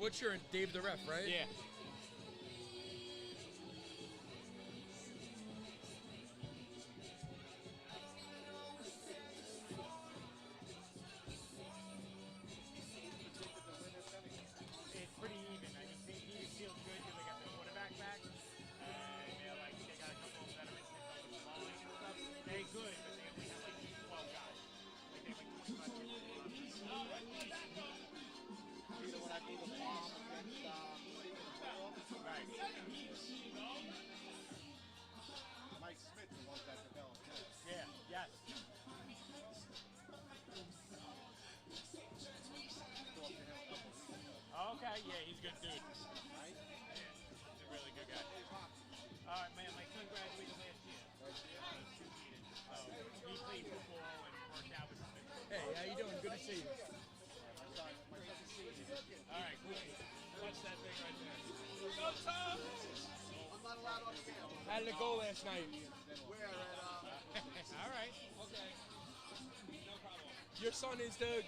Butcher and Dave the Ref, right? Yeah. It's pretty even. I mean, he feels good because they got the quarterback back. They're like, they got a couple of veterans that know the line and stuff. They're good, but they only have like 12 guys. Like they have like 25 Either when I do the bomb against Right. Mike Smith, the one that developed it. Yeah, yes. Okay, yeah, he's a good dude. Right? Yeah, he's a really good guy. All right, man, my son graduated last year. So he played football and worked out with him. Hey, how you doing? Good to see you. All right, cool. Watch that thing right there. Go, Tom! I'm not allowed on the field. How did it go last night? Where at, All right, okay. No problem. Your son is the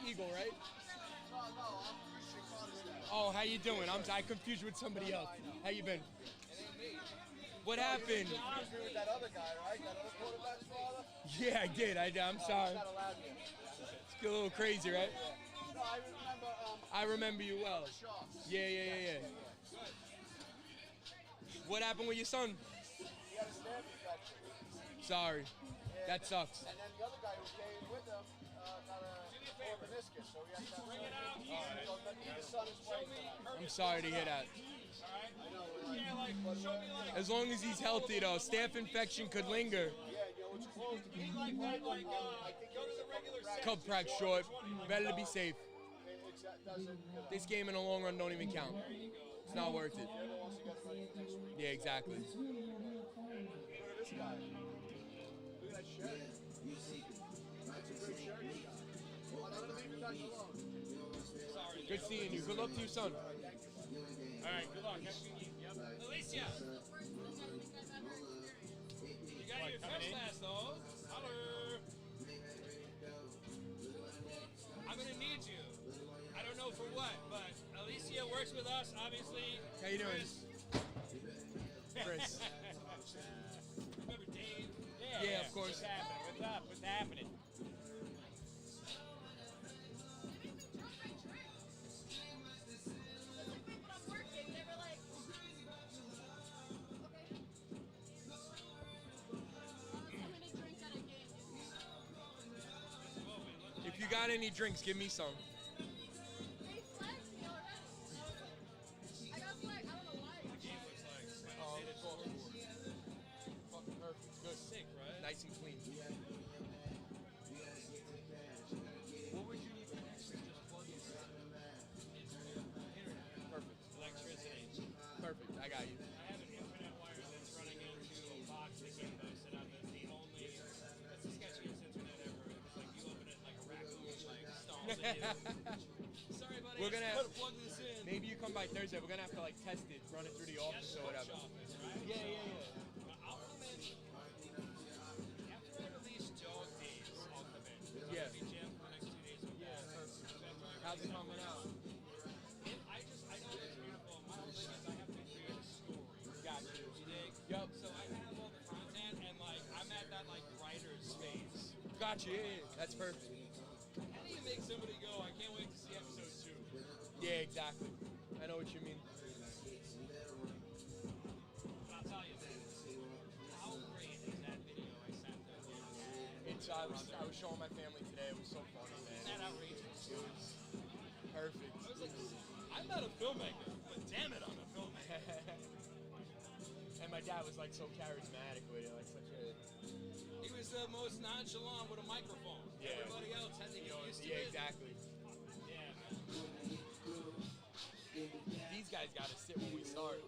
Eagle, right? no, I'm Christian Carter. Oh, how you doing? I confused you with somebody else. How you been? It ain't me. What happened? You agree with that other guy, right? That other quarterback's father? Yeah, I did. I'm He's sorry. not allowed here. It's a little crazy, right? No, I remember. I remember you well. Sharks. Yeah. What happened with your son? He had a stab infection. Sorry. That sucks. And then the other guy who came with him got a torn meniscus, so he has to bring it out. So neither son is playing tonight. I'm sorry to hear that. I know. As long as he's healthy, though. Staph infection could linger. Yeah, you know, it's close to being I think go to the regular Cup prac short. Better to be safe. It doesn't. This game in the long run don't even count. It's not worth it. Yeah, exactly. Look at this guy. Look at that shirt. That's a good shirt. I'm going to leave you guys alone. Good seeing you. Good luck to your son. All right, good luck. Yep. Alicia! You got your first class though. Holler! I'm gonna need you. I don't know for what, but Alicia works with us, obviously. How you doing? Chris. Remember Dave? Yeah, of course. What's happening? What's up? What's happening? If you got any drinks, give me some. They flagged me already. I got flagged. I don't know why. Fucking perfect. Good. Sick, right? Nice and clean. What would you need for next? Just plug in internet. Perfect. Electricity. Perfect. I got you. I have an infinite wire that's running into a box that gets posted up. It's the only, that's the sketchiest internet ever. It's like you open it like a raccoon, like stomps at you. Sorry, buddy. We're gonna I just gotta plug this in. Maybe you come by Thursday. We're gonna have to like test it, run it through the office or whatever. Office, right? Yeah. I'll come in. After I release Dog Days, I'll come in. Yeah. I'll be jammed for the next 2 days. Yeah, perfect. How's it coming out? I know it's beautiful. My whole thing is I have to create a story. Gotcha. You dig? Yup. So I have all the content, and like I'm at that like writer's phase. Gotcha. Yeah. That's perfect. How do you make somebody go, I can't wait to see episode 2? Yeah, exactly. I know what you mean. But I'll tell you this. How great is that video I sent them? I was showing my family today. It was so funny, Isn't man. that outrageous? It was perfect. I was like, I'm not a filmmaker, but damn it, I'm a filmmaker. And my dad was like so charismatic with it, like such a. He was the most nonchalant with a microphone. Yeah. Everybody else had to get used to Yeah, it. exactly. Yeah, man. These guys got to sit when we start.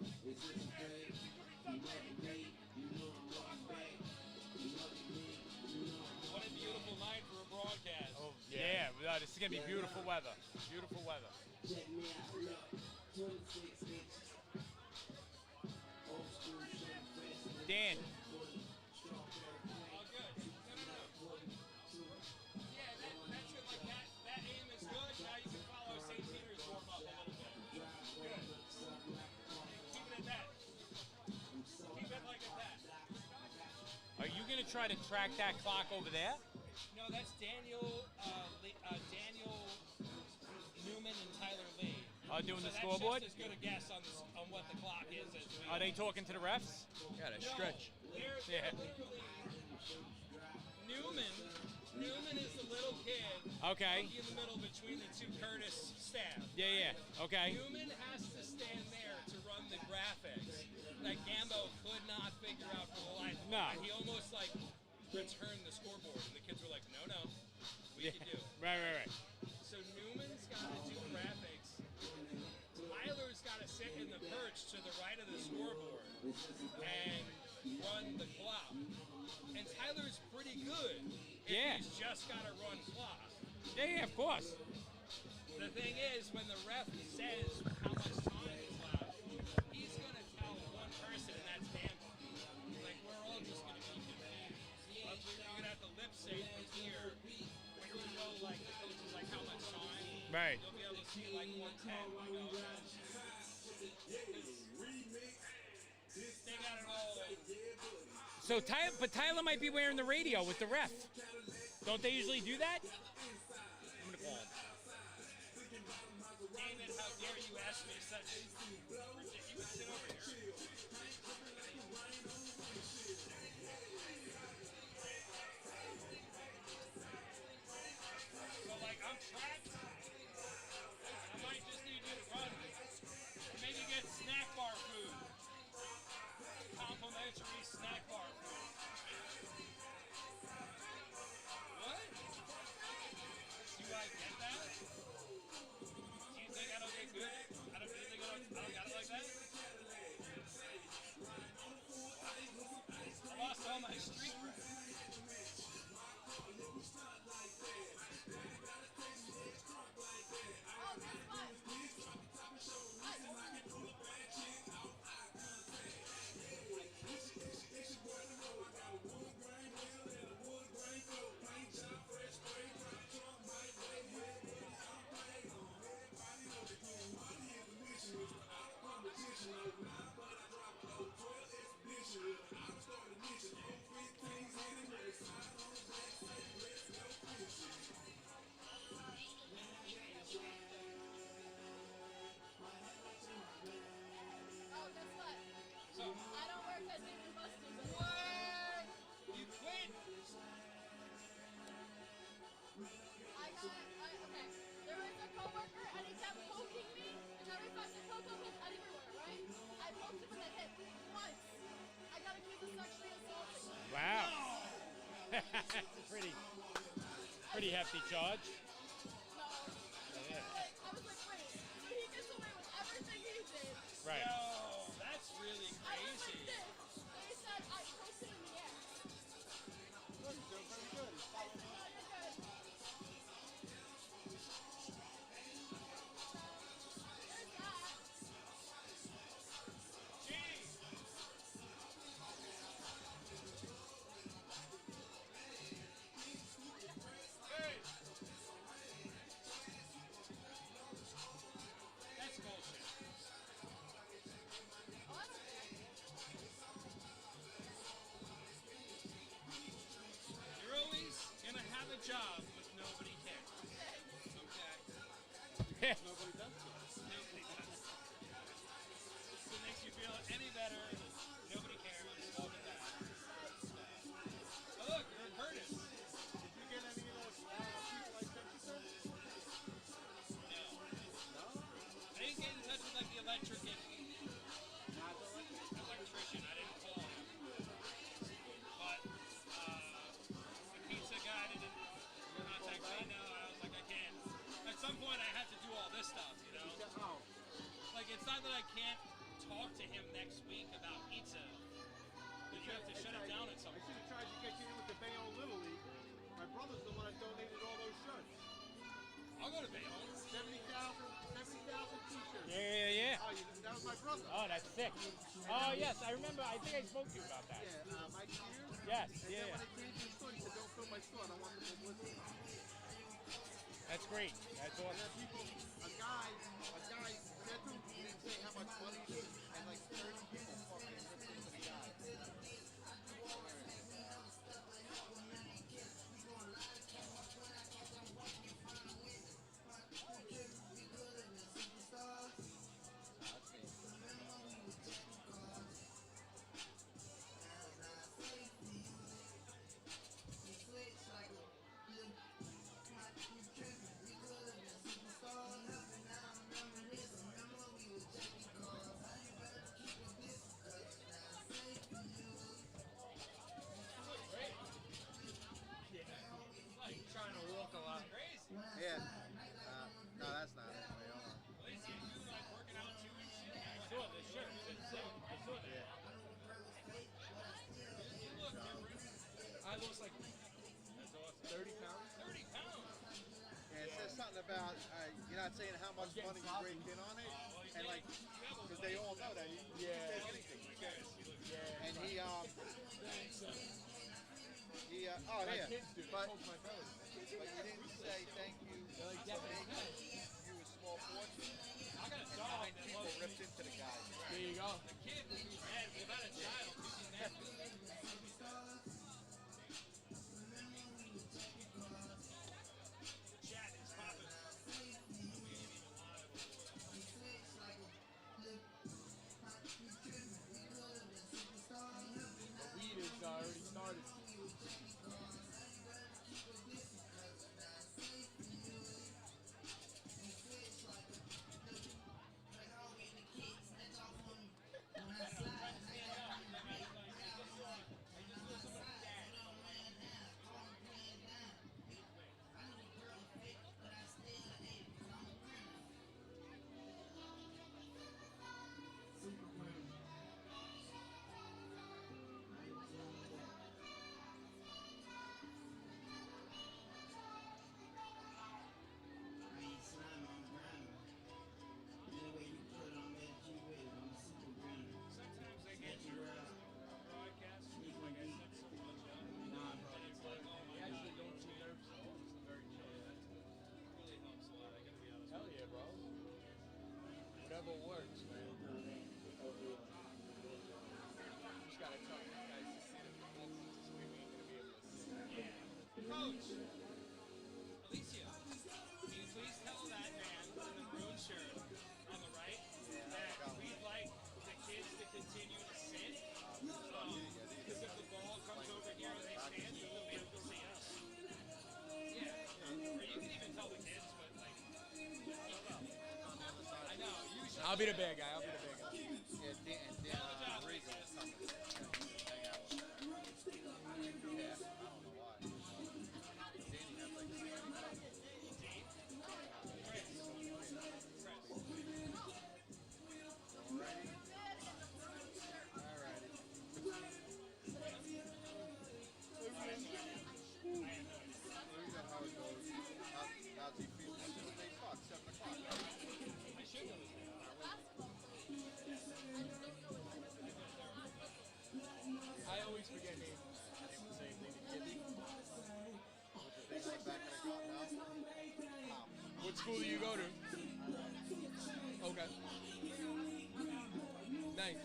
What a beautiful night for a broadcast. Oh, yeah. This is going to be beautiful weather. Beautiful weather. Dan. Oh, good. No. Yeah, that's good. Like that aim is good. Now you can follow St. Peter's warm up a little bit. try to track that clock over there? No, that's Daniel Newman and Tyler Lee. Doing the That's scoreboard? just as good a guess on what the clock is as we Are they talking to the refs? Gotta stretch. They're Yeah. literally Newman is the little kid Okay. in the middle between the two Curtis staff. Yeah. Okay. Newman has to stand there to run the graphics that Gambo could not figure out for the life of him. No. And he almost like returned the scoreboard, and the kids were like, no, we can do it. Right. So Newman's got to do graphics. Tyler's got to sit in the perch to the right of the scoreboard and run the clock. And Tyler's pretty good. Yeah. He's just got to run clock. Yeah, of course. The thing is, when the ref says how much time is left, he's going to tell one person, and that's Gambo. Like, we're all just going to be confused. You're going to have to lip sync from here. When you know, like, the coach is like, how much time? Right. You'll be able to see, like, 110. You know, they got it all. So Tyler might be wearing the radio with the ref. Don't they usually do that? I'm gonna call him. David, how dare you ask me such ridiculous? You would sit over here. So, like, I'm trapped. I might just need you to run. Maybe get snack bar food. Complimentary snack bar food. What? Do I get that? Do you think I don't get good? I don't think I don't got it like that? I lost all my street cred. Oh, that's fine. Oh, guess what? So, I don't work at Dave & Buster's anymore. what? You quit? Okay. There was a coworker and he kept poking me, and every time I poke everywhere, right? I poked him in the hip once. I got accused of sexually assaulting him. Wow. pretty hefty charge. No. Yeah. I was like, wait, so he gets away with everything he did. Right. Yo, that's really I was crazy. like this. They said I poked him in the ass. Good, he's doing very good. He's following up. That's bullshit. You're always gonna have a job with nobody cares. Okay? Nobody does it. Nobody does. If it makes you feel any better, nobody cares. Welcome back. Oh, look, you're Curtis. Did you get any of those people I sent you, sir? No. No? I didn't get in touch with like the electrician. I didn't call him. But the pizza guy didn't contact me. No, I was like, I can't. At some point, I have to do all this stuff, you know? Oh. Like, it's not that I can't talk to him next week about pizza. But you have to shut it down at some I should point. have tried to get you in with the Bayonne Little League. My brother's the one that donated all those shirts. I'll go to Bayonne. 70,000 t-shirts. Yeah. Oh, that was my brother. Oh, that's sick. Oh, yes, I remember. I think I spoke to you about that. Yeah, Mike Sears. Yes, And then when they came to the store, he said, don't fill my store. I don't want the publicity. That's great. That's And awesome. then people, a guy said to him, he didn't say how much money it is, and like 30 people fucking ripped into the guy. funny great kid on it, and like, because they all know that he can take anything. And he oh My yeah, kids do. but Poke my belly. you didn't say thank you. They're like, for yeah, making you a small fortune, I got a and dog 9 that people loves ripped into the guy. there you go. the kid would be mad without a child. He'd be mad. Chat is popping. The weed is already started. Sometimes I get nervous on broadcasts, like I said so much of. Nah, bro. And it's like, oh We my actually God. don't see nerves at all. It's very chill. It really helps a lot, I gotta be honest Hell with you. yeah, bro. Whatever works, man. Just gotta tell these guys to sit in the boxes this way we ain't gonna be able to sit. Coach, Alicia, can you please tell that man in the maroon shirt on the right that we'd like the kids to continue to sit? Because if the ball comes over here and they stand, then they'll be able to see us. Yeah, or you can even tell the kids, but like, I don't know. I know, usually. I'll be the bad guy. I'll be the bad guy. Yeah, Dan Regal is coming. Hang out with him. Yeah, I don't know why. Danny has like 60 How's he feel? It's just 8 o'clock, 7 o'clock. I should go to sleep. I always forget names. I do the same thing to Gibby. With the thing on the back of the car now. What school do you go to? Okay. Nice.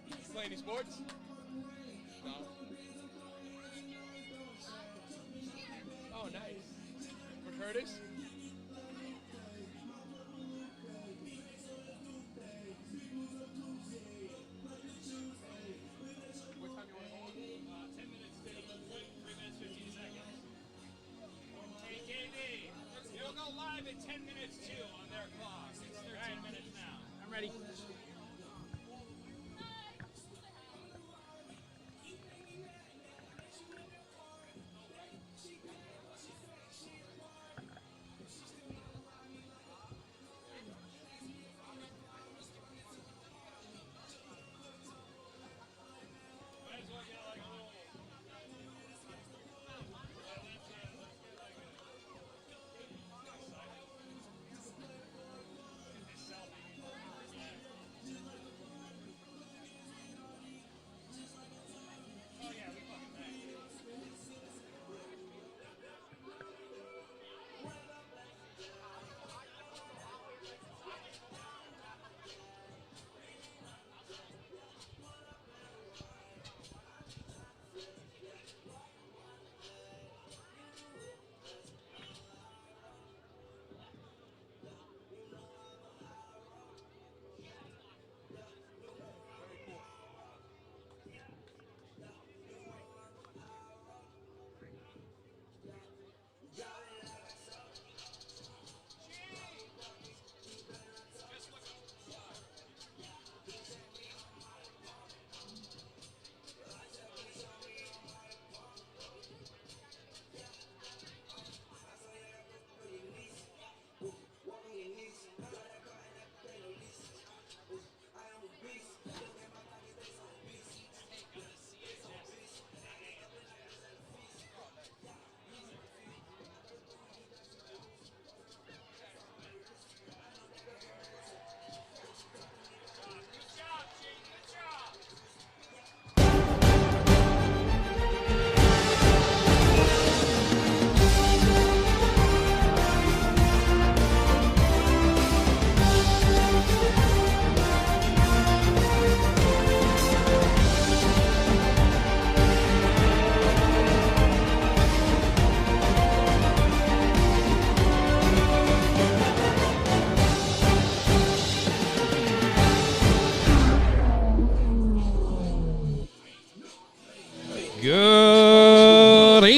You play any sports? No. Oh, nice. For Curtis? What time you want to go? 10 minutes, 3 minutes, 15 seconds. Hey, KB, it'll go live at 10 minutes too on their clock. It's 13 minutes now. I'm ready.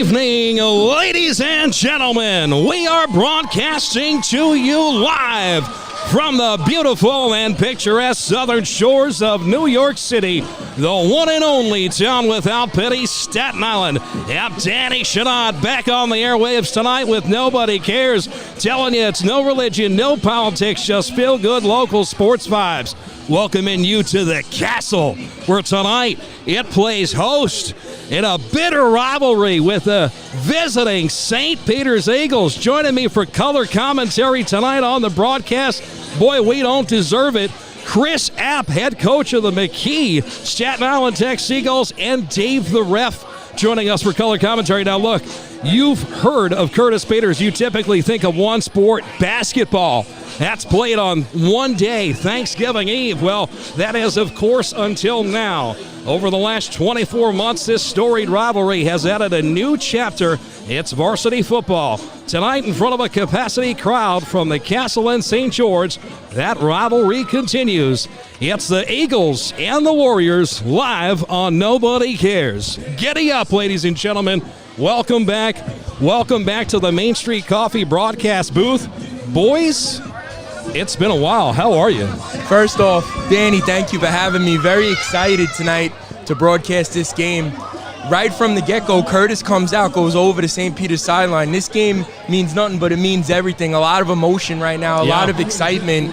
evening, ladies and gentlemen. We are broadcasting to you live from the beautiful and picturesque southern shores of New York City, the one and only town without pity, Staten Island. Yep, Danny Chanod back on the airwaves tonight with Nobody Cares, telling you it's no religion, no politics, just feel-good local sports vibes. Welcoming you to the Castle, where tonight it plays host in a bitter rivalry with the visiting St. Peter's Eagles. Joining me for color commentary tonight on the broadcast, boy, we don't deserve it, Chris App, head coach of the McKee Staten Island Tech Seagulls, and Dave the Ref joining us for color commentary. Now look, you've heard of Curtis Peters. You typically think of one sport, basketball. That's played on one day, Thanksgiving Eve. Well, that is, of course, until now. Over the last 24 months, this storied rivalry has added a new chapter. It's varsity football. Tonight, in front of a capacity crowd from the Castle in St. George, that rivalry continues. It's the Eagles and the Warriors live on Nobody Cares. Giddy up, ladies and gentlemen. Welcome back. Welcome back to the Main Street Coffee broadcast booth. Boys, it's been a while. How are you? First off, Danny, thank you for having me. Very excited tonight to broadcast this game. Right from the get-go, Curtis comes out, goes over to St. Peter's sideline. This game means nothing, but it means everything. A lot of emotion right now, a lot of excitement.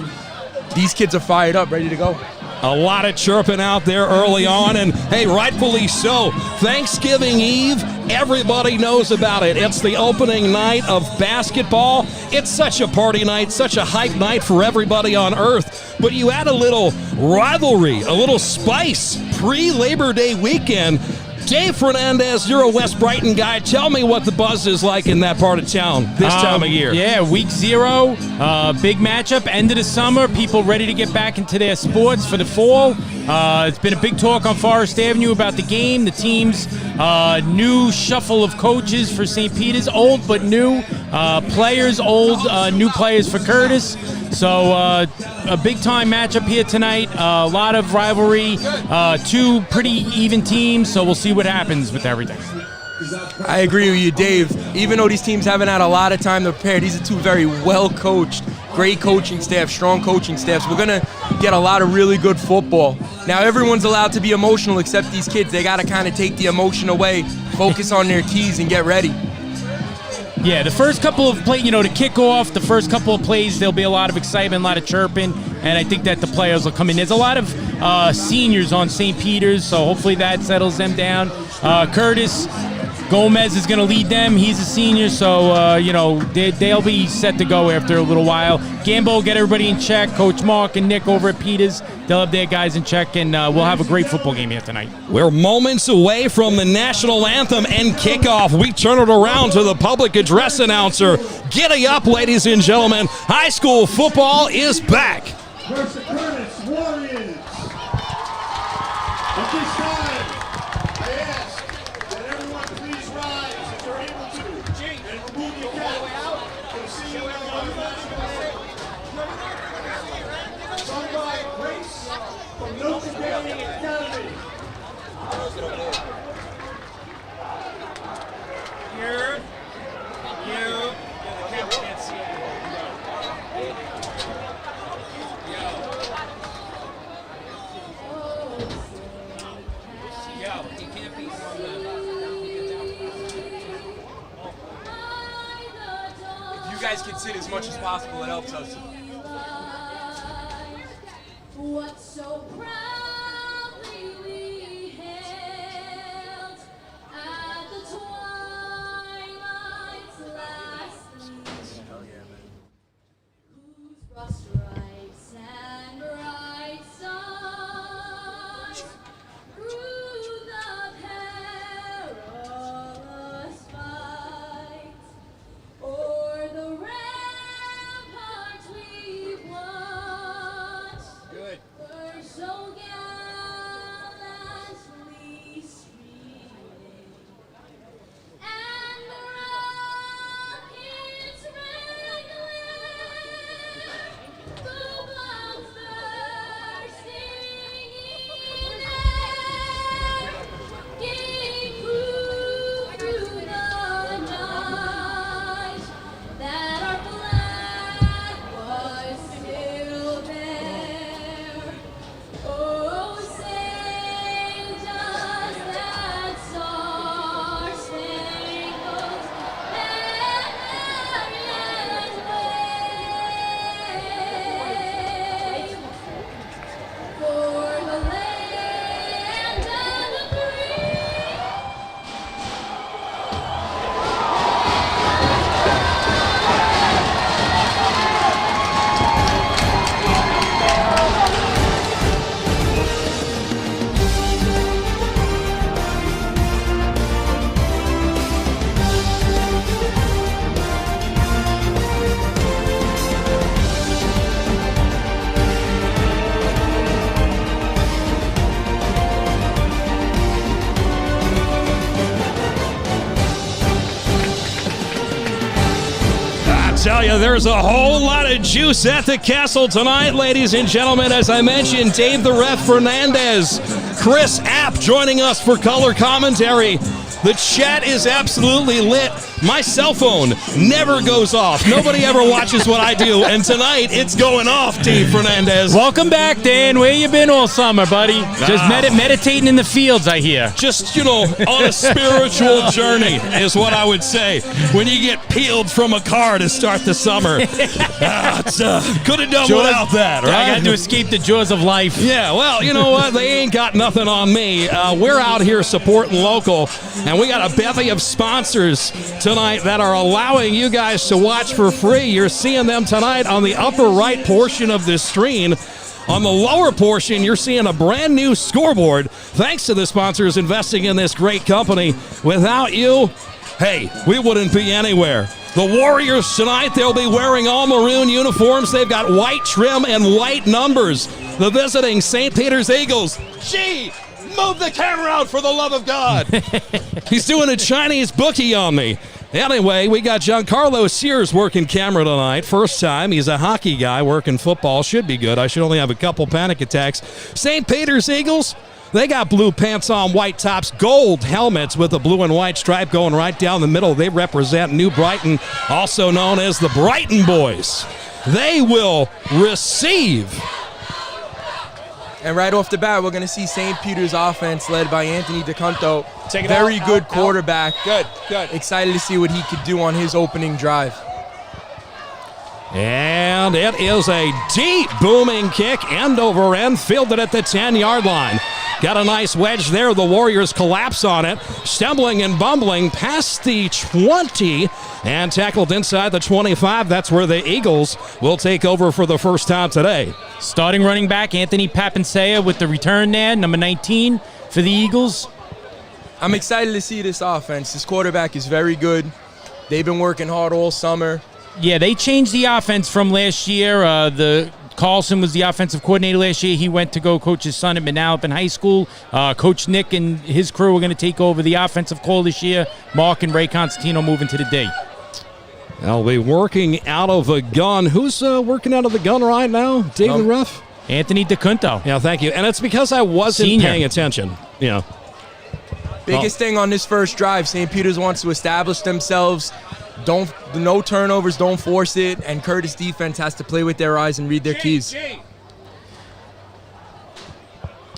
These kids are fired up, ready to go. A lot of chirping out there early on, and hey, rightfully so. Thanksgiving Eve, everybody knows about it. It's the opening night of basketball. It's such a party night, such a hype night for everybody on earth. But you add a little rivalry, a little spice pre-Labor Day weekend. Dave Fernandez, you're a West Brighton guy. Tell me what the buzz is like in that part of town this time of year. Yeah, week 0, big matchup, end of the summer. People ready to get back into their sports for the fall. It's been a big talk on Forest Avenue about the game, the team's new shuffle of coaches for St. Peter's, old but new. Players, old, new players for Curtis. So a big-time matchup here tonight. A lot of rivalry, 2 pretty even teams, so we'll see what happens with everything. I agree with you, Dave. Even though these teams haven't had a lot of time to prepare, these are 2 very well-coached, great coaching staff, strong coaching staffs. We're going to get a lot of really good football. Now, everyone's allowed to be emotional except these kids. They got to kind of take the emotion away, focus on their keys, and get ready. Yeah, the first couple of plays, to kick off, the first couple of plays, there'll be a lot of excitement, a lot of chirping, and I think that the players will come in. There's a lot of seniors on St. Peter's, so hopefully that settles them down. Curtis Gomez is going to lead them. He's a senior, so, they'll be set to go after a little while. Gambo, get everybody in check. Coach Mark and Nick over at Peters, they'll have their guys in check, and we'll have a great football game here tonight. We're moments away from the national anthem and kickoff. We turn it around to the public address announcer. Giddy up, ladies and gentlemen. High school football is back. Versus Curtis Warriors. At this time, I ask that everyone please rise if you're able to and remove your cap. You'll see you on the sung by Grace from Notre Dame Academy. You guys can sit as much as possible. It helps us. What so proudly we hailed at the twilight's last gleam, whose broad stripes and bright stars through the perilous fight o'er the ramparts we watched. Good. Were so gallant. Tell you, there's a whole lot of juice at the castle tonight, ladies and gentlemen. As I mentioned, Dave the Ref Fernandez, Chris App joining us for color commentary. The chat is absolutely lit. My cell phone never goes off. Nobody ever watches what I do, and tonight it's going off, Dave Fernandez. Welcome back, Dan. Where you been all summer, buddy? Just meditating in the fields, I hear. Just, on a spiritual journey is what I would say. When you get peeled from a car to start the summer. Could have done without that, right? I got to escape the jaws of life. Yeah, well, you know what? They ain't got nothing on me. We're out here supporting local, and we got a bevy of sponsors tonight that are allowing you guys to watch for free. You're seeing them tonight on the upper right portion of this screen. On the lower portion, you're seeing a brand new scoreboard. Thanks to the sponsors investing in this great company. Without you, hey, we wouldn't be anywhere. The Warriors tonight, they'll be wearing all maroon uniforms. They've got white trim and white numbers. The visiting St. Peter's Eagles. Gee, move the camera out for the love of God. He's doing a Chinese bookie on me. Anyway, we got Giancarlo Sears working camera tonight. First time. He's a hockey guy working football. Should be good. I should only have a couple panic attacks. St. Peter's Eagles, they got blue pants on, white tops, gold helmets with a blue and white stripe going right down the middle. They represent New Brighton, also known as the Brighton Boys. They will receive. And right off the bat, we're going to see St. Peter's offense led by Anthony DeCunto. Very good quarterback. Good. Excited to see what he could do on his opening drive. And it is a deep booming kick, end over end, fielded at the 10-yard line. Got a nice wedge there. The Warriors collapse on it, stumbling and bumbling past the 20 and tackled inside the 25. That's where the Eagles will take over for the first time today. Starting running back Anthony Papinsea with the return there, number 19 for the Eagles. I'm excited to see this offense. This quarterback is very good. They've been working hard all summer. Yeah, they changed the offense from last year. Carlson was the offensive coordinator last year. He went to go coach his son at Manalapan High School. Coach Nick and his crew are going to take over the offensive call this year. Mark and Ray Constantino moving to the D. They'll be working out of a gun. Who's working out of the gun right now? Dave the Ref? Anthony DeCunto. Yeah, thank you. And it's because I wasn't paying attention. Yeah. Biggest thing on this first drive, St. Peter's wants to establish themselves. No turnovers, don't force it, and Curtis defense has to play with their eyes and read their keys.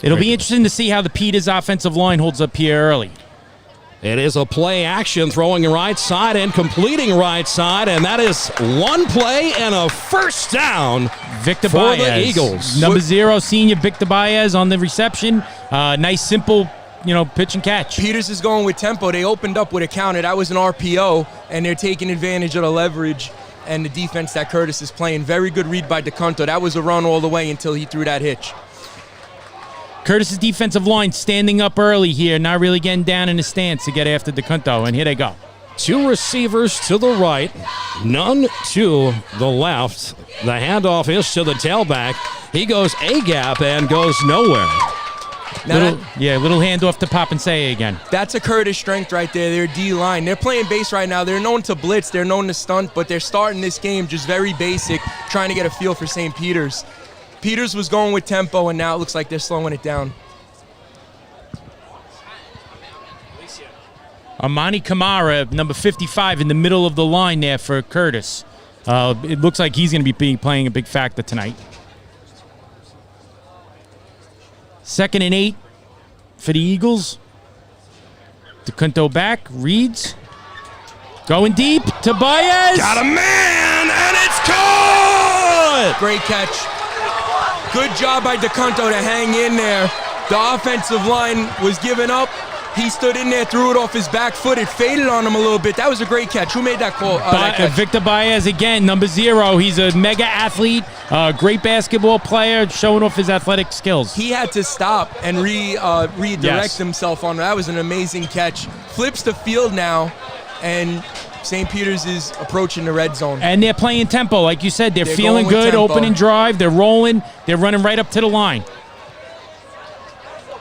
It'll be interesting to see how the Peters offensive line holds up here early. It is a play action, throwing right side and completing right side, and that is one play and a first down Victor for Baez. the Eagles. Number 0, senior Victor Baez on the reception. Nice, simple, pitch and catch. Peters is going with tempo. They opened up with a counter. That was an RPO, and they're taking advantage of the leverage and the defense that Curtis is playing. Very good read by DeCunto. That was a run all the way until he threw that hitch. Curtis's defensive line standing up early here, not really getting down in the stance to get after DeCunto, and here they go. 2 receivers to the right, none to the left. The handoff is to the tailback. He goes A-gap and goes nowhere. Little handoff to Papinsea again. That's a Curtis strength right there. Their D-line. They're playing base right now. They're known to blitz. They're known to stunt, but they're starting this game just very basic, trying to get a feel for St. Peter's. Peters was going with tempo, and now it looks like they're slowing it down. Amani Kamara, number 55, in the middle of the line there for Curtis. It looks like he's going to be playing a big factor tonight. 2nd and 8 for the Eagles. DeCunto back, reads. Going deep to Baez. Got a man, and it's caught! Great catch. Good job by DeCunto to hang in there. The offensive line was giving up. He stood in there, threw it off his back foot. It faded on him a little bit. That was a great catch. Who made that call? That catch? Victor Baez again, number 0. He's a mega athlete, great basketball player, showing off his athletic skills. He had to stop and redirect himself on that. Was an amazing catch. Flips the field now, and St. Peter's is approaching the red zone. And they're playing tempo, like you said. They're feeling going with good, tempo. opening drive. They're rolling. They're running right up to the line.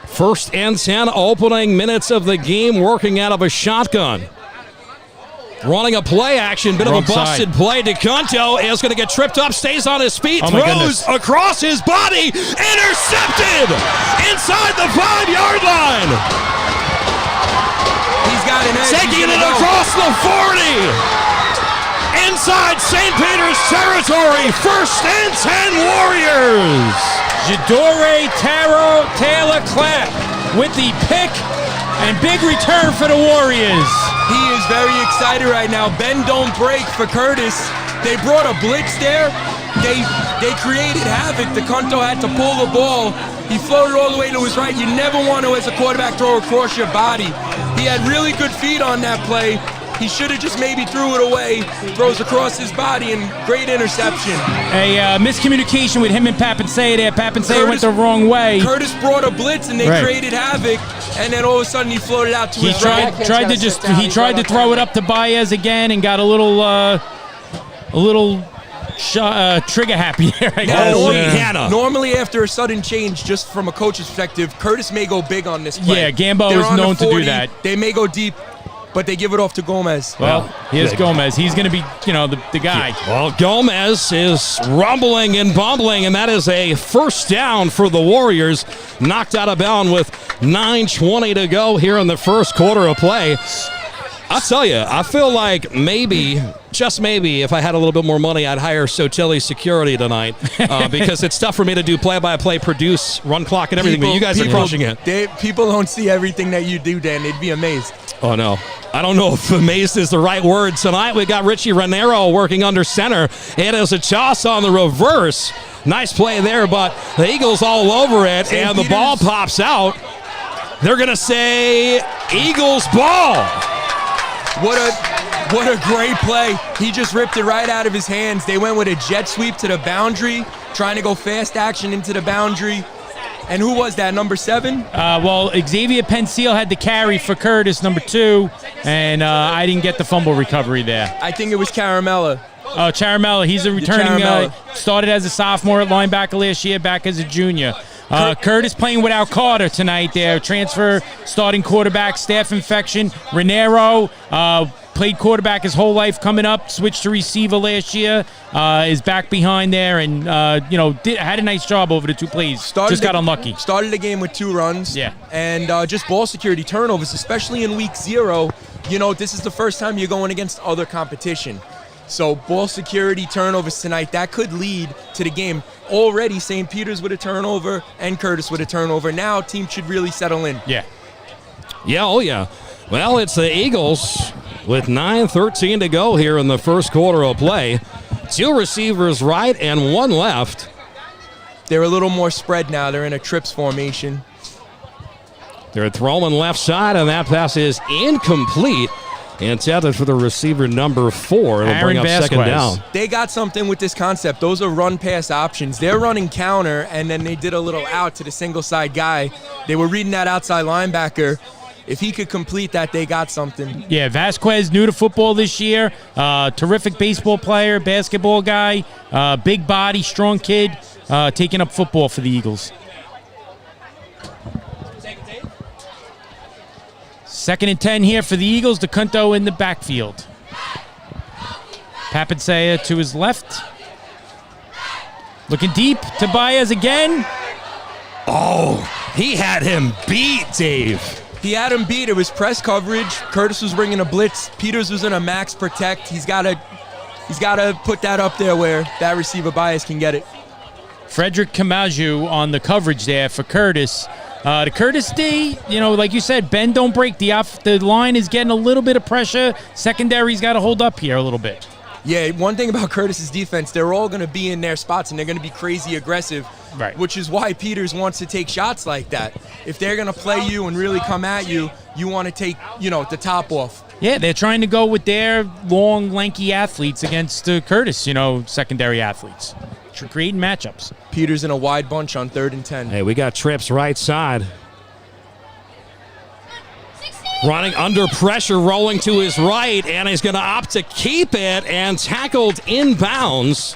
1st and 10, opening minutes of the game, working out of a shotgun. Running a play action, bit Wrong of a busted side. play. DeCunto is going to get tripped up, stays on his feet, Oh my throws goodness. across his body, intercepted inside the 5-yard line. He's got an edge. Taking He's it gonna go. across the 40. Inside St. Peter's territory, 1st and 10 Warriors. Jadore Taylor Clapp with the pick and big return for the Warriors. He is very excited right now. Bend don't break for Curtis. They brought a blitz there. They created havoc. DeCunto had to pull the ball. He floated all the way to his right. You never want to, as a quarterback, throw across your body. He had really good feet on that play. He should have just maybe threw it away. Throws across his body and great interception. A miscommunication with him and Papinsay there. Papinsay went the wrong way. Curtis brought a blitz and they Right. created havoc. And then all of a sudden he floated out to He his right. tried to throw it up to Baez again and got a little trigger happy there, I guess. Holy Hannah. Normally, after a sudden change, just from a coach's perspective, Curtis may go big on this play. Yeah, Gambo They're is on the known to do 40. that. They may go deep, but they give it off to Gomez. Well, here's Gomez. He's going to be, the guy. Well, Gomez is rumbling and bumbling, and that is a 1st down for the Warriors. Knocked out of bounds with 9:20 to go here in the 1st quarter of play. I'll tell you, I feel like maybe, just maybe, if I had a little bit more money, I'd hire Sotilli Security tonight because it's tough for me to do play-by-play, produce, run clock, and everything, but you guys are crushing it. People don't see everything that you do, Dan. They'd be amazed. Oh, no. I don't know if amazed is the right word. Tonight we got Richie Renero working under center. It is a toss on the reverse. Nice play there, but the Eagles all over it, and the ball pops out. They're going to say Eagles ball. What a great play. He just ripped it right out of his hands. They went with a jet sweep to the boundary, trying to go fast action into the boundary. And who was that, number 7? Well, Xavier Penseal had the carry for Curtis, number 2, and I didn't get the fumble recovery there. I think it was Caramella. Oh, Charamella, he's a returning, Charamella. started as a sophomore at linebacker last year, back as a junior. Curtis playing without Carter tonight there. Transfer, starting quarterback, staph infection. Renero played quarterback his whole life coming up, switched to receiver last year, is back behind there, and, had a nice job over the 2 plays. Just got unlucky. Started the game with 2 runs. Yeah. And just ball security turnovers, especially in week 0. This is the first time you're going against other competition. So ball security turnovers tonight, that could lead to the game. Already St. Peter's with a turnover and Curtis with a turnover. Now team should really settle in. Yeah. Yeah, oh yeah. Well, it's the Eagles with 9:13 to go here in the 1st quarter of play. 2 receivers right and 1 left. They're a little more spread now. They're in a trips formation. They're throwing left side, and that pass is incomplete. Intended for the receiver number 4. It'll bring up Vasquez. 2nd down. They got something with this concept. Those are run-pass options. They're running counter, and then they did a little out to the single-side guy. They were reading that outside linebacker. If he could complete that, they got something. Yeah, Vasquez, new to football this year. Terrific baseball player, basketball guy, big body, strong kid, taking up football for the Eagles. 2nd and 10 here for the Eagles. DeCunto in the backfield. Papinsay to his left. Looking deep to Baez again. Oh, he had him beat, Dave. He had him beat. It was press coverage. Curtis was bringing a blitz. Peters was in a max protect. He's got to put that up there where that receiver Baez can get it. Frederick Kamaju on the coverage there for Curtis. The Curtis D, like you said, bend don't break. The line is getting a little bit of pressure. Secondary's got to hold up here a little bit. Yeah, one thing about Curtis's defense, they're all going to be in their spots, and they're going to be crazy aggressive, Right. which is why Peters wants to take shots like that. If they're going to play you and really come at you, you want to take, the top off. Yeah, they're trying to go with their long, lanky athletes against Curtis, secondary athletes. Creating matchups. Peters in a wide bunch on 3rd and 10. Hey, we got trips right side. Running under pressure, rolling to his right, and he's going to opt to keep it and tackled inbounds.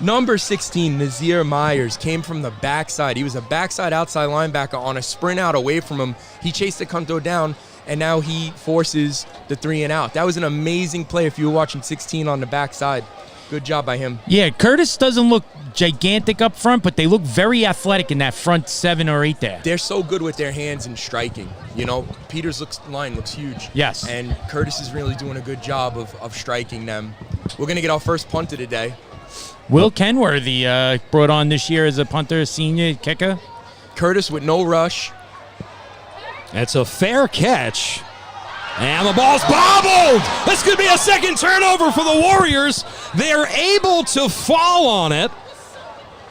Number 16, Nazir Myers, came from the backside. He was a backside outside linebacker on a sprint out away from him. He chased DeCunto down, and now he forces the 3 and out. That was an amazing play if you were watching 16 on the backside. Good job by him. Yeah, Curtis doesn't look gigantic up front, but they look very athletic in that front 7 or 8 there. They're so good with their hands and striking. You know, Peters' line looks huge. Yes. And Curtis is really doing a good job of striking them. We're going to get our first punter today. Will Kenworthy brought on this year as a punter, senior kicker. Curtis with no rush. It's a fair catch. And the ball's bobbled. This could be a second turnover for the Warriors. They're able to fall on it.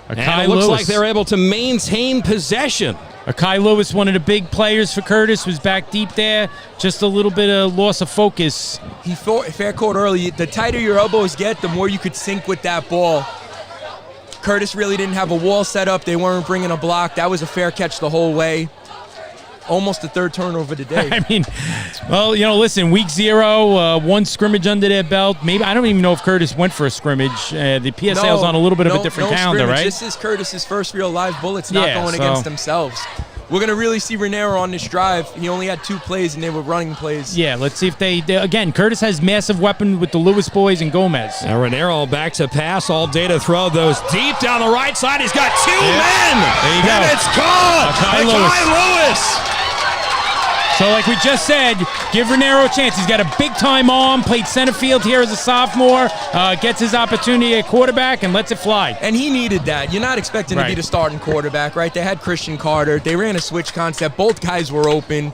And it looks like they're able to maintain possession. Akai Lewis, one of the big players for Curtis, was back deep there. Just a little bit of loss of focus. He fair caught early. The tighter your elbows get, the more you could sink with that ball. Curtis really didn't have a wall set up. They weren't bringing a block. That was a fair catch the whole way. Almost the third turnover today. I mean, well, you know, listen, week 0, 1 scrimmage under their belt. Maybe I don't even know if Curtis went for a scrimmage. The PSL's on a little bit of a different calendar, scrimmage. right? This is Curtis's first real live bullets, not going against themselves. We're going to really see Raniero on this drive. He only had 2 plays, and they were running plays. Yeah, let's see if they again, Curtis has massive weapon with the Lewis boys and Gomez. And Raniero back to pass, all day to throw those deep down the right side. He's got 2 men. There you go. And it's caught. Akai Lewis. So like we just said, give Raniero a chance. He's got a big-time arm, played center field here as a sophomore, gets his opportunity at quarterback and lets it fly. And he needed that. You're not expecting to be the starting quarterback, right? They had Christian Carter. They ran a switch concept. Both guys were open.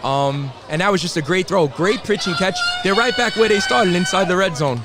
And that was just a great throw. Great pitch and catch. They're right back where they started, inside the red zone.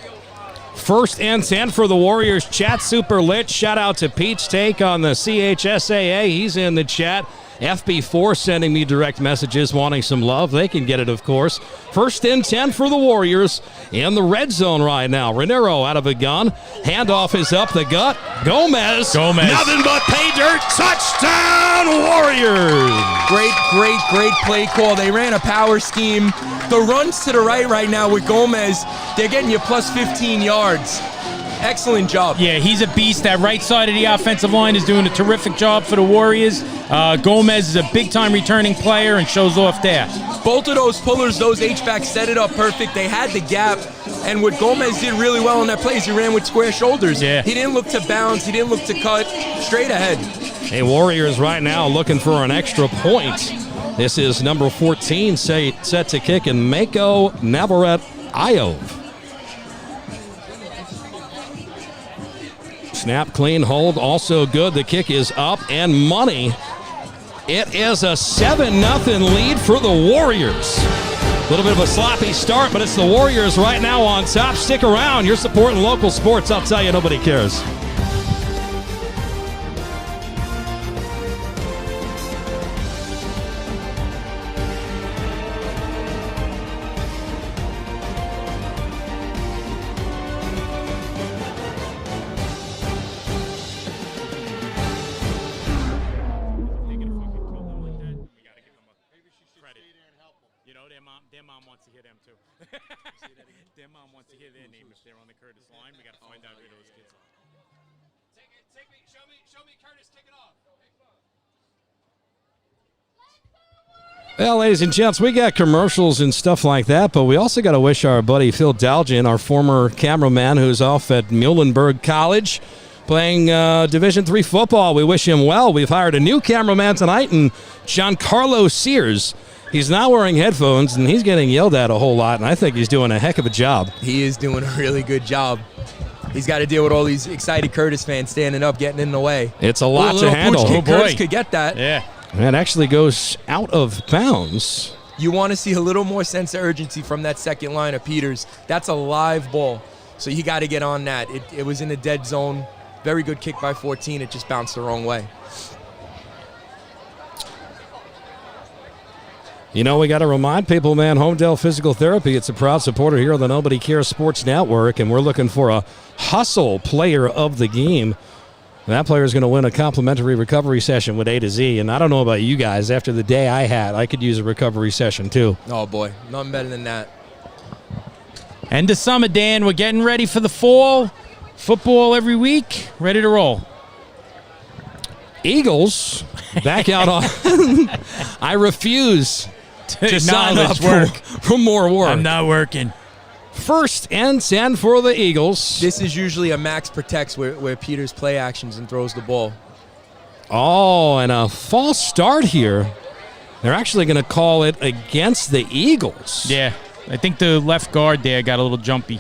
1st and 10 for the Warriors. Chat super lit. Shout out to Peach Take on the CHSAA. He's in the chat. FB4 sending me direct messages wanting some love. They can get it, of course. 1st and 10 for the Warriors in the red zone right now. Raniero out of a gun. Handoff is up the gut. Gomez. Nothing but pay dirt. Touchdown, Warriors. Great play call. They ran a power scheme. The runs to the right now with Gomez, they're getting you plus 15 yards. Excellent job. Yeah, he's a beast. That right side of the offensive line is doing a terrific job for the Warriors. Gomez is a big-time returning player and shows off there. Both of those pullers, those H-backs set it up perfect. They had the gap, and what Gomez did really well in that play is he ran with square shoulders. Yeah. He didn't look to bounce. He didn't look to cut. Straight ahead. Hey, Warriors right now looking for an extra point. This is number 14 set to kick, and Mako Navarrete Iov. Snap, clean, hold, also good. The kick is up and money. It is a 7-0 lead for the Warriors. A little bit of a sloppy start, but it's the Warriors right now on top. Stick around. You're supporting local sports. I'll tell you, nobody cares. Their mom wants to hear them too. Their mom wants to hear their name if they're on the Curtis line. We got to find out who those kids are. Show me Curtis kicking off. Well, ladies and gents, we got commercials and stuff like that, but we also got to wish our buddy Phil Dalgin, our former cameraman who's off at Muhlenberg College, playing Division III football. We wish him well. We've hired a new cameraman tonight, and Giancarlo Sears. He's not wearing headphones, and he's getting yelled at a whole lot, and I think he's doing a heck of a job. He is doing a really good job. He's got to deal with all these excited Curtis fans standing up, getting in the way. It's a lot to handle. Oh, Curtis could get that. Yeah. And it actually goes out of bounds. You want to see a little more sense of urgency from that second line of Peters. That's a live ball, so you got to get on that. It was in a dead zone. Very good kick by 14. It just bounced the wrong way. You know, we got to remind people, man, Homedale Physical Therapy, it's a proud supporter here on the Nobody Cares Sports Network, and we're looking for a hustle player of the game. That player is going to win a complimentary recovery session with A to Z, and I don't know about you guys. After the day I had, I could use a recovery session too. Oh, boy. Nothing better than that. End of summer, Dan. We're getting ready for the fall. Football every week. Ready to roll. Eagles back out on. I refuse to sign up let's work. for more work. I'm not working. 1st and 10 for the Eagles. This is usually a max protects where Peters play actions and throws the ball. Oh, and a false start here. They're actually going to call it against the Eagles. Yeah, I think the left guard there got a little jumpy.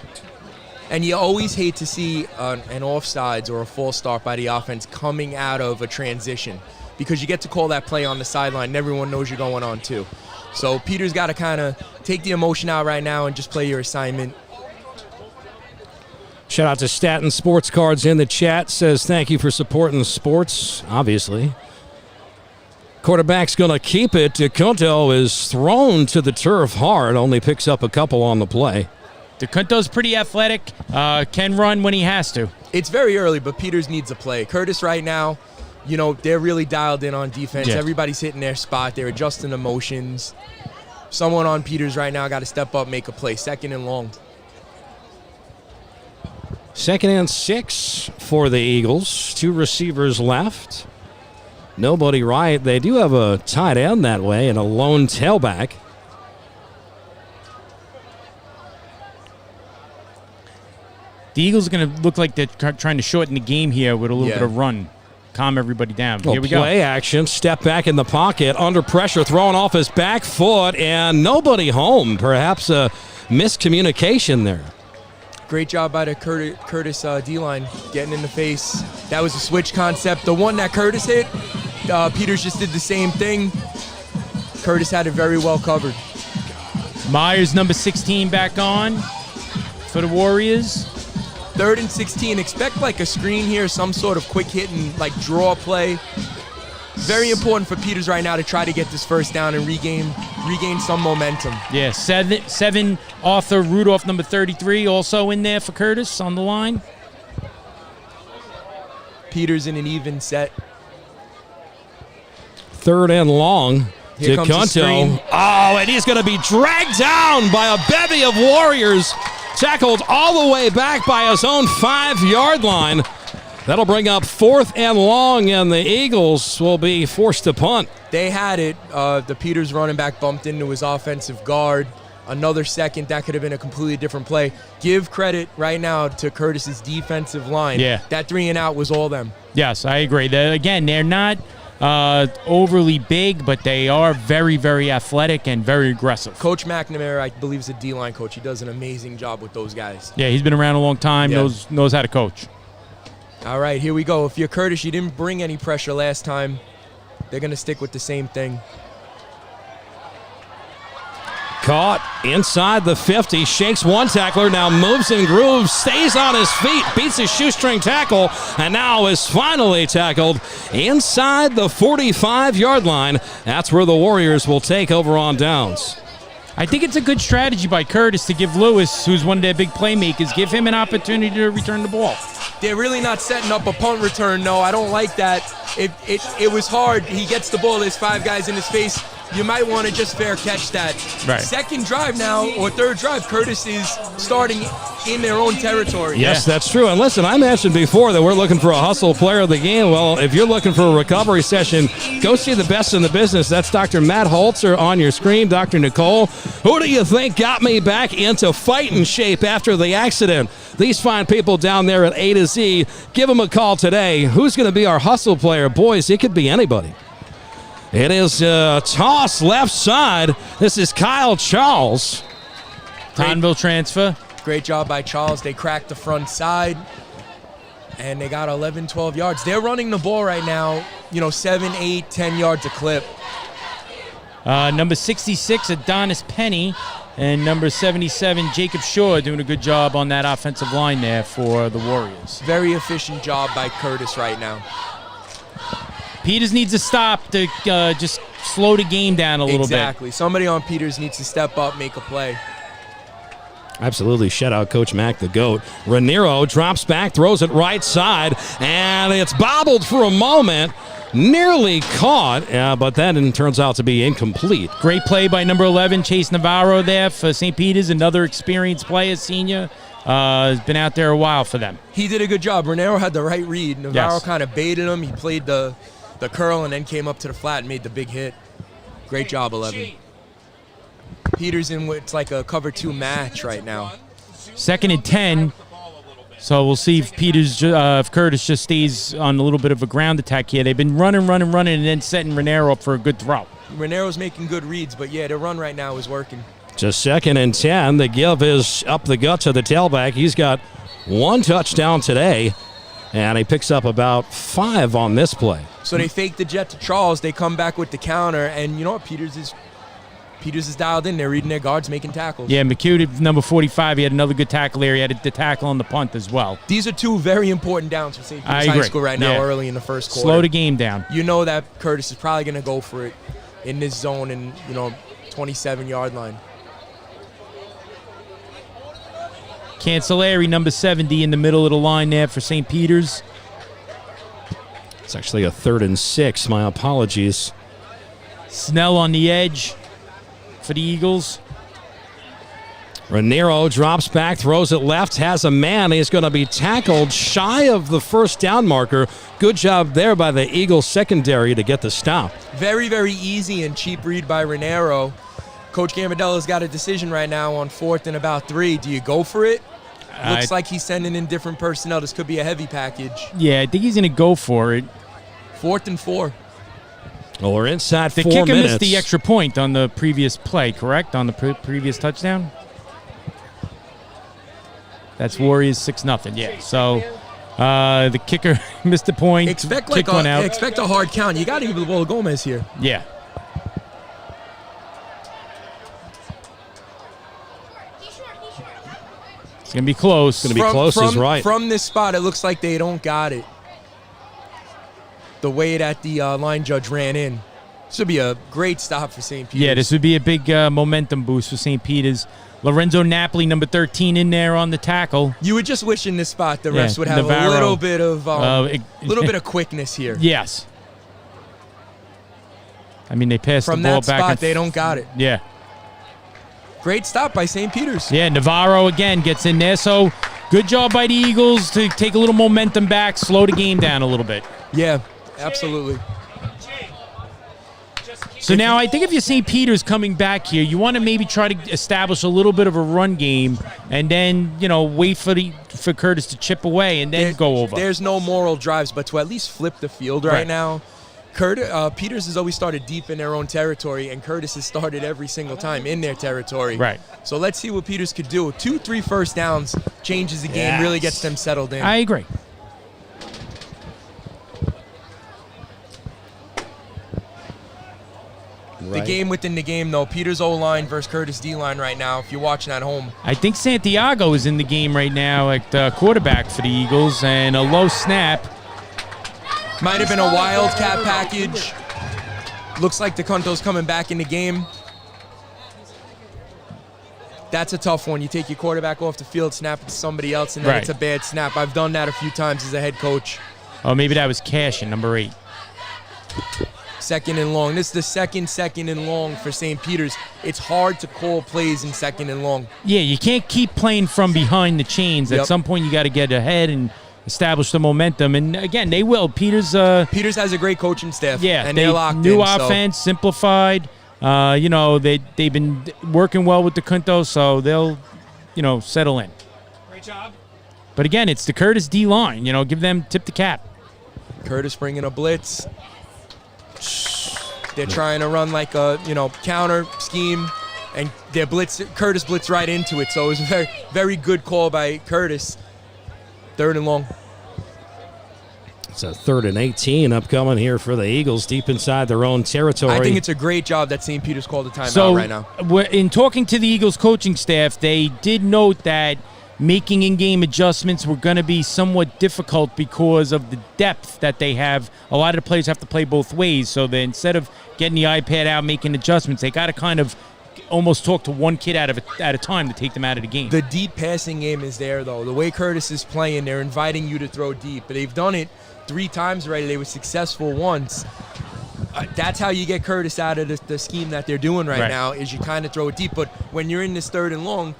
And you always hate to see an offsides or a false start by the offense coming out of a transition because you get to call that play on the sideline and everyone knows you're going on too. So Peters got to kind of take the emotion out right now and just play your assignment. Shout out to Staten Sports Cards in the chat. Says thank you for supporting the sports, obviously. Quarterback's going to keep it. DeCunto is thrown to the turf hard, only picks up a couple on the play. DeCunto's pretty athletic, can run when he has to. It's very early, but Peters needs a play. Curtis right now, they're really dialed in on defense. Yeah. Everybody's hitting their spot. They're adjusting the motions. Someone on Peters right now got to step up, make a play. 2nd and long. 2nd and 6 for the Eagles. 2 receivers left. Nobody right. They do have a tight end that way and a lone tailback. The Eagles are going to look like they're trying to shorten the game here with a little bit of run. Calm everybody down. Here we go. Play action, step back in the pocket, under pressure, throwing off his back foot, and nobody home. Perhaps a miscommunication there. Great job by the Curtis D-line getting in the face. That was a switch concept. The one that Curtis hit, Peters just did the same thing. Curtis had it very well covered. Myers, number 16, back on for the Warriors. 3rd and 16. Expect like a screen here, some sort of quick hit and like draw play. Very important for Peters right now to try to get this first down and regain some momentum. Yeah, 7 Arthur Rudolph, number 33, also in there for Curtis on the line. Peters in an even set. 3rd and long. Here comes the screen. Oh, and he's going to be dragged down by a bevy of Warriors. Tackled all the way back by his own 5-yard line. That'll bring up 4th and long, and the Eagles will be forced to punt. They had it. The Peters running back bumped into his offensive guard. Another second, that could have been a completely different play. Give credit right now to Curtis's defensive line. Yeah. That 3 and out was all them. Yes, I agree. They're not overly big, but they are very, very athletic and very aggressive. Coach McNamara, I believe, is a D-line coach. He does an amazing job with those guys. Yeah, he's been around a long time, Yeah. knows how to coach. All right, here we go. If you're Curtis, you didn't bring any pressure last time. They're going to stick with the same thing. Caught inside the 50, shakes one tackler, now moves and grooves, stays on his feet, beats his shoestring tackle, and now is finally tackled inside the 45-yard line. That's where the Warriors will take over on downs. I think it's a good strategy by Curtis to give Lewis, who's one of their big playmakers, give him an opportunity to return the ball. They're really not setting up a punt return, no. I don't like that. It was hard. He gets the ball. There's 5 guys in his face. You might want to just fair catch that. Right. 2nd drive now, or 3rd drive, Curtis is starting in their own territory. Yes, that's true. And listen, I mentioned before that we're looking for a hustle player of the game. Well, if you're looking for a recovery session, go see the best in the business. That's Dr. Matt Holzer on your screen. Dr. Nicole, who do you think got me back into fighting shape after the accident? These fine people down there at A to Z, give them a call today. Who's going to be our hustle player? Boys, it could be anybody. It is a toss left side. This is Kyle Charles. Tonville transfer. Great job by Charles. They cracked the front side, and they got 11, 12 yards. They're running the ball right now, 7, 8, 10 yards a clip. Number 66, Adonis Penny, and number 77, Jacob Shaw, doing a good job on that offensive line there for the Warriors. Very efficient job by Curtis right now. Peters needs to stop to just slow the game down a little bit. Exactly. Somebody on Peters needs to step up, make a play. Absolutely. Shout out Coach Mack, the GOAT. Raniero drops back, throws it right side, and it's bobbled for a moment. Nearly caught, but then turns out to be incomplete. Great play by number 11, Chase Navarro there for St. Peter's, another experienced player, senior. Has been out there a while for them. He did a good job. Raniero had the right read. Navarro Yes. kind of baited him. He played the curl and then came up to the flat and made the big hit. Great job, 11. Peters in what's like a cover 2 match right now. 2nd and 10. So we'll see if if Curtis just stays on a little bit of a ground attack here. They've been running, and then setting Raniero up for a good throw. Raniero's making good reads, but yeah, the run right now is working. Just 2nd and 10. The give is up the gut to the tailback. He's got 1 touchdown today, and he picks up about 5 on this play. So they fake the jet to Charles. They come back with the counter, and you know what? Peters is dialed in. They're reading their guards, making tackles. Yeah, McHugh, number 45, he had another good tackle there. He had the tackle on the punt as well. These are 2 very important downs for St. Peter's High School right now, early in the first quarter. Slow the game down. You know that Curtis is probably going to go for it in this zone and 27-yard line. Cancelleri, number 70, in the middle of the line there for St. Peter's. It's actually a 3rd and 6. My apologies. Snell on the edge for the Eagles. Raniero drops back, throws it left, has a man. He's going to be tackled shy of the first down marker. Good job there by the Eagles secondary to get the stop. Very, very easy and cheap read by Raniero. Coach Gambadella's got a decision right now on 4th and about 3. Do you go for it? Looks like he's sending in different personnel. This could be a heavy package. Yeah, I think he's going to go for it. 4th and 4. Well, we're inside 4 The minutes. kicker missed the extra point on the previous play, correct? On the previous touchdown? That's Warriors 6-0. Yeah. So the kicker missed the point. Expect one out. expect a hard count. You got to give the ball to Gomez here. Yeah. It's going to be close. It's going to be close is right. From this spot, it looks like they don't got it. The way that the line judge ran in. This would be a great stop for St. Peter's. Yeah, this would be a big momentum boost for St. Peter's. Lorenzo Napoli, number 13, in there on the tackle. You would just wish in this spot the refs would have Navarro. a little bit of quickness here. Yes. I mean, they passed From the ball that back. spot, they don't got it. Yeah. Great stop by St. Peter's. Yeah, Navarro again gets in there. So good job by the Eagles to take a little momentum back, slow the game down a little bit. Yeah, absolutely. So now I think if you're St. Peter's coming back here, you want to maybe try to establish a little bit of a run game and then, wait for Curtis to chip away and then go over. There's no moral drives, but to at least flip the field right now. Peters has always started deep in their own territory, and Curtis has started every single time in their territory. Right. So let's see what Peters could do. 2-3 first downs changes the game, really gets them settled in. I agree. The game within the game, though. Peters O-line versus Curtis D-line right now, if you're watching at home. I think Santiago is in the game right now at quarterback for the Eagles, and a low snap. Might have been a wildcat package. Looks like DeCunto's coming back in the game. That's a tough one. You take your quarterback off the field, snap it to somebody else, and then it's a bad snap. I've done that a few times as a head coach. Oh, maybe that was Cash in number 8. 2nd and long. This is the second and long for St. Peter's. It's hard to call plays in 2nd and long. Yeah, you can't keep playing from behind the chains. At some point, you got to get ahead and establish the momentum. And again, they will. Peters has a great coaching staff. Yeah, and they're locked new in. offense, simplified. They've been working well with DeCunto, so they'll, settle in. Great job. But again, it's the Curtis D line. Give them tip the cap. Curtis bringing a blitz. They're trying to run like a counter scheme, and Curtis blitz right into it. So it was a very, very good call by Curtis. 3rd and long. It's a 3rd and 18 upcoming here for the Eagles, deep inside their own territory. I think it's a great job that St. Peter's called a timeout right now. In talking to the Eagles coaching staff, they did note that making in-game adjustments were going to be somewhat difficult because of the depth that they have. A lot of the players have to play both ways, so that instead of getting the iPad out, making adjustments, they got to kind of almost talk to one kid at a time to take them out of the game. The deep passing game is there, though. The way Curtis is playing, they're inviting you to throw deep. But they've done it 3 times already. They were successful once. That's how you get Curtis out of the scheme that they're doing right now, is you kind of throw it deep. But when you're in this 3rd and long,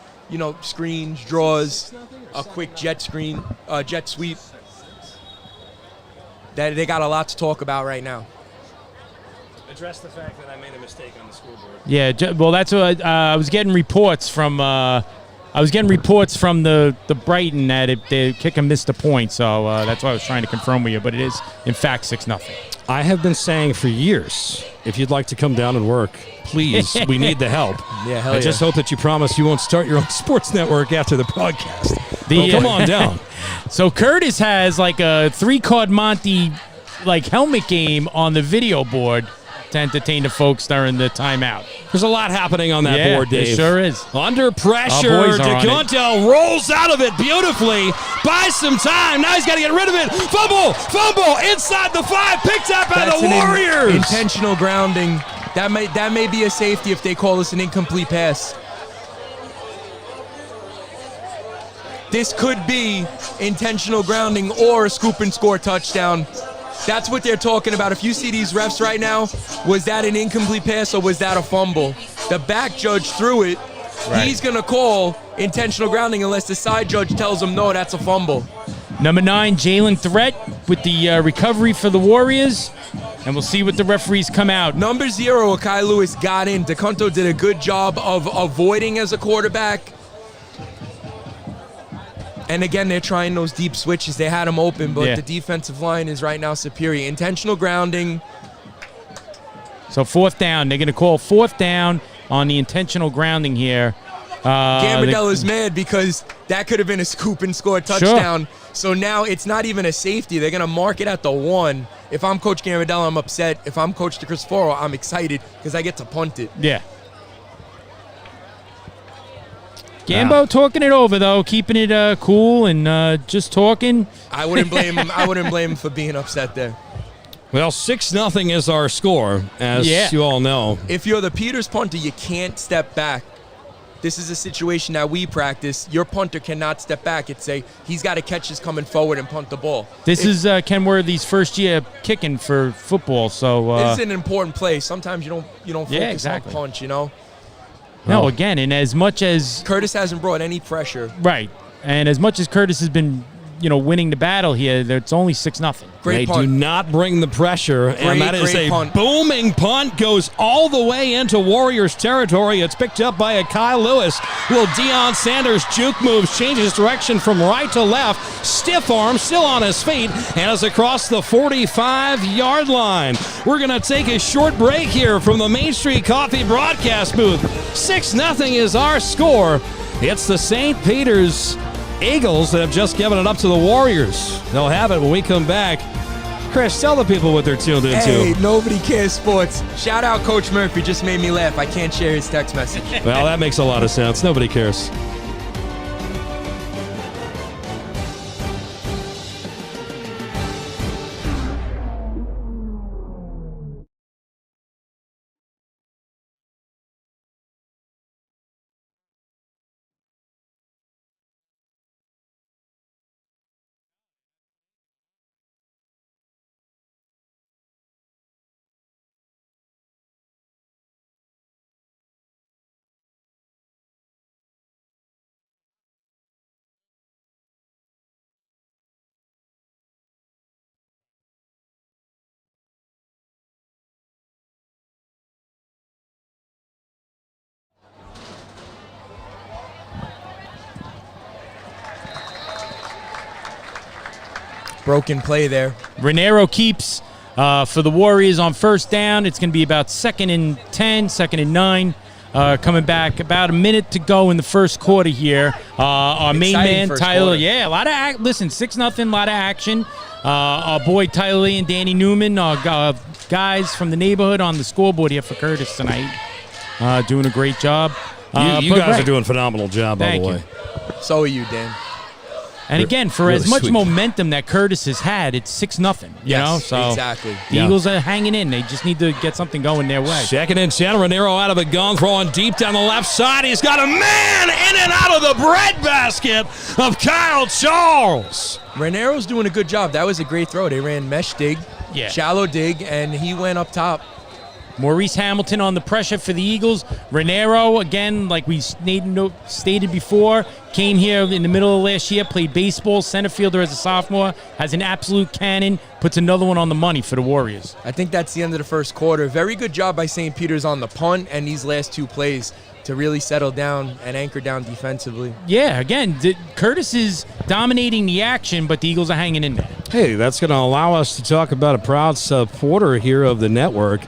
screens, draws, a quick jet sweep. They got a lot to talk about right now. address the fact that I made a mistake on the scoreboard. Yeah, well, that's what I was getting reports from. The Brighton that the kicker missed a point, so that's why I was trying to confirm with you. But it is, in fact, 6-0. I have been saying for years, if you'd like to come down and work, please, we need the help. Yeah, hell I just hope that you promise you won't start your own sports network after the podcast. Come on down. So Curtis has like a 3-card Monty helmet game on the video board to entertain the folks during the timeout. There's a lot happening on that board, Dave. It sure is. Under pressure, boys are on DeConto rolls out of it beautifully, buys some time. Now he's got to get rid of it. Fumble inside the 5, picked up by the Warriors. Intentional grounding. That may be a safety if they call this an incomplete pass. This could be intentional grounding or a scoop and score touchdown. That's what they're talking about. If you see these refs right now, was that an incomplete pass or was that a fumble? The back judge threw it. Right. He's going to call intentional grounding unless the side judge tells him, no, that's a fumble. Number 9, Jalen Threat with the recovery for the Warriors. And we'll see what the referees come out. Number 0, Akai Lewis got in. DeConto did a good job of avoiding as a quarterback. And again, they're trying those deep switches. They had him open, but the defensive line is right now superior. Intentional grounding. So 4th down. They're going to call 4th down on the intentional grounding here. Gambardella is mad because that could have been a scoop and score touchdown. Sure. So now it's not even a safety. They're going to mark it at the 1. If I'm Coach Gambardella, I'm upset. If I'm Coach DeCristoforo, I'm excited because I get to punt it. Yeah. Gambo talking it over, though, keeping it cool and just talking. I wouldn't blame him. I wouldn't blame him for being upset there. Well, 6-0 is our score, as you all know. If you're the Peters punter, you can't step back. This is a situation that we practice. Your punter cannot step back. It's he's got to catch this coming forward and punt the ball. This is Ken Worthy's first year kicking for football, so this is an important play. Sometimes you don't focus on punch, No, again, and as much as Curtis hasn't brought any pressure. Right. And as much as Curtis has been, winning the battle here, it's only 6-0. They do not bring the pressure, and that is a booming punt. Goes all the way into Warriors territory. It's picked up by Akai Lewis. Will Deion Sanders juke moves, changes direction from right to left. Stiff arm, still on his feet, and is across the 45-yard line. We're going to take a short break here from the Main Street Coffee broadcast booth. 6-0 is our score. It's the St. Peter's Eagles that have just given it up to the Warriors. They'll have it when we come back. Chris, tell the people what they're tuned into. Hey, nobody cares sports. Shout out Coach Murphy. Just made me laugh. I can't share his text message. Well, that makes a lot of sense. Nobody cares. Broken play there. Raniero keeps for the Warriors on 1st down. It's going to be about 2nd and 10, 2nd and 9. Coming back, about a minute to go in the first quarter here. Our main man, Tyler. Yeah, a lot of listen, 6-0, a lot of action. Our boy Tyler Lee and Danny Newman, our guys from the neighborhood on the scoreboard here for Curtis tonight. Doing a great job. You guys are doing a phenomenal job, by the way. So are you, Dan. And again, for as much momentum that Curtis has had, it's 6-0. You know, so exactly. The Eagles are hanging in. They just need to get something going their way. 2nd and 10. Raniero out of a gun, throwing deep down the left side. He's got a man in and out of the breadbasket of Kyle Charles. Raniero's doing a good job. That was a great throw. They ran mesh dig, shallow dig, and he went up top. Maurice Hamilton on the pressure for the Eagles. Raniero, again, like we stated before, came here in the middle of last year, played baseball, center fielder as a sophomore, has an absolute cannon, puts another one on the money for the Warriors. I think that's the end of the first quarter. Very good job by St. Peter's on the punt and these last two plays to really settle down and anchor down defensively. Yeah, again, Curtis is dominating the action, but the Eagles are hanging in there. Hey, that's going to allow us to talk about a proud supporter here of the network.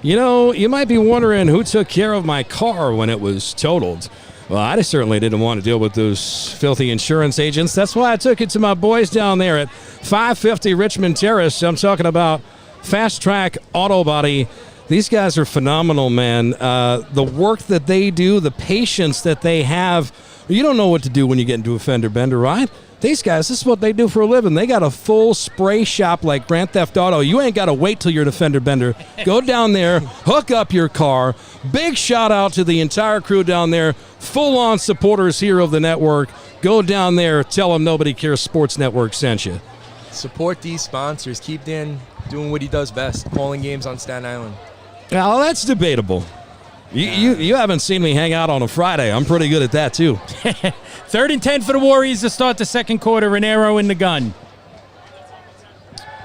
You know, you might be wondering who took care of my car when it was totaled. Well, I certainly didn't want to deal with those filthy insurance agents. That's why I took it to my boys down there at 550 Richmond Terrace. I'm talking about Fast Track Auto Body. These guys are phenomenal, man. The work that they do, the patience that they have. You don't know what to do when you get into a fender bender, right? These guys, this is what they do for a living. They got a full spray shop like Grand Theft Auto. You ain't got to wait till you're the fender bender. Go down there, hook up your car. Big shout out to the entire crew down there. Full-on supporters here of the network. Go down there, tell them Nobody Cares Sports Network sent you. Support these sponsors. Keep Dan doing what he does best, calling games on Staten Island. Well, that's debatable. You haven't seen me hang out on a Friday. I'm pretty good at that, too. 3rd and 10 for the Warriors to start the second quarter. Raniero in the gun.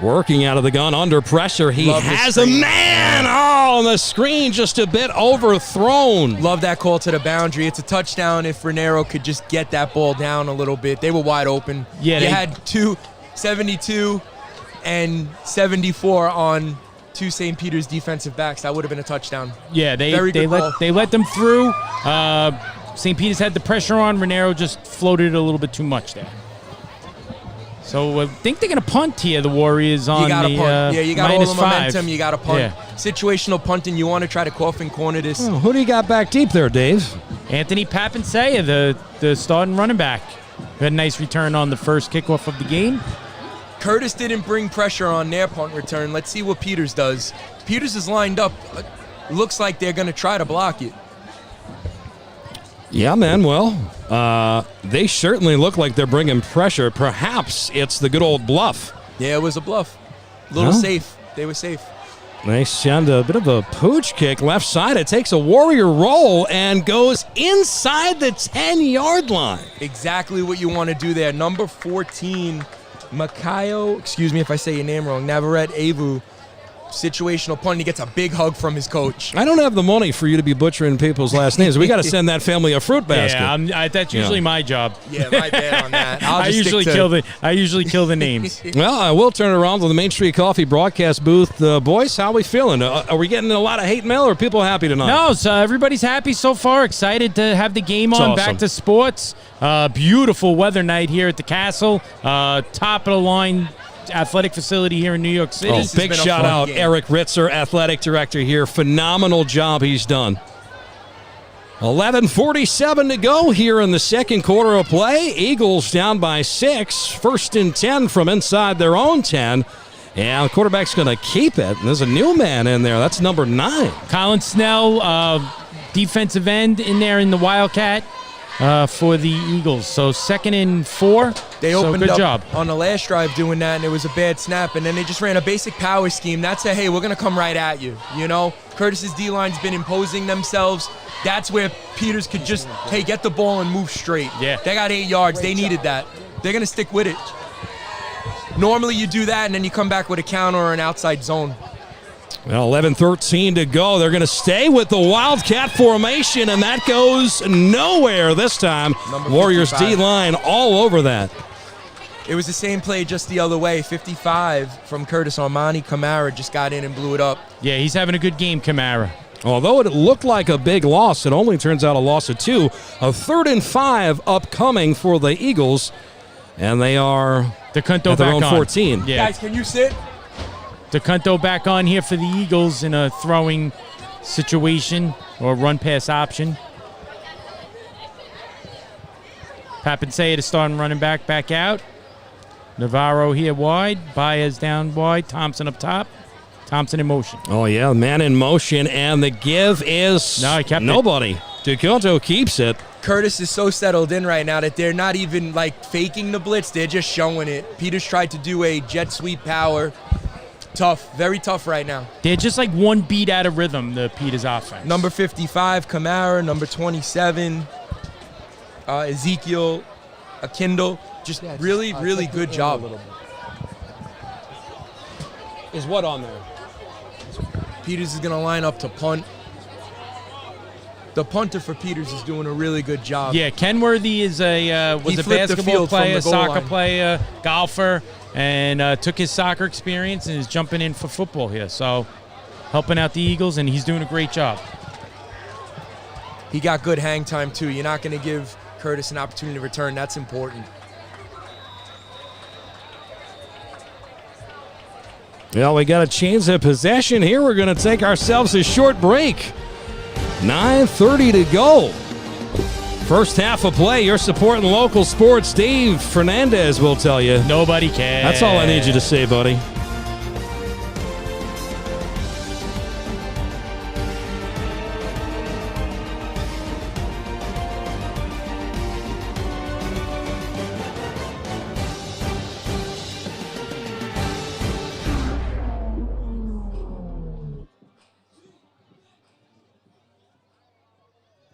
Working out of the gun under pressure. He has a man. Oh, and the screen just a bit overthrown. Love that call to the boundary. It's a touchdown if Raniero could just get that ball down a little bit. They were wide open. Yeah, they had 72 and 74 on two St. Peter's defensive backs. That would have been a touchdown. Yeah, they let them through. St. Peter's had the pressure on. Raniero just floated it a little bit too much there. So I think they're going to punt here, the Warriors, on you gotta the punt. You got all the momentum. -5. You got to punt. Yeah. Situational punting. You want to try to coffin corner this. Oh, who do you got back deep there, Dave? Anthony Papinsea, the starting running back. Had a nice return on the first kickoff of the game. Curtis didn't bring pressure on their punt return. Let's see what Peters does. Peters is lined up. Looks like they're going to try to block it. Yeah, man. Well, they certainly look like they're bringing pressure. Perhaps it's the good old bluff. Yeah, it was a bluff. A little safe. They were safe. They send a bit of a pooch kick left side. It takes a Warrior roll and goes inside the 10-yard line. Exactly what you want to do there. Number 14, Makayo, excuse me if I say your name wrong, Navarrete Avu, situational punt. He gets a big hug from his coach. I don't have the money for you to be butchering people's last names. We got to send that family a fruit basket. Yeah, that's usually my job. Yeah, my bad on that. I usually kill the names. Well, I will turn it around to the Main Street Coffee broadcast booth. Boys, how are we feeling? Are we getting a lot of hate mail, or are people happy tonight? No, so everybody's happy so far. Excited to have the game on. Awesome. Back to sports. Beautiful weather night here at the Castle. Top of the line athletic facility here in New York City. Oh, big shout out, game. Eric Ritzer, athletic director here. Phenomenal job he's done. 11:47 to go here in the second quarter of play. Eagles down by 6. 1st and 10 from inside their own 10. And the quarterback's going to keep it. And there's a new man in there. That's number 9. Colin Snell, defensive end in there in the Wildcat. For the Eagles. So 2nd and 4. They opened good up job on the last drive doing that, and it was a bad snap. And then they just ran a basic power scheme. That's hey, we're going to come right at you. You know, Curtis's D-line's been imposing themselves. That's where Peters could just, hey, get the ball and move straight. Yeah. They got 8 yards. They needed that. They're going to stick with it. Normally you do that, and then you come back with a counter or an outside zone. Well, 11:13 to go. They're going to stay with the Wildcat formation, and that goes nowhere this time. Warriors D-line all over that. It was the same play just the other way. 55 from Curtis. Armani Kamara just got in and blew it up. Yeah, he's having a good game, Kamara. Although it looked like a big loss, it only turns out a loss of 2. A 3rd and 5 upcoming for the Eagles, and they are at their own 14. Yeah. Guys, can you sit? DeCunto back on here for the Eagles in a throwing situation or run-pass option. Papinsea to start and running back out. Navarro here wide. Baez down wide. Thompson up top. Thompson in motion. Oh, yeah, man in motion, and the give is no, he kept nobody. DeCunto keeps it. Curtis is so settled in right now that they're not even, faking the blitz. They're just showing it. Peters tried to do a jet sweep power. Tough, very tough right now. They're just like one beat out of rhythm, the Peters offense. Number 55, Kamara. Number 27, Ezekiel Akindle. Just really good job. Is what on there? Peters is going to line up to punt. The punter for Peters is doing a really good job. Yeah, Kenworthy is was He a flipped the basketball field from player, the goal soccer line. player, golfer, and took his soccer experience and is jumping in for football here. So helping out the Eagles, and he's doing a great job. He got good hang time, too. You're not going to give Curtis an opportunity to return. That's important. Well, we got a chance of possession here. We're going to take ourselves a short break. 9:30 to go. First half of play. You're supporting local sports. Dave Fernandez will tell you. Nobody cares. That's all I need you to say, buddy.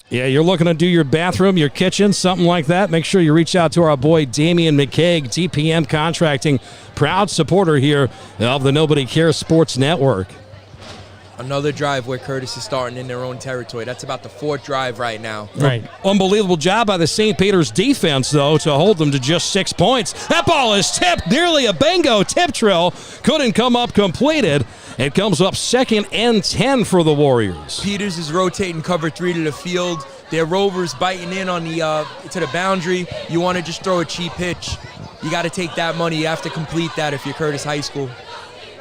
Yeah, you're looking to do your bathroom, your kitchen, something like that. Make sure you reach out to our boy Damian McCaig, TPM Contracting, proud supporter here of the Nobody Cares Sports Network. Another drive where Curtis is starting in their own territory. That's about the 4th drive right now. Right. Unbelievable job by the St. Peter's defense, though, to hold them to just 6 points. That ball is tipped, nearly a bingo tip drill. Couldn't come up completed. It comes up 2nd and 10 for the Warriors. Peters is rotating cover 3 to the field. Their Rovers biting in on the to the boundary. You want to just throw a cheap pitch. You got to take that money. You have to complete that if you're Curtis High School.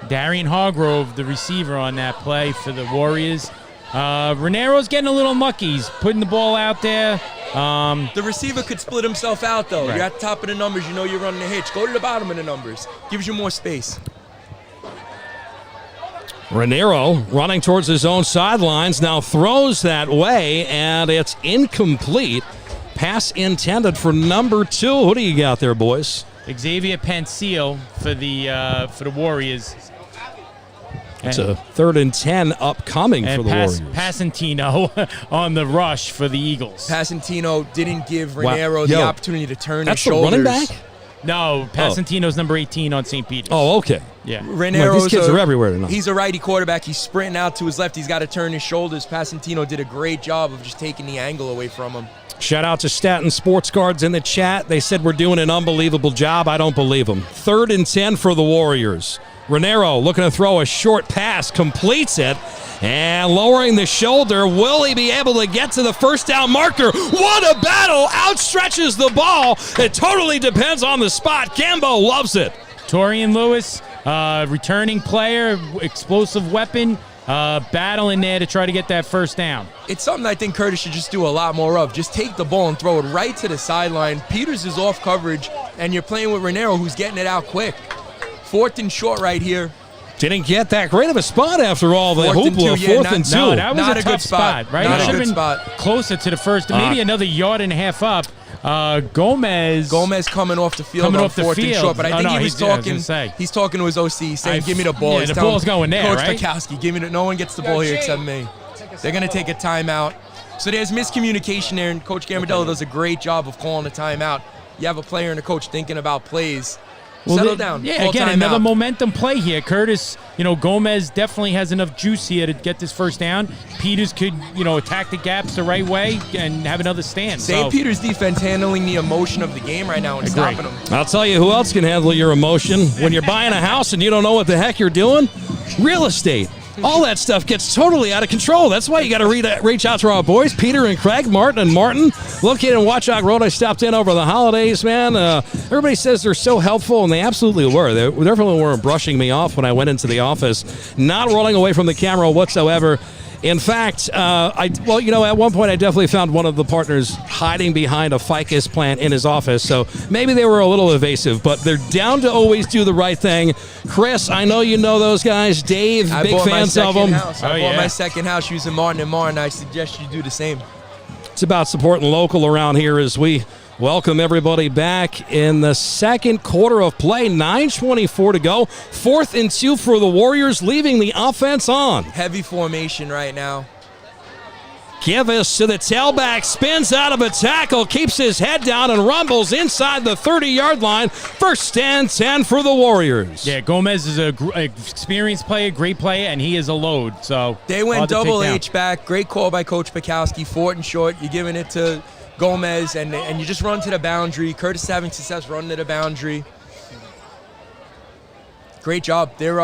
Darian Hargrove, the receiver on that play for the Warriors. Renero's getting a little mucky. He's putting the ball out there. The receiver could split himself out, though. Right. You're at the top of the numbers. You know you're running a hitch. Go to the bottom of the numbers. Gives you more space. Renero running towards his own sidelines, now throws that way, and it's incomplete. Pass intended for number 2. Who do you got there, boys? Xavier Pansio for the Warriors. It's a 3rd and 10 upcoming for the Warriors. Passantino on the rush for the Eagles. Passantino didn't give Renero the opportunity to turn his That's the shoulders. running back? No, Passantino's number 18 on St. Peter's. Oh, okay. Yeah. Renero's these kids are everywhere tonight. He's a righty quarterback. He's sprinting out to his left. He's got to turn his shoulders. Passantino did a great job of just taking the angle away from him. Shout out to Staten Sports Cards in the chat. They said we're doing an unbelievable job. I don't believe them. 3rd and 10 for the Warriors. Renero looking to throw a short pass, completes it, and lowering the shoulder. Will he be able to get to the first down marker? What a battle! Outstretches the ball. It totally depends on the spot. Gambo loves it. Torian Lewis, returning player, explosive weapon, battling there to try to get that first down. It's something I think Curtis should just do a lot more of. Just take the ball and throw it right to the sideline. Peters is off coverage, and you're playing with Renero, who's getting it out quick. 4th and short right here. Didn't get that great of a spot after all. The 4th and hoopla, 2, yeah, 4th not- and 2. No, that was Not a a tough good spot. spot, right? Not It a should good have been spot. closer to the first, maybe another yard and a half up. Gomez coming off the field Coming on off the 4th and field. short, but I Oh, think no, he was I was talking. gonna say. He's talking to his OC, saying, "Give me the ball." yeah, He's the telling ball's going there, Coach right? Bukowski, give me the. No one gets the ball here except me. They're gonna take a timeout. So there's miscommunication there, and Coach Gambardella does a great job of calling a timeout. You have a player and a coach thinking about plays. Settle down. Yeah, Call again, timeout. another momentum play here. Curtis, Gomez definitely has enough juice here to get this first down. Peters could, attack the gaps the right way and have another stand. St. Peter's defense handling the emotion of the game right now and Agree. stopping them. I'll tell you who else can handle your emotion. When you're buying a house and you don't know what the heck you're doing, real estate. All that stuff gets totally out of control. That's why you got to reach out to our boys, Peter and Craig, Martin and Martin, located in Watchdog Road. I stopped in over the holidays, man. Everybody says they're so helpful, and they absolutely were. They definitely weren't brushing me off when I went into the office, not rolling away from the camera whatsoever. In fact, at one point I definitely found one of the partners hiding behind a ficus plant in his office, so maybe they were a little evasive, but they're down to always do the right thing. Chris, I know you know those guys. Dave, I big bought fans my of second them. house. I bought my second house using Martin and Martin. I suggest you do the same. It's about supporting local around here as we Welcome everybody back in the second quarter of play. 9:24 to go. 4th and 2 for the Warriors, leaving the offense on. Heavy formation right now. Kivas to the tailback, spins out of a tackle, keeps his head down and rumbles inside the 30-yard line. First and 10 for the Warriors. Yeah, Gomez is a experienced player, great player, and he is a load. So They went double H back. Great call by Coach Pikowski. 4th and short. You're giving it to Gomez, and you just run to the boundary. Curtis is having success running to the boundary. Great job. They're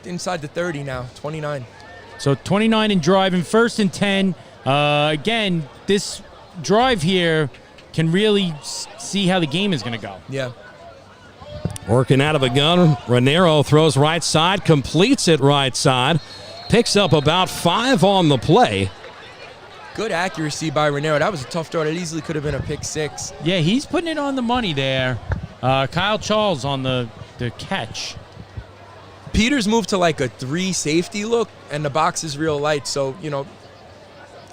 inside the 30 now, 29. So 29 and driving, 1st and 10. Again, this drive here can really see how the game is going to go. Yeah. Working out of a gun, Raniero throws right side, completes it right side, picks up about 5 on the play. Good accuracy by Raniero. That was a tough throw. That easily could have been a pick 6. Yeah, he's putting it on the money there. Kyle Charles on the catch. Peters moved to like a 3 safety look, and the box is real light. So,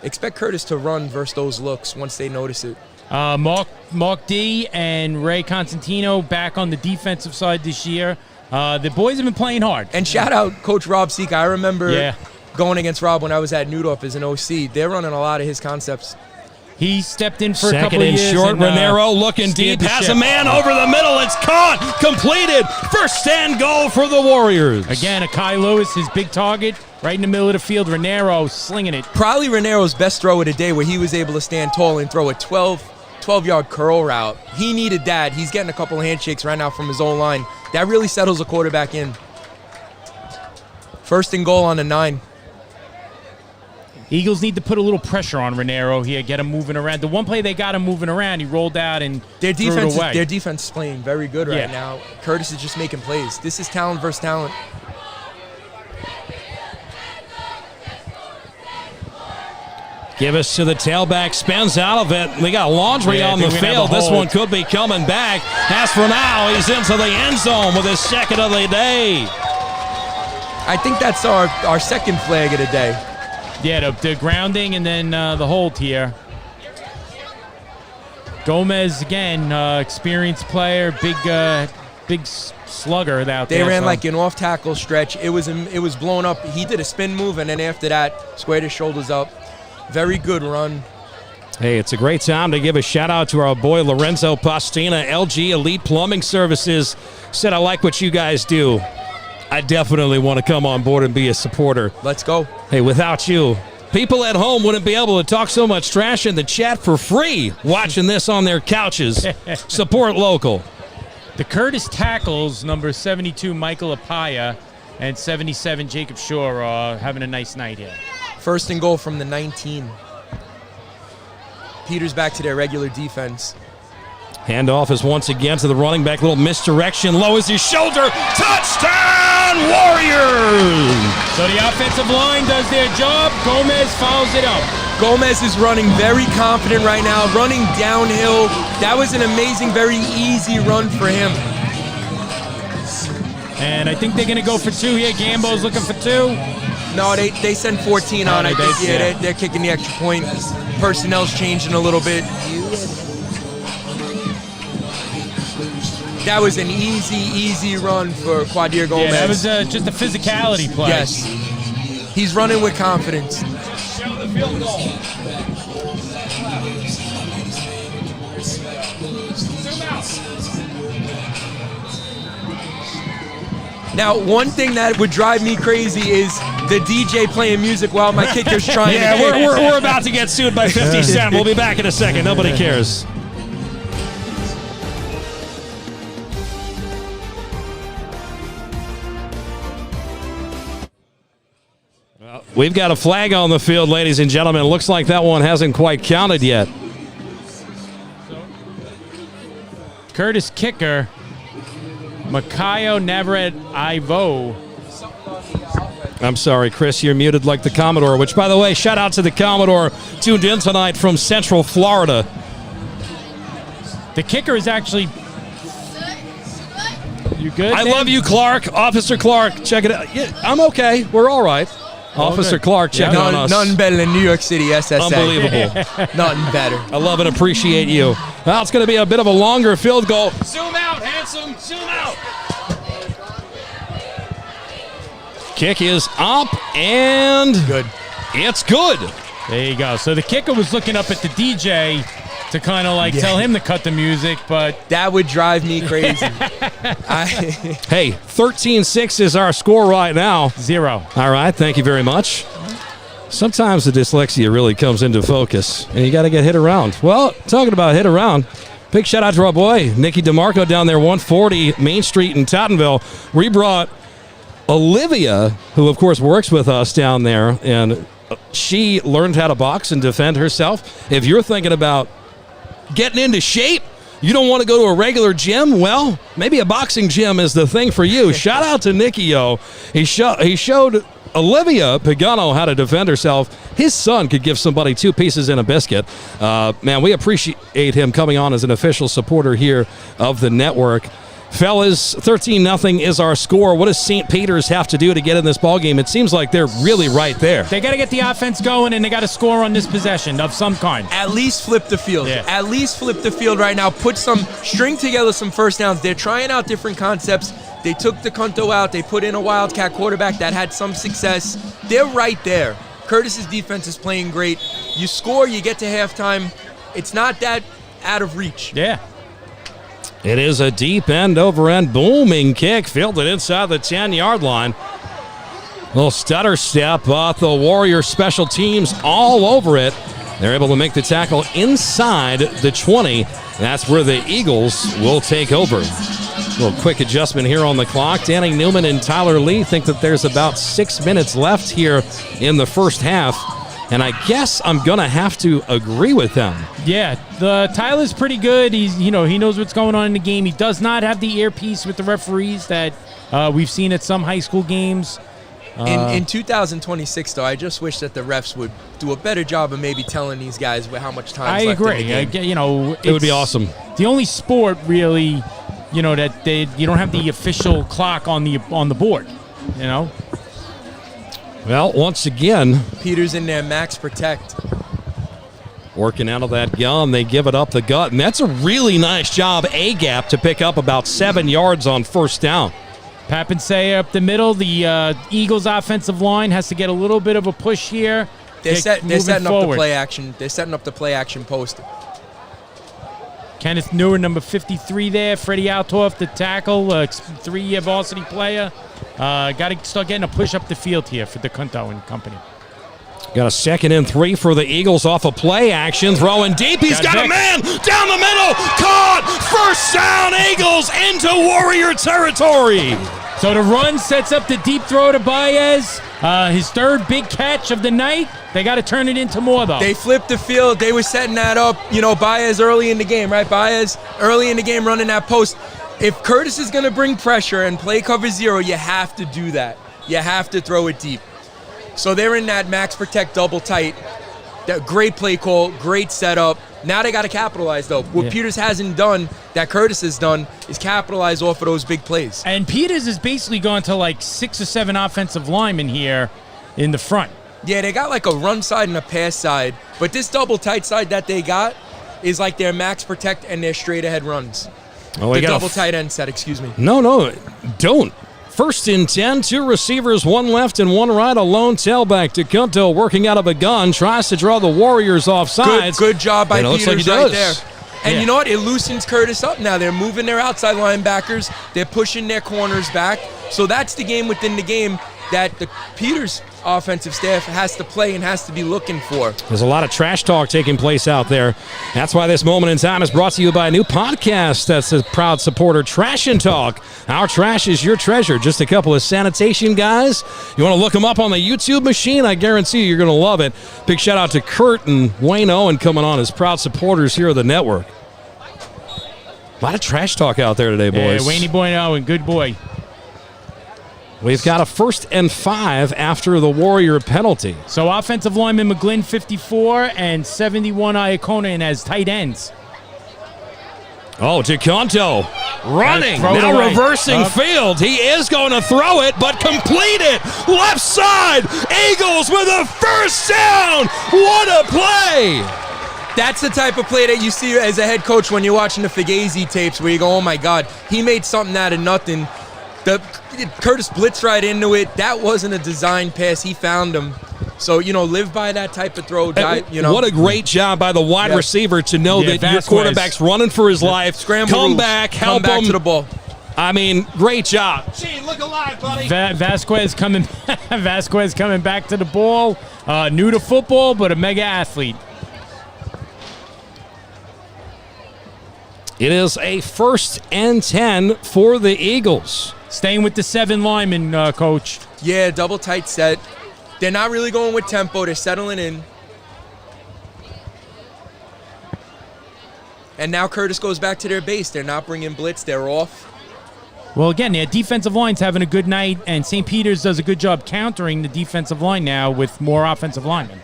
expect Curtis to run versus those looks once they notice it. Mark D and Ray Constantino back on the defensive side this year. The boys have been playing hard. And shout out Coach Rob Sika. I remember going against Rob when I was at Newdorf as an OC. They're running a lot of his concepts. He stepped in for a Second couple of and years. short, Raniero looking deep, has a man over the middle. It's caught, completed. First and goal for the Warriors. Again, Akai Lewis, his big target, right in the middle of the field. Raniero slinging it. Probably Raniero's best throw of the day, where he was able to stand tall and throw a 12-yard curl route. He needed that. He's getting a couple of handshakes right now from his own line. That really settles a quarterback in. 1st and goal on the 9. Eagles need to put a little pressure on Raniero here, get him moving around. The one play they got him moving around, he rolled out and Their threw it away. Their defense is playing very good right now. Curtis is just making plays. This is talent versus talent. Give us to the tailback, spins out of it. We got laundry on the field. This one could be coming back. As for now, he's into the end zone with his second of the day. I think that's our second flag of the day. Yeah, the grounding and then the hold here. Gomez, again, experienced player, big slugger out there. They ran like an off-tackle stretch. It was blown up. He did a spin move, and then after that, squared his shoulders up. Very good run. Hey, it's a great time to give a shout-out to our boy Lorenzo Pastina, LG Elite Plumbing Services. Said, I like what you guys do. I definitely want to come on board and be a supporter. Let's go. Hey, without you, people at home wouldn't be able to talk so much trash in the chat for free watching this on their couches. Support local. The Curtis tackles, number 72, Michael Apaya, and 77, Jacob Shore, are having a nice night here. 1st and goal from the 19. Peters back to their regular defense. Handoff is once again to the running back. Little misdirection. Lowers his shoulder. Touchdown, Warriors! So the offensive line does their job. Gomez follows it up. Gomez is running very confident right now, running downhill. That was an amazing, very easy run for him. And I think they're going to go for 2 here. Gambo's looking for 2. No, they send 14 on. I think they're kicking the extra point. Personnel's changing a little bit. That was an easy run for Quadir Gomez. Yeah, that was just a physicality play. Yes. He's running with confidence. Show the field goal. Zoom out. Now, one thing that would drive me crazy is the DJ playing music while my kicker's trying to kick. We're about to get sued by 50 Cent. We'll be back in a second. Nobody cares. We've got a flag on the field, ladies and gentlemen. Looks like that one hasn't quite counted yet. Curtis kicker, Makayo Navret Ivo. I'm sorry, Chris, you're muted like the Commodore, which, by the way, shout out to the Commodore tuned in tonight from Central Florida. The kicker is actually... You good? I love you, Clark. Officer Clark, check it out. Yeah, I'm okay. We're all right. Officer good. Clark checking on us. Nothing better than New York City SSA. Unbelievable. Nothing better. I love and appreciate you. Well, it's going to be a bit of a longer field goal. Zoom out, handsome. Zoom out. Kick is up and Good. it's good. There you go. So the kicker was looking up at the DJ to kind of like tell him to cut the music, but That would drive me crazy. Hey, 13-6 is our score right now. 0. All right, thank you very much. Sometimes the dyslexia really comes into focus, and you got to get hit around. Well, talking about hit around, big shout out to our boy, Nicky DeMarco down there, 140 Main Street in Tottenville. We brought Olivia, who, of course, works with us down there, and she learned how to box and defend herself. If you're thinking about getting into shape, you don't want to go to a regular gym, well, maybe a boxing gym is the thing for you. Shout out to Nicky, yo. He showed Olivia Pagano how to defend herself. His son could give somebody 2 pieces in a biscuit. Man, we appreciate him coming on as an official supporter here of the network. Fellas, 13-0 is our score. What does St. Peter's have to do to get in this ballgame? It seems like they're really right there. They got to get the offense going, and they got to score on this possession of some kind. At least flip the field. Yeah. At least flip the field right now. String together some first downs. They're trying out different concepts. They took the Cunto out. They put in a Wildcat quarterback that had some success. They're right there. Curtis's defense is playing great. You score, you get to halftime. It's not that out of reach. Yeah. It is a deep end over end booming kick, fielded inside the 10-yard line. Little stutter step, the Warrior special teams all over it. They're able to make the tackle inside the 20. That's where the Eagles will take over. A little quick adjustment here on the clock. Danny Newman and Tyler Lee think that there's about 6 minutes left here in the first half. And I guess I'm going to have to agree with them. Yeah, Tyler's pretty good. He knows what's going on in the game. He does not have the earpiece with the referees that we've seen at some high school games. In 2026, though, I just wish that the refs would do a better job of maybe telling these guys how much time is left in the game. It would be awesome. The only sport really, that you don't have the official clock on the board, Well, once again, Peters in there, max protect. Working out of that gun, they give it up the gut, and that's a really nice job, A-gap, to pick up about 7 yards on first down. Papinsay up the middle. The Eagles' offensive line has to get a little bit of a push here. They're setting up forward. the play action. They're setting up the play action post. Kenneth Newer, number 53 there. Freddie Altorf, the tackle, 3-year varsity player. Got to start getting a push up the field here for the Cunto and company. Got a 2nd and 3 for the Eagles off of play action. Throwing deep. He's got a man down the middle. Caught. First down, Eagles into Warrior territory. So the run sets up the deep throw to Baez. His 3rd big catch of the night. They got to turn it into more, though. They flipped the field. They were setting that up. Baez early in the game, right? Baez early in the game running that post. If Curtis is going to bring pressure and play cover 0, you have to do that. You have to throw it deep. So they're in that max protect double tight. That great play call, great setup. Now they got to capitalize, though. What Peters hasn't done, that Curtis has done, is capitalize off of those big plays. And Peters has basically gone to like 6 or 7 offensive linemen here in the front. Yeah, they got like a run side and a pass side. But this double tight side that they got is like their max protect and their straight ahead runs. Oh, the double tight end set, excuse me. No, don't. 1st and 10, 2 receivers, 1 left and 1 right. A lone tailback to Cunto working out of a gun. Tries to draw the Warriors off sides. Good job by Peters like right there. And you know what? It loosens Curtis up now. They're moving their outside linebackers. They're pushing their corners back. So that's the game within the game that the Peters offensive staff has to play and has to be looking for. There's a lot of trash talk taking place out there. That's why this moment in time is brought to you by a new podcast that's a proud supporter, Trash and Talk. Our trash is your treasure. Just a couple of sanitation guys. You want to look them up on the YouTube machine? I guarantee you're going to love it. Big shout out to Kurt and Wayne Owen coming on as proud supporters here of the network. A lot of trash talk out there today, boys. Yeah, Wayne Boy Owen, good boy. We've got a 1st and 5 after the Warrior penalty. So offensive lineman McGlynn, 54, and 71 Iaconin as tight ends. Oh, DeConto running, Throw it now away. reversing field. He is going to throw it, but complete it. Left side, Eagles with a first down. What a play. That's the type of play that you see as a head coach when you're watching the Fugazi tapes where you go, oh my God, he made something out of nothing. Curtis blitzed right into it. That wasn't a design pass. He found him. So, live by that type of throw. What a great job by the wide receiver to know that your quarterback's running for his life. Scramble come rules. back, Come help back him. to the ball. I mean, great job. Gene, look alive, buddy. Vasquez coming back to the ball. New to football, but a mega athlete. It is a 1st and 10 for the Eagles. Staying with the 7 linemen, Coach. Yeah, double tight set. They're not really going with tempo. They're settling in. And now Curtis goes back to their base. They're not bringing blitz. They're off. Well, again, their defensive line's having a good night, and St. Peter's does a good job countering the defensive line now with more offensive linemen.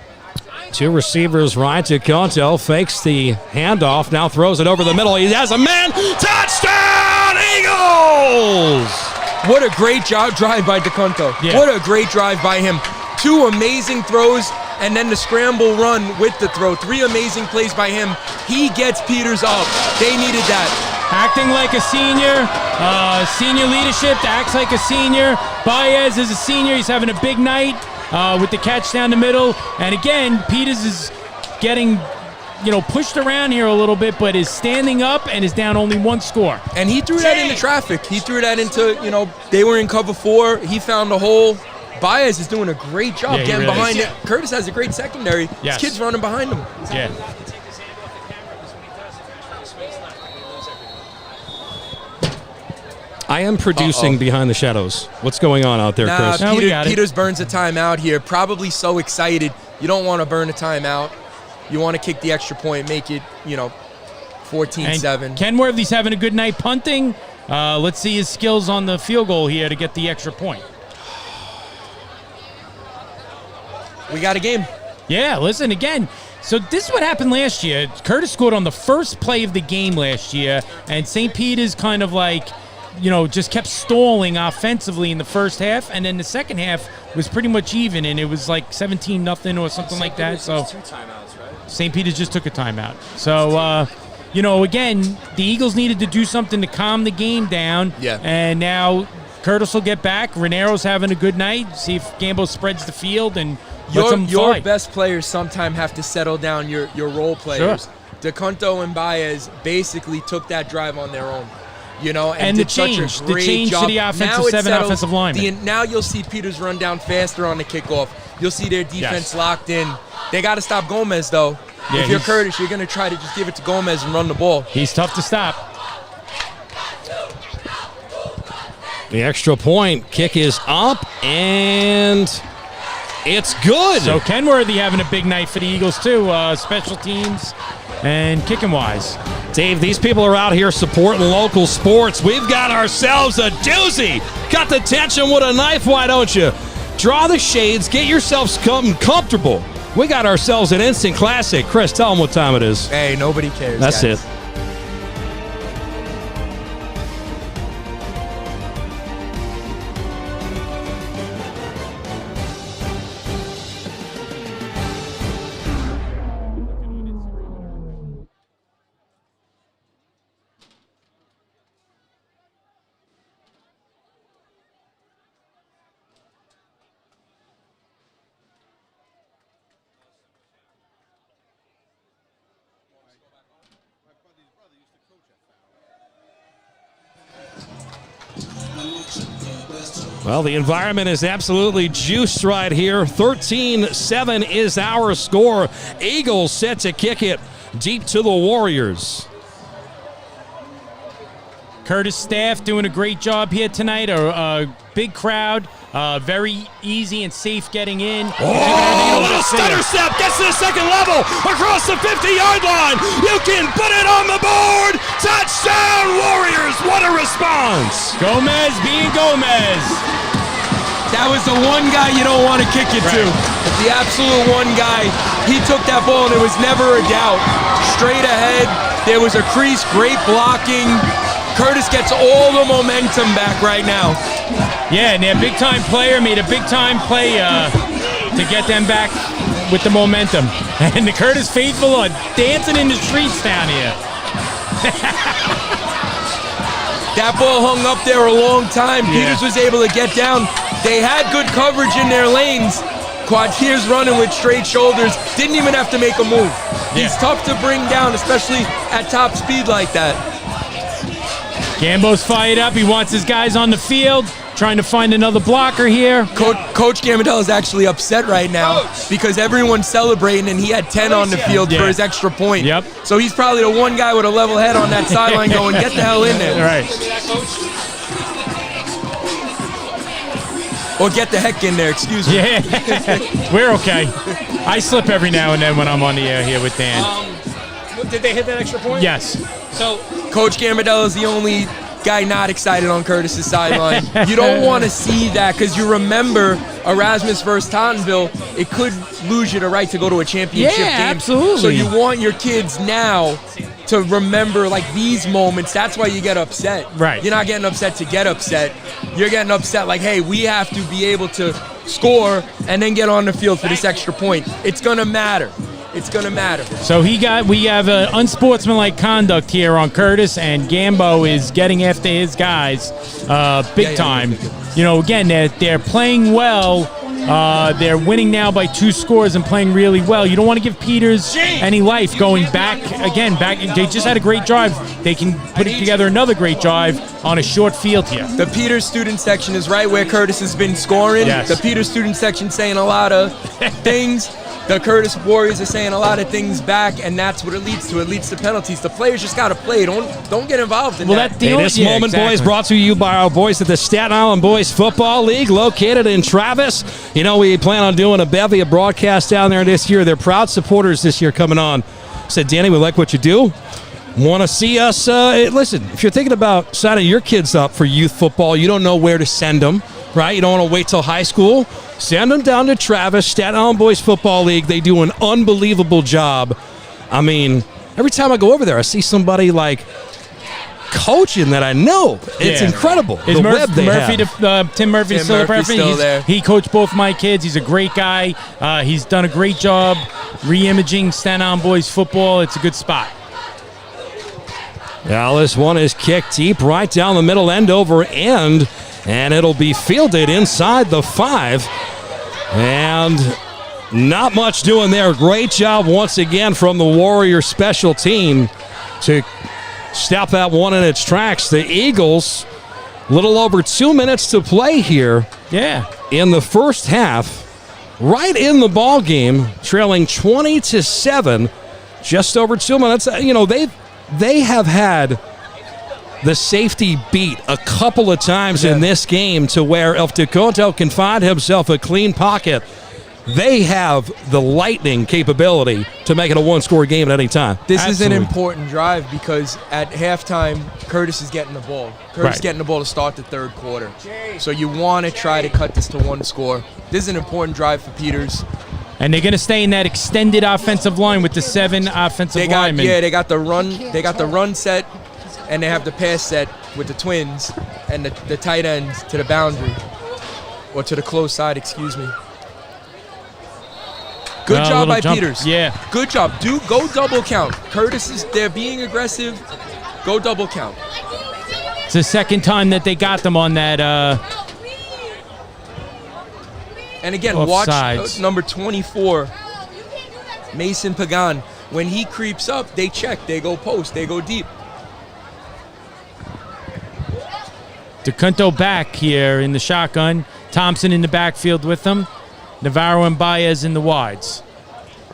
2 receivers right to Conto. Fakes the handoff. Now throws it over the middle. He has a man. Touchdown, Eagles! What a great drive by DeConto. Yeah. What a great drive by him. 2 amazing throws, and then the scramble run with the throw. 3 amazing plays by him. He gets Peters up. They needed that. Acting like a senior, senior leadership, acts like a senior. Baez is a senior. He's having a big night with the catch down the middle. And again, Peters is getting pushed around here a little bit, but is standing up and is down only 1 score. And he threw that into traffic. He threw that into, they were in cover 4. He found the hole. Baez is doing a great job getting really behind it. Curtis has a great secondary. Yes. This kid's running behind him. Yeah. I am producing behind the shadows. What's going on out there, Chris? No, we got it. Peters burns a timeout here. Probably so excited. You don't want to burn a timeout. You want to kick the extra point, make it, 14-7. Ken Worthy's having a good night punting. Let's see his skills on the field goal here to get the extra point. We got a game. Yeah, listen, again, so this is what happened last year. Curtis scored on the first play of the game last year, and St. Peter's kind of just kept stalling offensively in the first half, and then the second half was pretty much even, and it was 17-0 or something like that. So 2 timeouts, right? St. Peter's just took a timeout. So, again, the Eagles needed to do something to calm the game down. Yeah. And now Curtis will get back. Renero's having a good night. See if Gambo spreads the field and lets them Your fly. best players sometimes have to settle down your role players. Sure. DeConto and Baez basically took that drive on their own. And did the such change a great to job. the offensive Now it 7 settles. offensive linemen. Now you'll see Peters run down faster on the kickoff. You'll see their defense locked in. They got to stop Gomez, though. Yeah, if you're Curtis, you're going to try to just give it to Gomez and run the ball. He's tough to stop. The extra point kick is up, and it's good. So Kenworthy having a big night for the Eagles, too. Special teams and kicking wise. Dave, these people are out here supporting local sports. We've got ourselves a doozy. Got the tension with a knife, why don't you? Draw the shades, get yourselves comfortable. We got ourselves an instant classic. Chris, tell them what time it is. Hey, nobody cares. That's guys. it. Well, the environment is absolutely juiced right here. 13-7 is our score. Eagles set to kick it deep to the Warriors. Curtis staff doing a great job here tonight. A big crowd. Very easy and safe getting in. Oh, little stutter step, gets to the second level, across the 50-yard line. You can put it on the board. Touchdown, Warriors. What a response. Gomez being Gomez. That was the one guy you don't want to kick it to. The absolute one guy. He took that ball and there was never a doubt. Straight ahead. There was a crease, great blocking. Curtis gets all the momentum back right now. Yeah, and their big-time player made a big-time play to get them back with the momentum. And the Curtis faithful are dancing in the streets down here. That ball hung up there a long time. Peters was able to get down. They had good coverage in their lanes. Quadier's running with straight shoulders. Didn't even have to make a move. He's tough to bring down, especially at top speed like that. Gambo's fired up. He wants his guys on the field. Trying to find another blocker here. Coach Gambadella is actually upset right now because everyone's celebrating and he had 10 on the field for his extra point. Yep. So he's probably the one guy with a level head on that sideline going, get the hell in there. All right. Or get the heck in there, excuse me. Yeah, we're okay. I slip every now and then when I'm on the air here with Dan. Did they hit that extra point? Yes. So Coach Gambadella is the only guy not excited on Curtis's sideline. You don't want to see that because you remember Erasmus versus Tottenville, it could lose you the right to go to a championship game. Absolutely. So you want your kids now to remember like these moments. That's why you get upset. Right. You're not getting upset to get upset. You're getting upset like, hey, we have to be able to score and then get on the field for this extra point. It's going to matter. It's going to matter. So we have an unsportsmanlike conduct here on Curtis, and Gambo is getting after his guys big time. You know, again, they're playing well. They're winning now by 2 scores and playing really well. You don't want to give Peters any life going back. They just had a great drive. They can put it together another great drive on a short field here. The Peters student section is right where Curtis has been scoring. Yes. The Peters student section saying a lot of things. The Curtis Warriors are saying a lot of things back, and that's what it leads to. It leads to penalties. The players just got to play. Don't get involved in that. This moment, boys, brought to you by our boys at the Staten Island Boys Football League, located in Travis. You know, we plan on doing a bevy of broadcasts down there this year. They're proud supporters this year coming on. Said, Danny, we like what you do. Want to see us? Listen, if you're thinking about signing your kids up for youth football, you don't know where to send them, right? You don't want to wait till high school. Send them down to Travis, Staten Island Boys Football League. They do an unbelievable job. I mean, every time I go over there, I see somebody like coaching that I know. It's incredible. Is the web they have. Tim Murphy still there. He coached both my kids. He's a great guy. He's done a great job re-imaging Staten Island Boys football. It's a good spot. Now this one is kicked deep right down the middle, end over end, and it'll be fielded inside the 5. And not much doing there. Great job once again from the Warrior special team to stop that one in its tracks. The Eagles, a little over 2 minutes to play here. Yeah. In the first half, right in the ball game, trailing 20-7, just over 2 minutes. You know, they have had the safety beat a couple of times in this game to where if DeConto can find himself a clean pocket, they have the lightning capability to make it a one-score game at any time. This is an important drive because at halftime, Curtis is getting the ball. Curtis is getting the ball to start the third quarter. So you want to try to cut this to 1 score. This is an important drive for Peters. And they're going to stay in that extended offensive line with the 7 offensive linemen. Yeah, they got the run. They got the run set, and they have the pass set with the twins and the tight end to the boundary or to the close side. Excuse me. Good job by Peters. Yeah. Good job. Go double count. They're being aggressive. Go double count. It's the second time that they got them on that. And again, Offsides. watch number 24, Mason Pagan. When he creeps up, they check. They go post. They go deep. DeCunto back here in the shotgun. Thompson in the backfield with them. Navarro and Baez in the wides.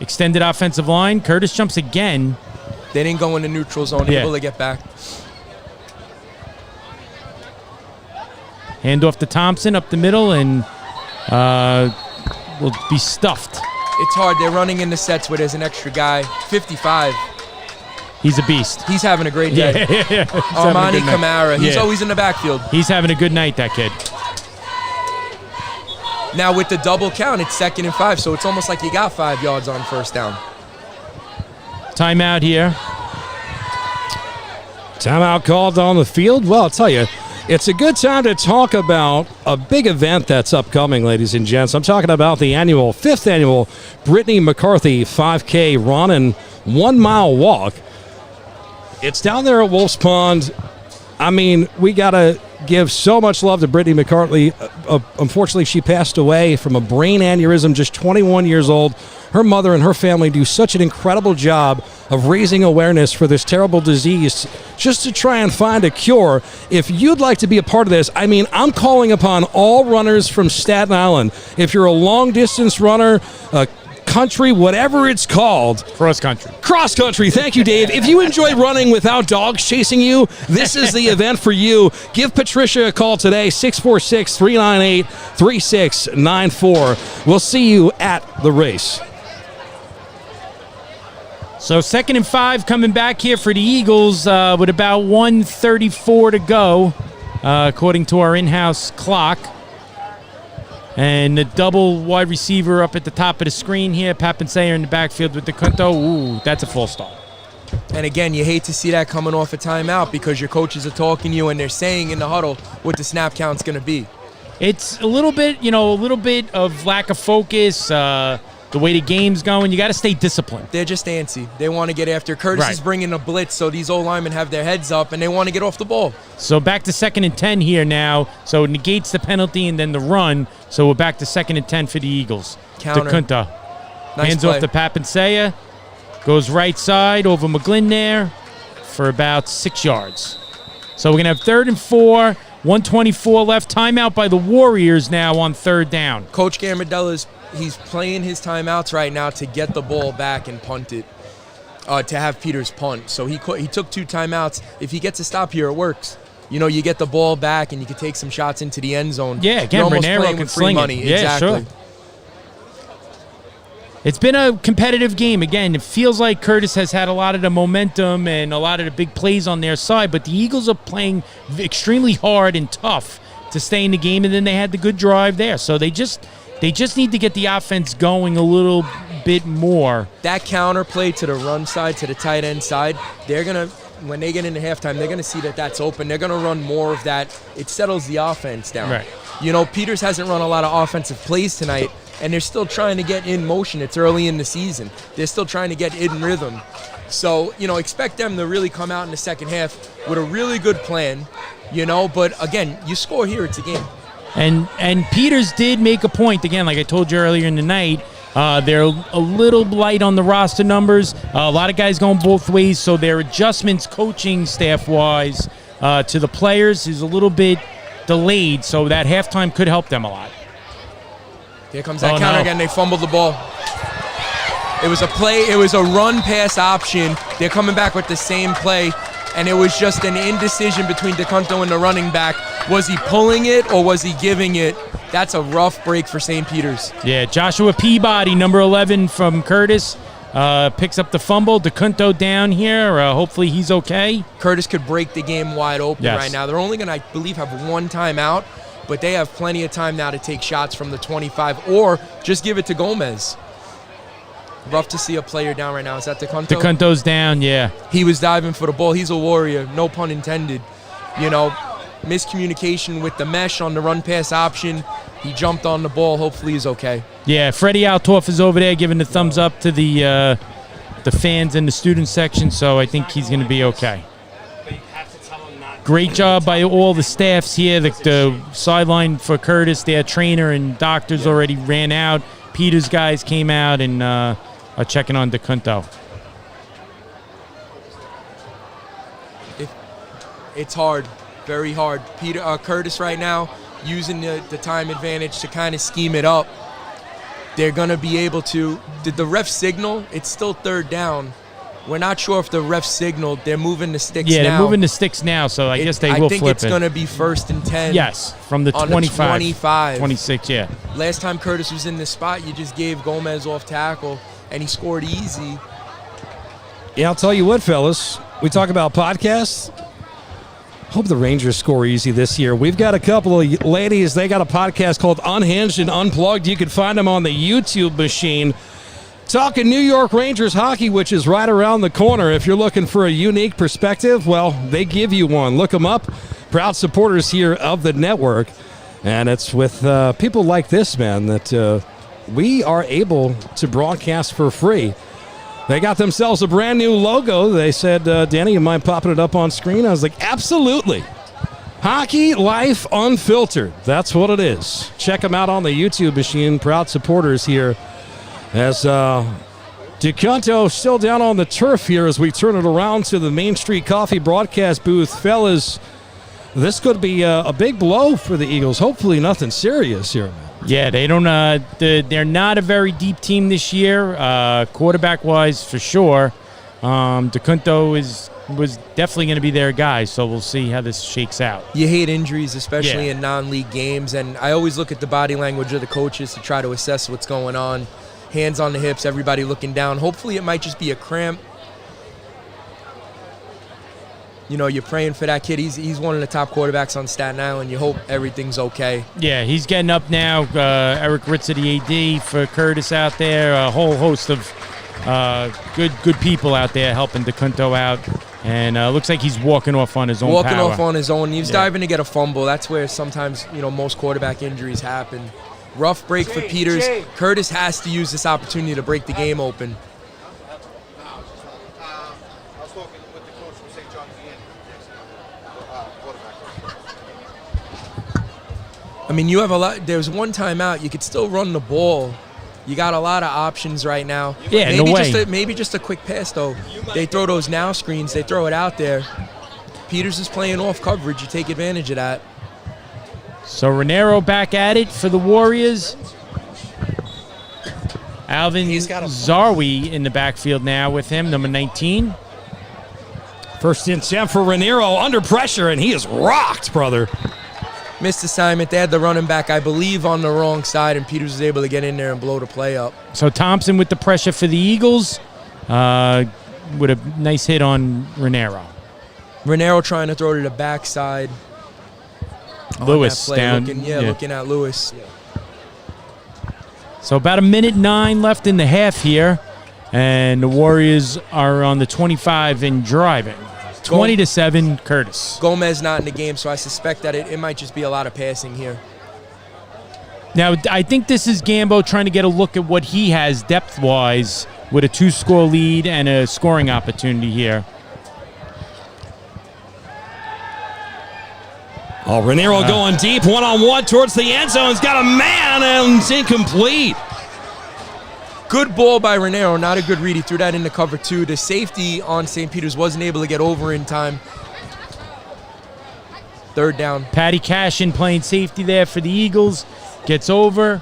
Extended offensive line. Curtis jumps again. They didn't go in the neutral zone. Able to get back. Hand off to Thompson up the middle and will be stuffed. It's hard. They're running in the sets where there's an extra guy. 55. He's a beast. He's having a great day. Yeah. Armani Camara. He's always in the backfield. He's having a good night, that kid. Now with the double count, it's 2nd and 5, so it's almost like you got 5 yards on first down. Timeout here. Timeout called on the field. Well, I'll tell you, It's a good time to talk about a big event that's upcoming, ladies and gents. I'm talking about the 5th annual Brittany McCarthy 5K Run and 1 mile walk. It's down there at Wolf's Pond. I mean, we got to give so much love to Brittany McCarthy. Unfortunately, she passed away from a brain aneurysm, just 21 years old. Her mother and her family do such an incredible job of raising awareness for this terrible disease just to try and find a cure. If you'd like to be a part of this, I mean, I'm calling upon all runners from Staten Island. If you're a long-distance runner, country, whatever it's called. Cross country. Cross country. Thank you, Dave. If you enjoy running without dogs chasing you, this is the event for you. Give Patricia a call today, 646-398-3694. We'll see you at the race. So 2nd and 5 coming back here for the Eagles with about 1:34 to go, according to our in-house clock. And the double wide receiver up at the top of the screen here. Pappensayer in the backfield with DeCunto. Ooh, that's a false start. And again, you hate to see that coming off a timeout because your coaches are talking to you and they're saying in the huddle what the snap count's going to be. It's a little bit, of lack of focus, the way the game's going. You got to stay disciplined. They're just antsy. They want to get after. Curtis is bringing a blitz, so these O-linemen have their heads up, and they want to get off the ball. So back to 2nd and 10 here now. So it negates the penalty and then the run. So we're back to 2nd and 10 for the Eagles. Counter. DeCunta. Nice Hands play. off to Pappensayer. Goes right side over McGlynn there for about 6 yards. So we're going to have 3rd and 4, 1:24 left. Timeout by the Warriors now on 3rd down. Coach Gambardella he's playing his timeouts right now to get the ball back and punt it, to have Peters punt. So he took 2 timeouts. If he gets a stop here, it works. You get the ball back and you can take some shots into the end zone. Yeah, again, You're almost Renero playing can with free sling money. it. Yeah, exactly. sure. It's been a competitive game. Again, it feels like Curtis has had a lot of the momentum and a lot of the big plays on their side, but the Eagles are playing extremely hard and tough to stay in the game, and then they had the good drive there. So they just need to get the offense going a little bit more. That counter play to the run side, to the tight end side, when they get into halftime, they're going to see that that's open. They're going to run more of that. It settles the offense down. Right. Peters hasn't run a lot of offensive plays tonight, and they're still trying to get in motion. It's early in the season. They're still trying to get in rhythm. So, expect them to really come out in the second half with a really good plan, But, again, you score here, it's a game. And Peters did make a point, again, like I told you earlier in the night. They're a little light on the roster numbers. A lot of guys going both ways, so their adjustments coaching staff-wise to the players is a little bit delayed, so that halftime could help them a lot. Here comes that counter again. They fumbled the ball. It was a play. It was a run-pass option. They're coming back with the same play, and it was just an indecision between DeCunto and the running back. Was he pulling it or was he giving it? That's a rough break for St. Peter's. Yeah, Joshua Peabody, number 11 from Curtis, picks up the fumble. DeCunto down here. Hopefully he's okay. Curtis could break the game wide open right now. They're only going to, I believe, have 1 timeout, but they have plenty of time now to take shots from the 25 or just give it to Gomez. Rough to see a player down right now. Is that DeCunto? DeCunto's down, yeah. He was diving for the ball. He's a warrior, no pun intended. Miscommunication with the mesh on the run-pass option. He jumped on the ball. Hopefully he's okay. Yeah, Freddie Altorf is over there giving the thumbs up to the fans in the student section, so I think he's going to be okay. Great job by all the staffs here. The sideline for Curtis, their trainer and doctors already ran out. Peters guys came out and are checking on DeCunto. It's hard. Very hard. Curtis right now using the time advantage to kind of scheme it up. They're going to be able to. Did the ref signal? It's still 3rd down. We're not sure if the ref signaled. They're moving the sticks now. Yeah, they're moving the sticks now, so I guess they will flip it. I think it's going to be 1st and 10. Yes, from the 25. 26, yeah. Last time Curtis was in this spot, you just gave Gomez off tackle, and he scored easy. Yeah, I'll tell you what, fellas. We talk about podcasts. Hope the Rangers score easy this year. We've got a couple of ladies. They got a podcast called Unhinged and Unplugged. You can find them on the YouTube machine. Talking New York Rangers hockey, which is right around the corner. If you're looking for a unique perspective, well, they give you one. Look them up. proud supporters here of the network. And it's with people like this, man, that we are able to broadcast for free. They got themselves a brand new logo. They said, Danny, you mind popping it up on screen? I was like, absolutely. Hockey Life Unfiltered. That's what it is. Check them out on the YouTube machine. Proud supporters here. As DeCunto still down on the turf here as we turn it around to the Main Street Coffee broadcast booth. Fellas, this could be a big blow for the Eagles. Hopefully nothing serious here, man. Yeah, they don't. They're not a very deep team this year, quarterback-wise for sure. DeCunto was definitely going to be their guy, so we'll see how this shakes out. You hate injuries, especially in non-league games, and I always look at the body language of the coaches to try to assess what's going on. Hands on the hips, everybody looking down. Hopefully it might just be a cramp. You know, you're praying for that kid. He's one of the top quarterbacks on Staten Island. You hope everything's okay. Yeah, he's getting up now. Eric Ritzer, the AD, for Curtis out there. A whole host of good people out there helping DeCunto out. And looks like he's walking off on his own Walking power. off on his own. He was diving to get a fumble. That's where sometimes, most quarterback injuries happen. Rough break for Peters. Curtis has to use this opportunity to break the game open. I mean, you have a lot. There's one timeout. You could still run the ball. You got a lot of options right now. Yeah, maybe no way. Maybe just a quick pass, though. They throw those now screens. They throw it out there. Peters is playing off coverage. You take advantage of that. So Raniero back at it for the Warriors. Alvin Zarwi in the backfield now with him, number 19. First and 10 for Raniero under pressure, and he is rocked, brother. Missed assignment. They had the running back, I believe, on the wrong side, and Peters was able to get in there and blow the play up. So Thompson with the pressure for the Eagles with a nice hit on Raniero. Raniero trying to throw to the backside. Lewis down. Looking at Lewis. So about 1:09 left in the half here, and the Warriors are on the 25 and driving. 20-7, Curtis. Gomez not in the game, so I suspect that it might just be a lot of passing here. Now, I think this is Gambo trying to get a look at what he has depth-wise with a 2-score lead and a scoring opportunity here. Oh, Raniero going deep, one-on-one towards the end zone. He's got a man, and it's incomplete. Good ball by Raniero, not a good read. He threw that into cover 2. The safety on St. Peter's wasn't able to get over in time. Third down. Patty Cashin playing safety there for the Eagles. Gets over.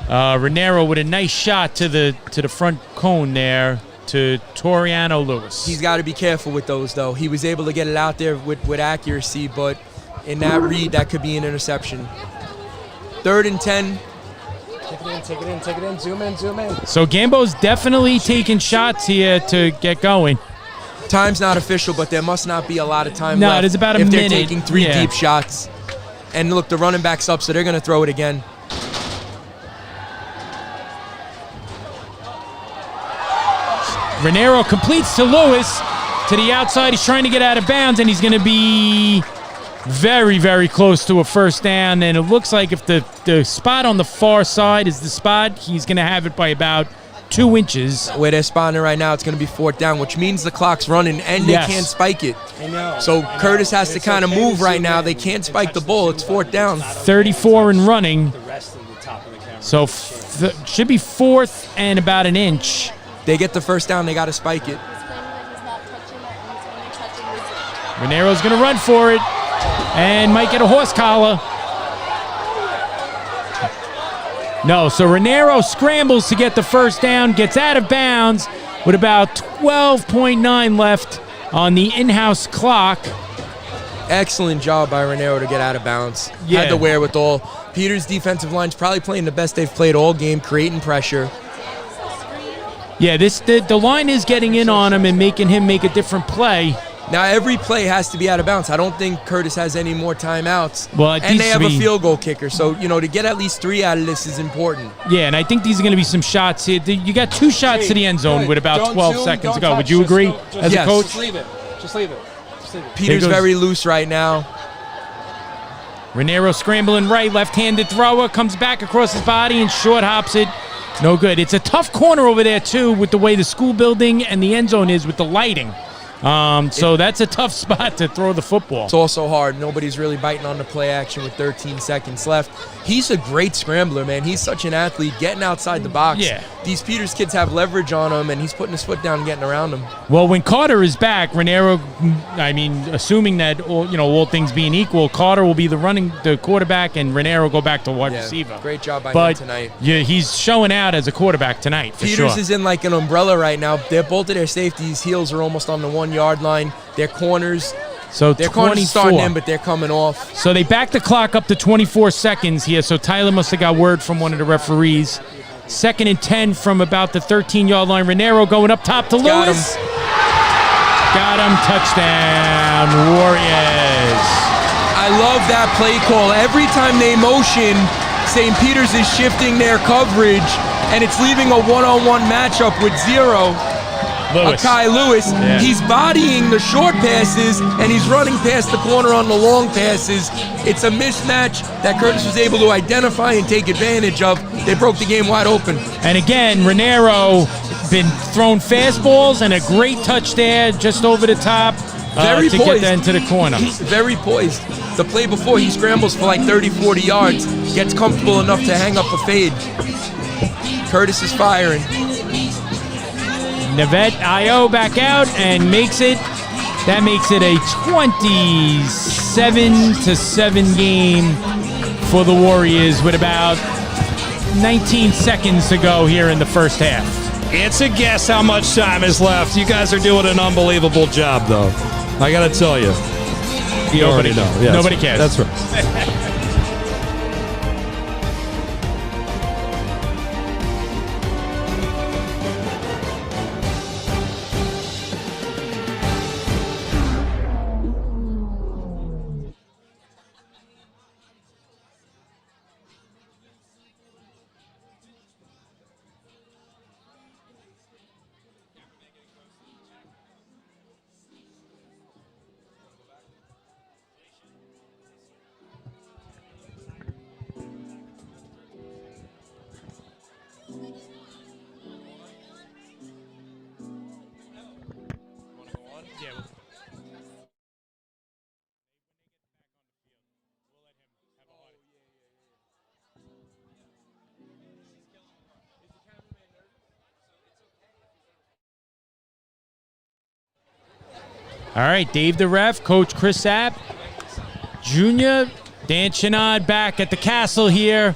Raniero with a nice shot to the front cone there to Toriano Lewis. He's got to be careful with those, though. He was able to get it out there with accuracy, but in that read, that could be an interception. 3rd and 10. Take it in, zoom in. So Gambo's definitely taking shots here to get going. Time's not official, but there must not be a lot of time left. No, there's about a if minute. They're taking 3 deep shots. And look, the running back's up, so they're going to throw it again. Raniero completes to Lewis to the outside. He's trying to get out of bounds, and he's going to be very, very close to a first down. And it looks like if the spot on the far side is the spot, he's going to have it by about 2 inches. Where they're spawning right now, it's going to be 4th down, which means the clock's running and they can't spike it. I know. So Curtis has to kind of move right now. They can't spike the ball. It's 4th down. 34 and running. The rest of the top of the camera. So should be 4th and about an inch. They get the first down. They got to spike it. Raniero's going to run for it and might get a horse collar. No, so Raniero scrambles to get the first down, gets out of bounds with about 12.9 left on the in-house clock. Excellent job by Raniero to get out of bounds. Had the wherewithal. Peters' defensive line's probably playing the best they've played all game, creating pressure. Yeah, the line is getting in on him and making him make a different play. Now, every play has to be out of bounds. I don't think Curtis has any more timeouts. Well, and they have a field goal kicker. So, to get at least 3 out of this is important. Yeah, and I think these are going to be some shots here. You got 2 shots to the end zone with about 12 seconds to go. Would you agree as a coach? Just leave it. Peters very loose right now. Raniero scrambling right, left-handed thrower, comes back across his body and short hops it. No good. It's a tough corner over there, too, with the way the school building and the end zone is with the lighting. So that's a tough spot to throw the football. It's also hard. Nobody's really biting on the play action with 13 seconds left. He's a great scrambler, man. He's such an athlete, getting outside the box. Yeah. These Peters kids have leverage on him, and he's putting his foot down and getting around them. Well, when Carter is back, Raniero, I mean, assuming that all things being equal, Carter will be the quarterback, and Raniero go back to wide receiver. Great job by But him tonight. yeah, he's showing out as a quarterback tonight for Peters sure. is in like an umbrella right now. Both of their safeties' heels are almost on the 1-yard line. Their corners, So their corners starting 24. in, but they're coming off. So they back the clock up to 24 seconds here. So Tyler must have got word from one of the referees. 2nd and 10 from about the 13-yard line. Raniero going up top to Got Lewis. Got him. Touchdown, Warriors. I love that play call. Every time they motion, St. Peter's is shifting their coverage, and it's leaving a one-on-one matchup with zero. Akai Lewis. Yeah. He's bodying the short passes, and he's running past the corner on the long passes. It's a mismatch that Curtis was able to identify and take advantage of. They broke the game wide open. And again, Raniero been throwing fastballs and a great touch there just over the top Very to poised. get that into the corner. Very poised. The play before, he scrambles for like 30, 40 yards, gets comfortable enough to hang up a fade. Curtis is firing. Navette Io back out and makes it. That makes it a 27-7 game for the Warriors with about 19 seconds to go here in the first half. It's a guess how much time is left. You guys are doing an unbelievable job, though. I got to tell you. You already know. Yes. Nobody cares. That's right. All right, Dave the ref, Coach Chris Sapp, Junior, Dan Chanod back at the castle here.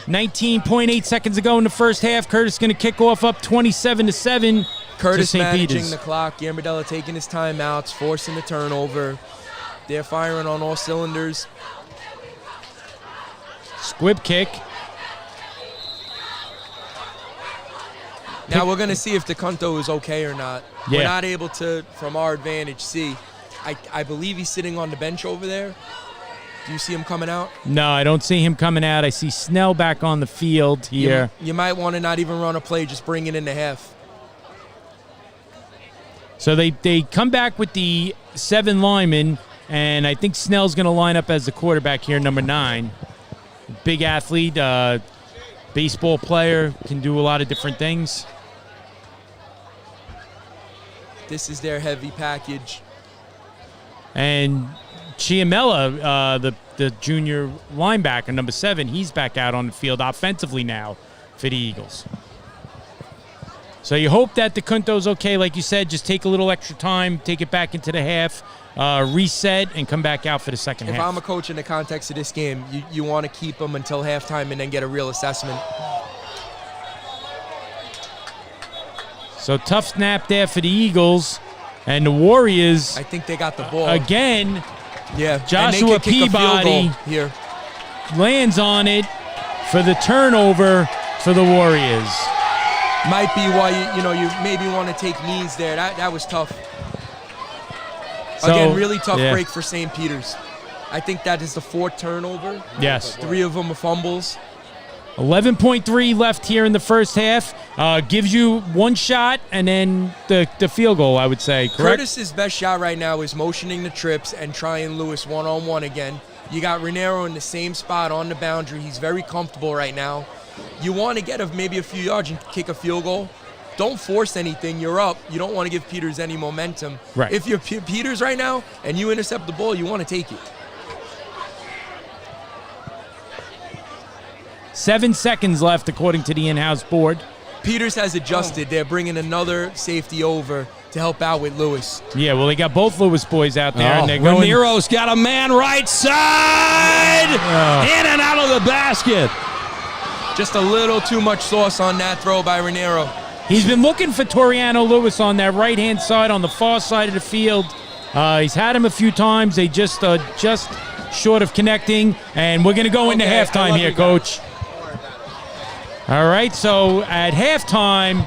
19.8 seconds ago in the first half. Curtis going to kick off up 27-7. Curtis to St. managing Peter's. the clock. Gambardella taking his timeouts, forcing the turnover. They're firing on all cylinders. Squib kick. Now we're going to see if DeCunto is okay or not. Yeah. We're not able to, from our advantage, see. I believe he's sitting on the bench over there. Do you see him coming out? No, I don't see him coming out. I see Snell back on the field here. You might want to not even run a play, just bring it in the half. So they come back with the 7 linemen, and I think Snell's going to line up as the quarterback here, number 9. Big athlete, baseball player, can do a lot of different things. This is their heavy package. And Chiamella, the junior linebacker, number 7, he's back out on the field offensively now for the Eagles. So you hope that DeCunto's okay. Like you said, just take a little extra time, take it back into the half, reset, and come back out for the second If half. I'm a coach in the context of this game, you want to keep him until halftime and then get a real assessment. So tough snap there for the Eagles. And the Warriors, I think they got the ball. again, Yeah. Joshua and they can kick a field Peabody goal here. lands on it for the turnover for the Warriors. Might be why you maybe want to take knees there. That was tough. So, Again, really tough yeah. break for St. Peter's. I think that is the 4th turnover. Yes. 3 of them are fumbles. 11.3 left here in the first half. Gives you one shot and then the field goal, I would say, correct? Curtis's best shot right now is motioning the trips and trying Lewis one-on-one again. You got Raniero in the same spot on the boundary. He's very comfortable right now. You want to get maybe a few yards and kick a field goal. Don't force anything. You're up. You don't want to give Peters any momentum. Right. If you're Peters right now and you intercept the ball, you want to take it. 7 seconds left, according to the in-house board. Peters has adjusted. They're bringing another safety over to help out with Lewis. Yeah, well, they got both Lewis boys out there, and they're going. Raniero's got a man right side, in and out of the basket. Just a little too much sauce on that throw by Raniero. He's been looking for Toriano Lewis on that right-hand side, on the far side of the field. He's had him a few times. They just short of connecting, and we're going to go into halftime here, Coach. All right, so at halftime,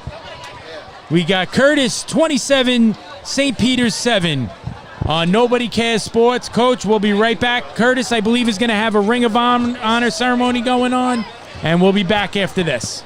we got Curtis 27, St. Peter's 7 on Nobody Cares Sports. Coach, we'll be right back. Curtis, I believe, is going to have a Ring of Honor ceremony going on, and we'll be back after this.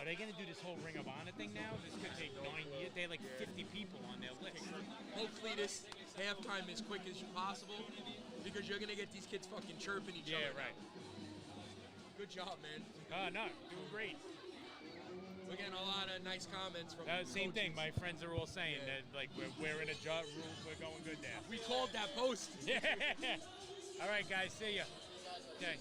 Are they going to do this whole Ring of Honor thing now? This could take 9 years. They have like 50 people on their list. Hopefully this halftime is quick as possible because you're going to get these kids fucking chirping each other. Yeah, right. Good job, man. No, doing great. We're getting a lot of nice comments from Same coaches. thing. My friends are all saying that like we're in a job. We're going good there. We called that post. Yeah. All right, guys. See ya. Okay.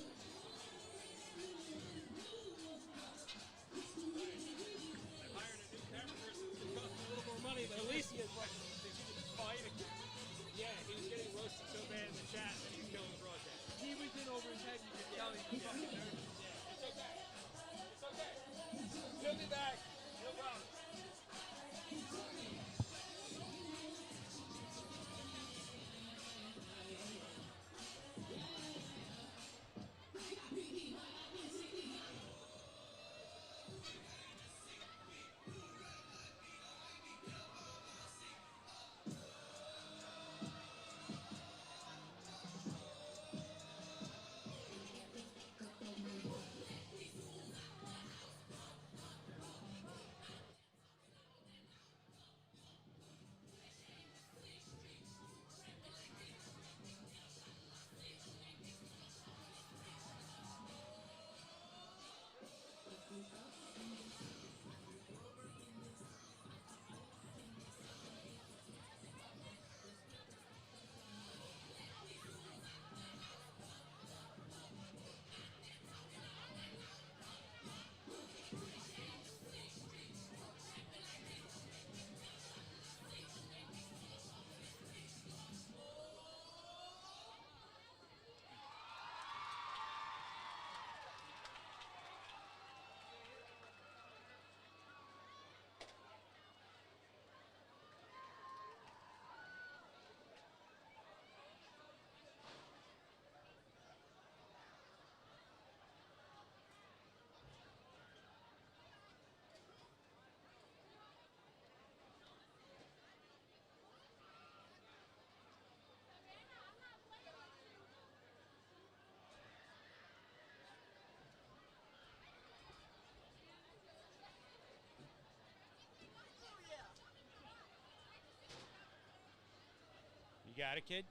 You got it, kid?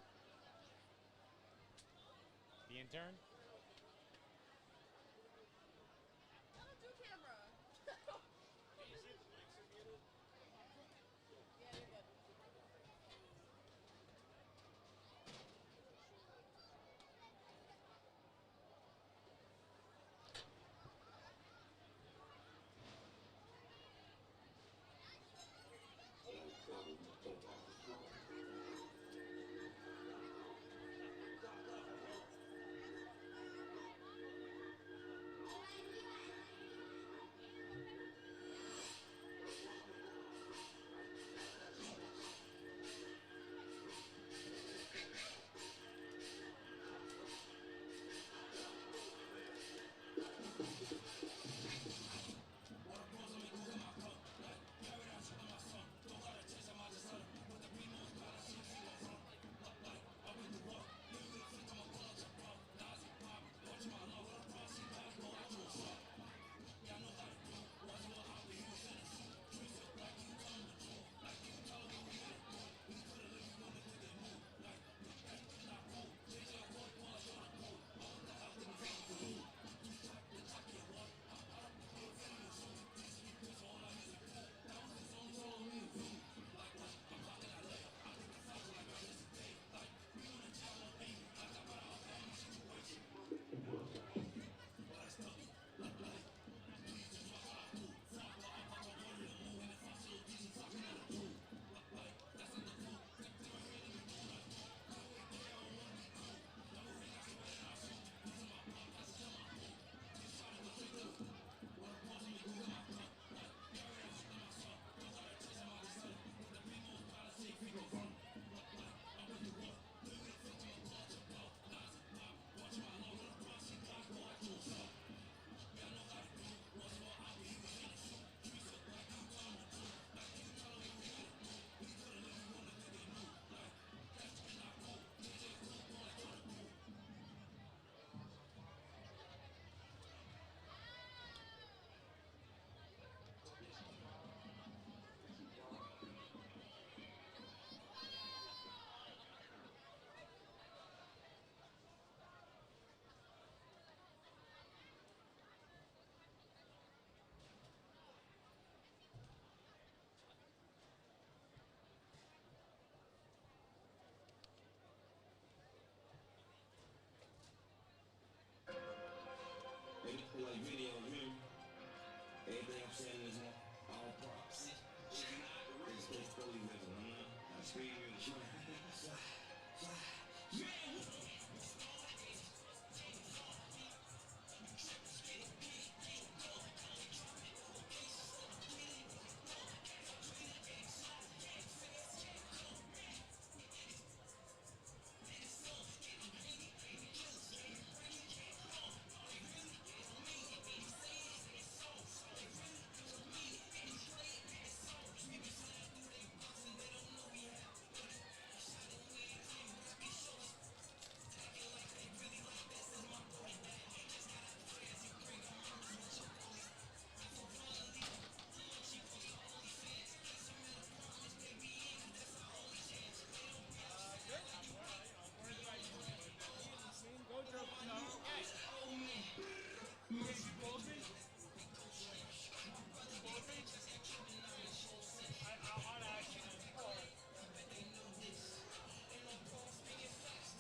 The intern?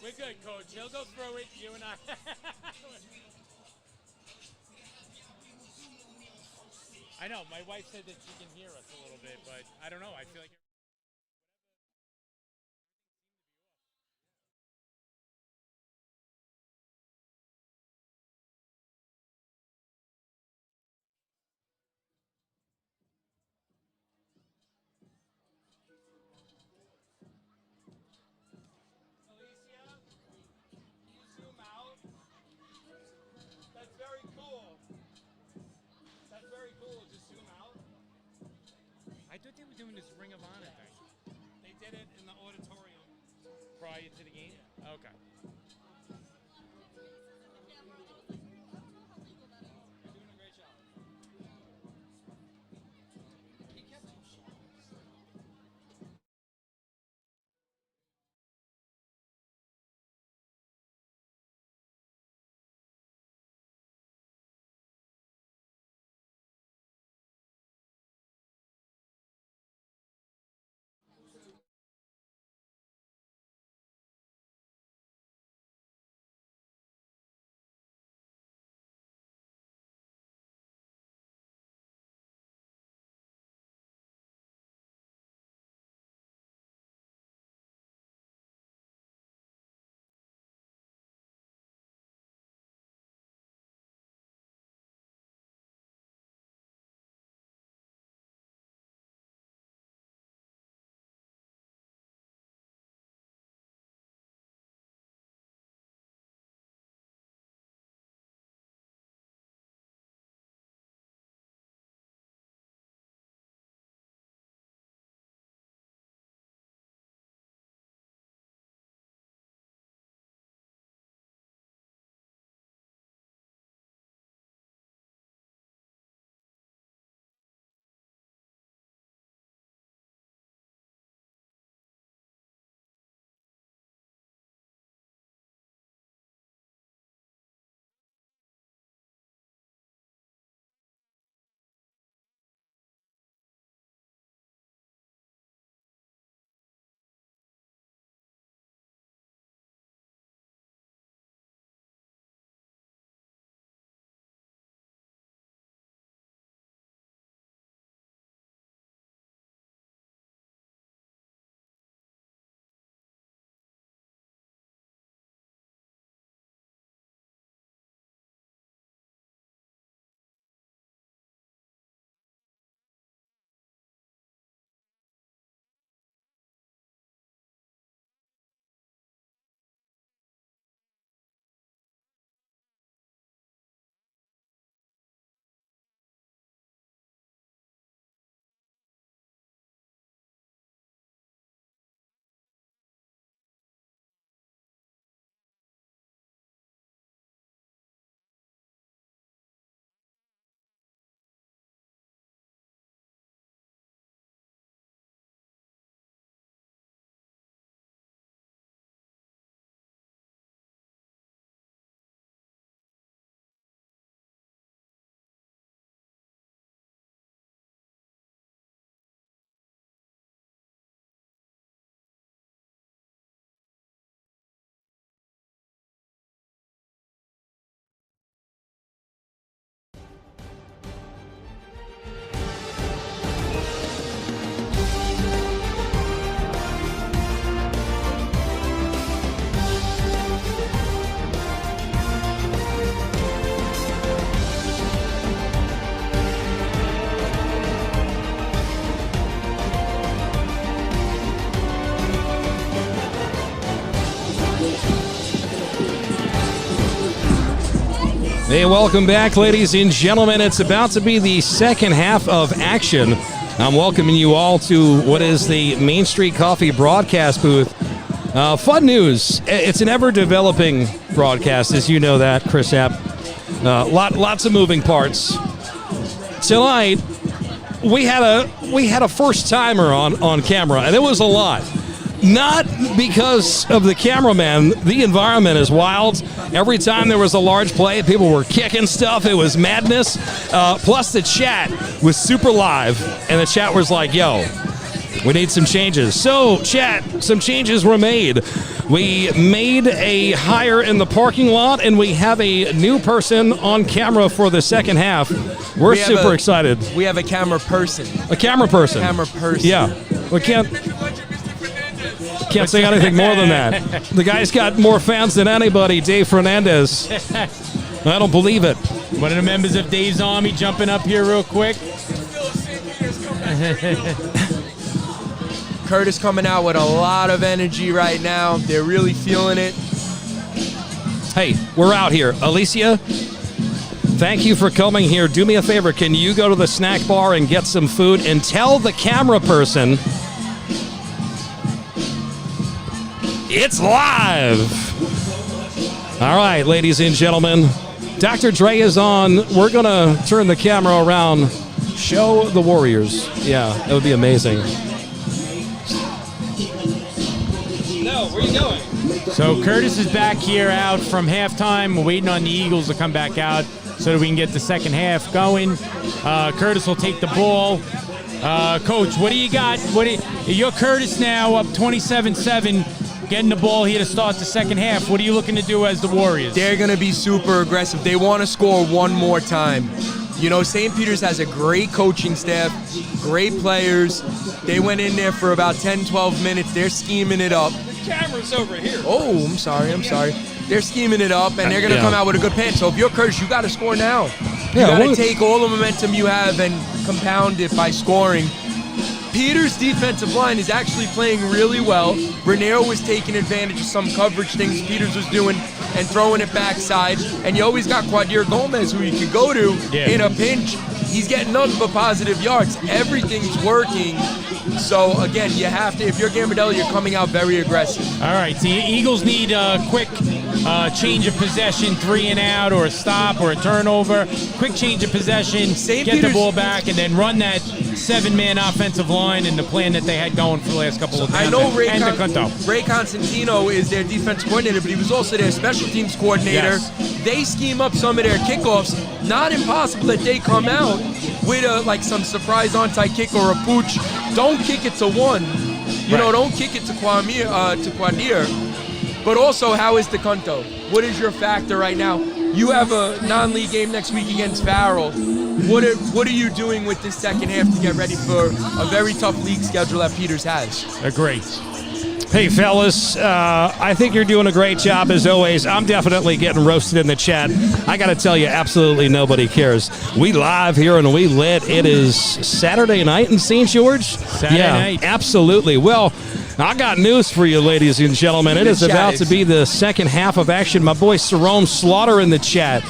We're good, Coach. He'll go through it. You and I. I know. My wife said that she can hear us a little bit, but I don't know. I feel like. Alicia, you zoom out. That's very cool. That's very cool. Just zoom out. I thought they were doing this Ring of Honor thing They did it in the auditorium. prior to the game. Okay. Hey, welcome back, ladies and gentlemen. It's about to be the second half of action. I'm welcoming you all to what is the Main Street Coffee broadcast booth. Fun news. It's an ever-developing broadcast, as you know that, Chris App. Lots of moving parts. Tonight, we had a first-timer on camera, and it was a lot. Not because of the cameraman. The environment is wild. Every time there was a large play, people were kicking stuff. It was madness. Plus, the chat was super live, and the chat was like, yo, we need some changes. So, chat, some changes were made. We made a hire in the parking lot, and we have a new person on camera for the second half. We're super excited. We have a camera person. A camera person. Camera person. Yeah. We can't say anything more than that. The guy's got more fans than anybody, Dave Fernandez. I don't believe it. One of the members of Dave's Army jumping up here real quick. Curtis coming out with a lot of energy right now. They're really feeling it. Hey, we're out here. Alicia, thank you for coming here. Do me a favor. Can you go to the snack bar and get some food and tell the camera person it's live. All right, ladies and gentlemen. Dr. Dre is on. We're going to turn the camera around. Show the Warriors. Yeah, that would be amazing. No, where are you going? So Curtis is back here out from halftime. We're waiting on the Eagles to come back out so that we can get the second half going. Curtis will take the ball. Coach, what do you got? You're Curtis now, up 27-7. Getting the ball here to start the second half. What are you looking to do as the Warriors? They're going to be super aggressive. They want to score one more time. You know, St. Peter's has a great coaching staff, great players. They went in there for about 10, 12 minutes. They're scheming it up. The camera's over here. Oh, I'm sorry. They're scheming it up, and they're going to come out with a good plan. So if you're Curtis, you got to score now. You got to take all the momentum you have and compound it by scoring. Peters' defensive line is actually playing really well. Raniero was taking advantage of some coverage things Peters was doing and throwing it backside. And you always got Quadir Gomez, who you could go to in a pinch. He's getting nothing but positive yards. Everything's working. So, again, you have to, if you're Gambardella, you're coming out very aggressive. All right, so the Eagles need a quick change of possession, 3 and out, or a stop, or a turnover. Quick change of possession, get the ball back, and then run that 7-man offensive line and the plan that they had going for the last couple of times. I know Ray Constantino is their defense coordinator, but he was also their special teams coordinator. Yes. They scheme up some of their kickoffs. Not impossible that they come out with some surprise onside kick or a pooch. Don't kick it to one. You know, don't kick it to Quadir. But also, how is DeCunto? What is your factor right now? You have a non-league game next week against Farrell. What are you doing with this second half to get ready for a very tough league schedule that Peters has? Great. Hey, fellas, I think you're doing a great job as always. I'm definitely getting roasted in the chat. I got to tell you, absolutely nobody cares. We live here and we lit. It is Saturday night in St. George? Saturday night. Absolutely. Well, I got news for you, ladies and gentlemen. It is about to be the second half of action. My boy Jerome Slaughter in the chat.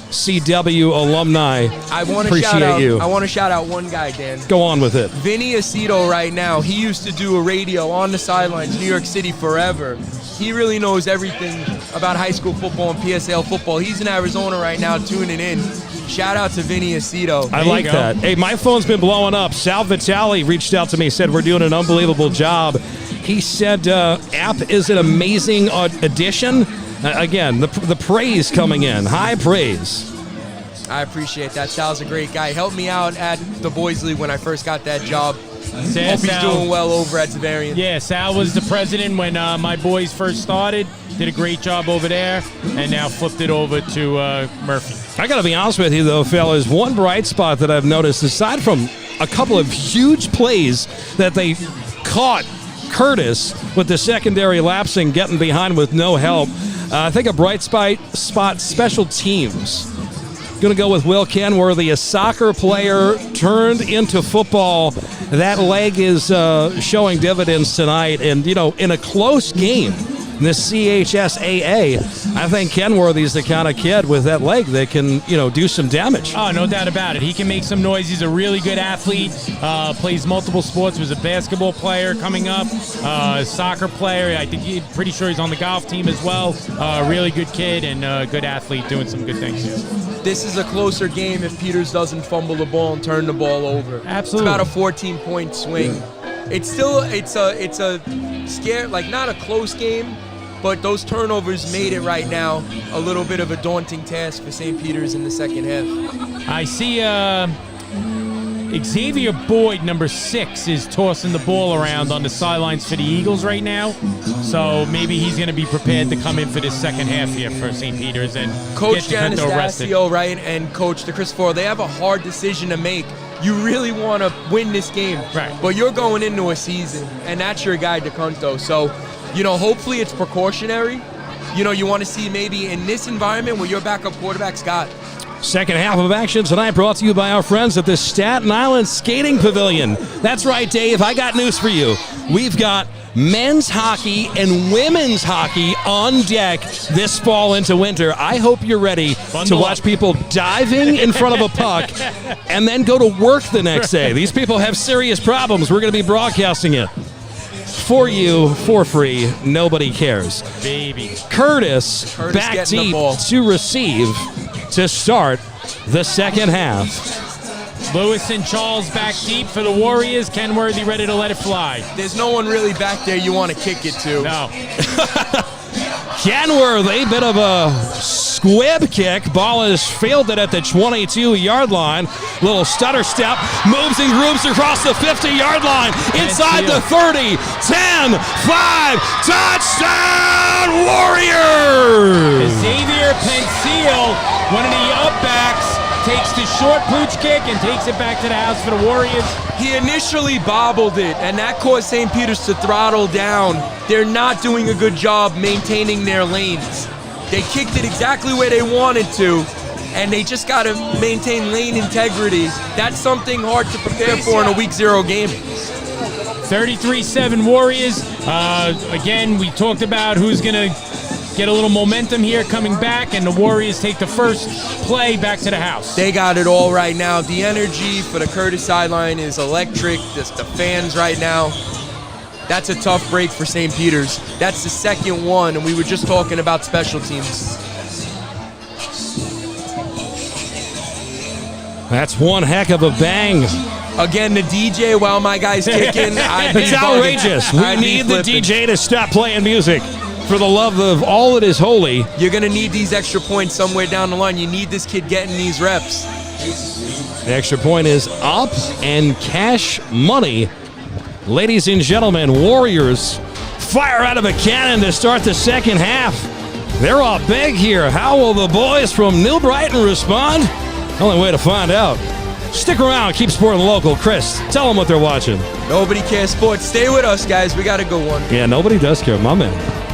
CW alumni. I want to shout out one guy, Dan. Go on with it. Vinny Aceto right now, he used to do a radio on the sidelines, New York City forever. He really knows everything about high school football and PSL football. He's in Arizona right now tuning in. Shout out to Vinny Aceto. I like that. Hey, my phone's been blowing up. Sal Vitale reached out to me, said we're doing an unbelievable job. He said App is an amazing addition. Again, the praise coming in. High praise. I appreciate that. Sal's a great guy. Helped me out at the Boys League when I first got that job. Hope he's doing well over at Zavarian. Yeah, Sal was the president when my boys first started. Did a great job over there, and now flipped it over to Murphy. I got to be honest with you, though, fellas. One bright spot that I've noticed, aside from a couple of huge plays that they caught Curtis with the secondary lapsing, getting behind with no help, I think a bright spot special teams. Going to go with Will Kenworthy, a soccer player turned into football. That leg is showing dividends tonight. And, you know, in a close game, in the CHSAA. I think Kenworthy's the kind of kid with that leg that can, do some damage. Oh, no doubt about it. He can make some noise. He's a really good athlete. Plays multiple sports. Was a basketball player coming up, soccer player. I think pretty sure he's on the golf team as well. Really good kid and good athlete doing some good things. This is a closer game if Peters doesn't fumble the ball and turn the ball over. Absolutely. It's about a 14-point swing. It's a scare, like not a close game, but those turnovers made it right now a little bit of a daunting task for St. Peter's in the second half. I see Xavier Boyd, number 6, is tossing the ball around on the sidelines for the Eagles right now. So maybe he's going to be prepared to come in for this second half here for St. Peter's and Coach get Defento arrested. Anastasio, right, and Coach DeCristoforo, they have a hard decision to make. You really want to win this game, right? But you're going into a season, and that's your guy, DeCunto. So, hopefully it's precautionary. You want to see maybe in this environment where your backup quarterback's got. Second half of action tonight brought to you by our friends at the Staten Island Skating Pavilion. That's right, Dave. I got news for you. We've got men's hockey and women's hockey on deck this fall into winter. I hope you're ready to watch people diving in front of a puck and then go to work the next day. These people have serious problems. We're going to be broadcasting it for you for free. Nobody cares. Baby. Curtis back deep to receive to start the second half. Lewis and Charles back deep for the Warriors. Kenworthy ready to let it fly. There's no one really back there you want to kick it to. No. Kenworthy, bit of a squib kick. Ball is fielded at the 22-yard line. Little stutter step. Moves and grooves across the 50-yard line. Inside the 30. 10, 5. Touchdown, Warriors! Xavier Pensil, one of the up-backs, takes the short pooch kick and takes it back to the house for the Warriors. He initially bobbled it, and that caused St. Peter's to throttle down. They're not doing a good job maintaining their lanes. They kicked it exactly where they wanted to, and they just got to maintain lane integrity. That's something hard to prepare for in a week 0 game. 33-7 Warriors. Again, we talked about who's going to get a little momentum here coming back, and the Warriors take the first play back to the house. They got it all right now. The energy for the Curtis sideline is electric. The fans right now. That's a tough break for St. Peter's. That's the second one, and we were just talking about special teams. That's one heck of a bang. Again, the DJ while my guy's kicking. It's outrageous. We need the DJ to stop playing music. For the love of all that is holy. You're going to need these extra points somewhere down the line. You need this kid getting these reps. The extra point is up and cash money. Ladies and gentlemen, Warriors fire out of a cannon to start the second half. They're all big here. How will the boys from New Brighton respond? Only way to find out. Stick around. Keep supporting local. Chris, tell them what they're watching. Nobody cares sports. Stay with us, guys. We got a good one. Yeah, nobody does care. My man.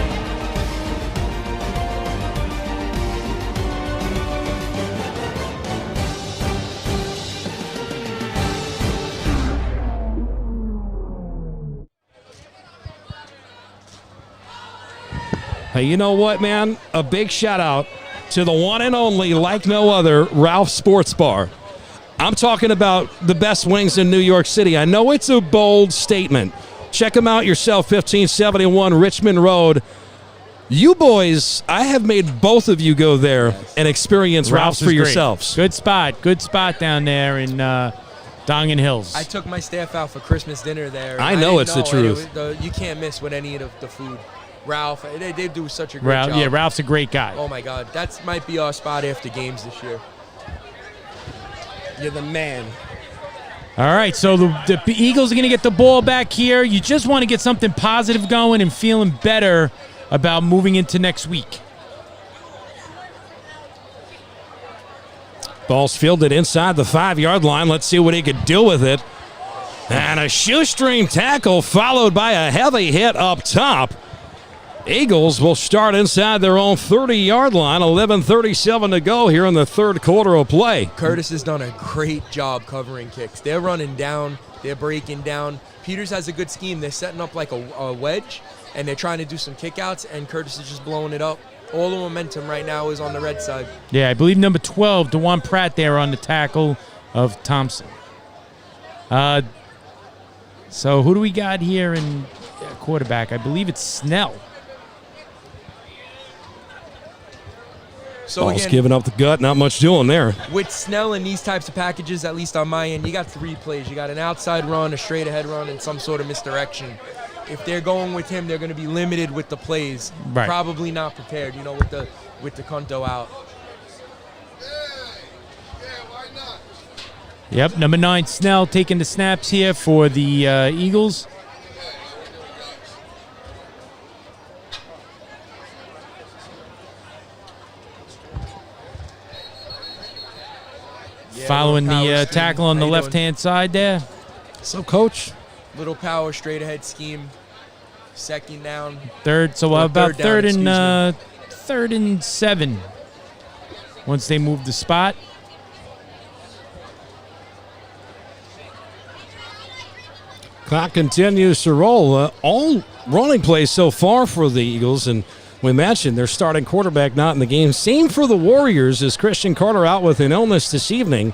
Hey, you know what, man? A big shout out to the one and only, like no other, Ralph Sports Bar. I'm talking about the best wings in New York City. I know it's a bold statement. Check them out yourself, 1571 Richmond Road. You boys, I have made both of you go there and experience Ralph's for yourselves. Good spot down there in Dongan Hills. I took my staff out for Christmas dinner there. I know it's the truth. You can't miss with any of the food. Ralph, they do such a great job. Yeah, Ralph's a great guy. Oh, my God. That might be our spot after games this year. You're the man. All right, so the Eagles are going to get the ball back here. You just want to get something positive going and feeling better about moving into next week. Ball's fielded inside the 5-yard line. Let's see what he could do with it. And a shoestring tackle followed by a heavy hit up top. Eagles will start inside their own 30-yard line. 11:37 to go here in the third quarter of play. Curtis has done a great job covering kicks. They're running down. They're breaking down. Peters has a good scheme. They're setting up like a wedge, and they're trying to do some kickouts, and Curtis is just blowing it up. All the momentum right now is on the red side. Yeah, I believe number 12, DeJuan Pratt there on the tackle of Thompson. So who do we got here in quarterback? I believe it's Snell. So Ball's again, giving up the gut, not much doing there. with Snell and these types of packages, at least on my end, you got 3 plays. You got an outside run, a straight ahead run, and some sort of misdirection. If they're going with him, they're going to be limited with the plays. Right. Probably not prepared, with the Kunto out. Yep, number 9, Snell taking the snaps here for the Eagles. Following little power the scheme. tackle on the How you doing? left-hand side there. So, Coach, Little power, straight ahead scheme. Second down. Third, so Or about third down, third and 7. Once they move the spot. clock continues to roll. All running plays so far for the Eagles, and we mentioned their starting quarterback not in the game. Same for the Warriors, as Christian Carter out with an illness this evening.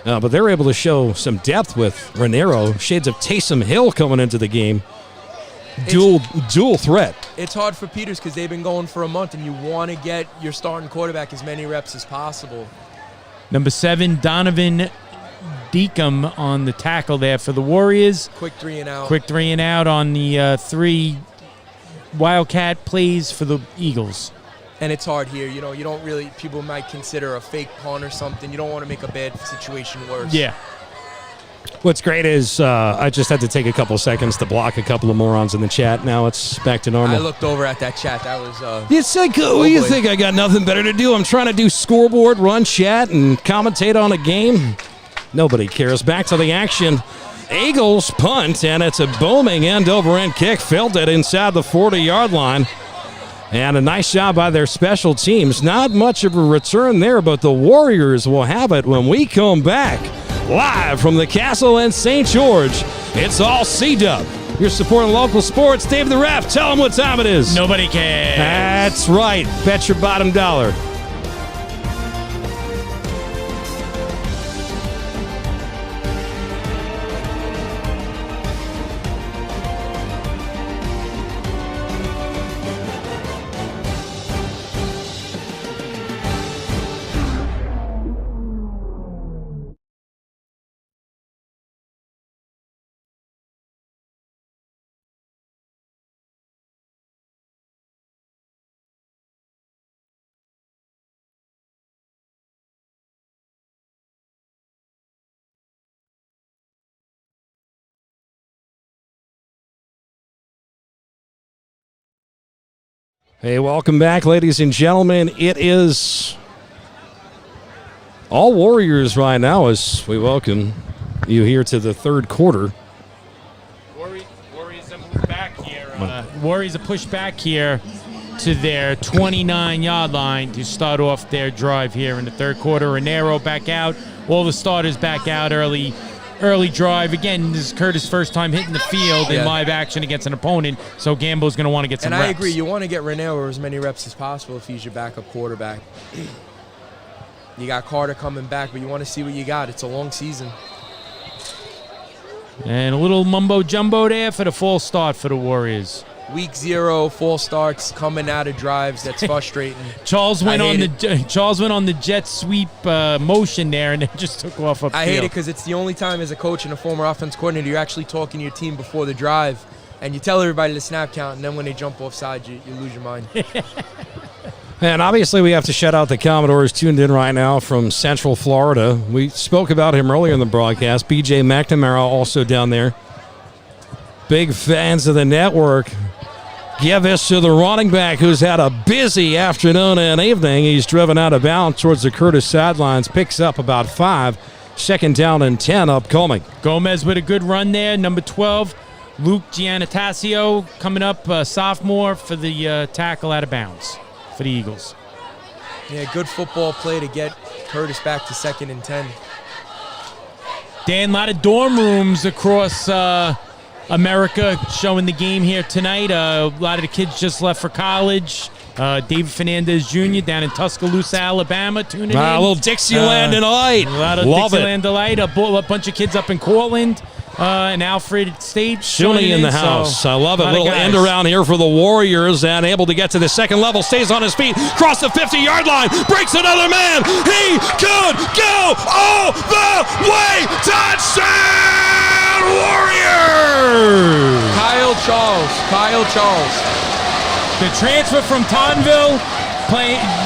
But they're able to show some depth with Raniero. Shades of Taysom Hill coming into the game. Dual threat. It's hard for Peters because they've been going for a month, and you want to get your starting quarterback as many reps as possible. Number 7, Donovan Deacom on the tackle there for the Warriors. Quick 3 and out. Quick 3 and out on the 3 Wildcat plays for the Eagles. And it's hard here. You don't really, people might consider a fake punt or something. You don't want to make a bad situation worse. Yeah. What's great is I just had to take a couple seconds to block a couple of morons in the chat. Now it's back to normal. I looked over at that chat. That was. It's like, what do you think? I got nothing better to do. I'm trying to do scoreboard, run chat, and commentate on a game. Nobody cares. Back to the action. Eagles punt, and it's a booming end-over-end kick. Filled it inside the 40-yard line. And a nice job by their special teams. Not much of a return there, but the Warriors will have it when we come back. Live from the castle in St. George, it's all C-Dub. You're supporting local sports. Dave the Ref, tell them what time it is. Nobody cares. That's right. Bet your bottom dollar. Hey, welcome back, ladies and gentlemen. It is all Warriors right now as we welcome you here to the third quarter. Warriors are moved back here. Warriors are pushed back here to their 29-yard line to start off their drive here in the third quarter. Raniero back out. All the starters back out early drive. Again, this is Curtis' first time hitting the field in live action against an opponent, so Gambo's going to want to get some reps. And I agree. You want to get Raniero as many reps as possible if he's your backup quarterback. You got Carter coming back, but you want to see what you got. It's a long season. And a little mumbo-jumbo there for the false start for the Warriors. Week 0, false starts coming out of drives. That's frustrating. Charles went on the jet sweep motion there and then just took off upfield. I hate it because it's the only time as a coach and a former offense coordinator you're actually talking to your team before the drive, and you tell everybody the snap count, and then when they jump offside, you lose your mind. And obviously we have to shout out the Commodores tuned in right now from Central Florida. We spoke about him earlier in the broadcast. B.J. McNamara also down there. Big fans of the network. Give this to the running back who's had a busy afternoon and evening. He's driven out of bounds towards the Curtis sidelines. Picks up about 5. Second down and 10 upcoming. Gomez with a good run there. Number 12, Luke Giannatasio coming up, sophomore for the tackle out of bounds for the Eagles. Yeah, good football play to get Curtis back to 2nd and 10. Dan, a lot of dorm rooms across America showing the game here tonight. A lot of the kids just left for college. David Fernandez Jr. down in Tuscaloosa, Alabama, tuning in. A little Dixieland Delight. A lot of Love Dixieland it. Delight. A bunch of kids up in Cortland and Alfred State. Shuni in the house. So, I love it. a lot of Little guys. end around here for the Warriors and able to get to the second level. Stays on his feet. Cross the 50-yard line. Breaks another man. He could go all the way. Touchdown Warriors! Kyle Charles. The transfer from Tauntonville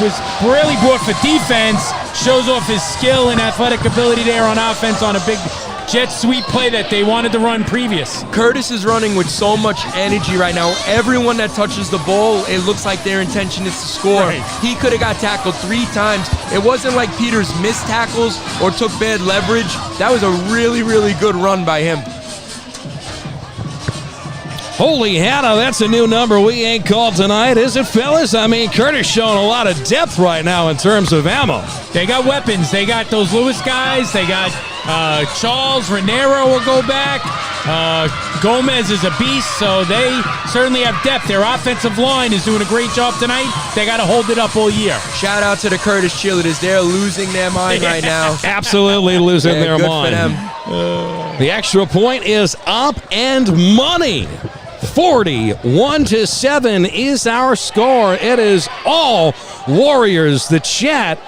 was really brought for defense. Shows off his skill and athletic ability there on offense on a big jet sweep play that they wanted to run previous. Curtis is running with so much energy right now. Everyone that touches the ball, it looks like their intention is to score. Right. He could have got tackled 3 times. It wasn't like Peters missed tackles or took bad leverage. That was a really, really good run by him. Holy Hannah, that's a new number we ain't called tonight, is it, fellas? I mean, Curtis showing a lot of depth right now in terms of ammo. They got weapons. They got those Lewis guys. They got Charles. Raniero will go back. Gomez is a beast, so they certainly have depth. Their offensive line is doing a great job tonight. They got to hold it up all year. Shout out to the Curtis cheerleaders. They're losing their mind right now. Absolutely losing Yeah, their good mind. for them. The extra point is up and money. 41-7 is our score. It is all Warriors. The chat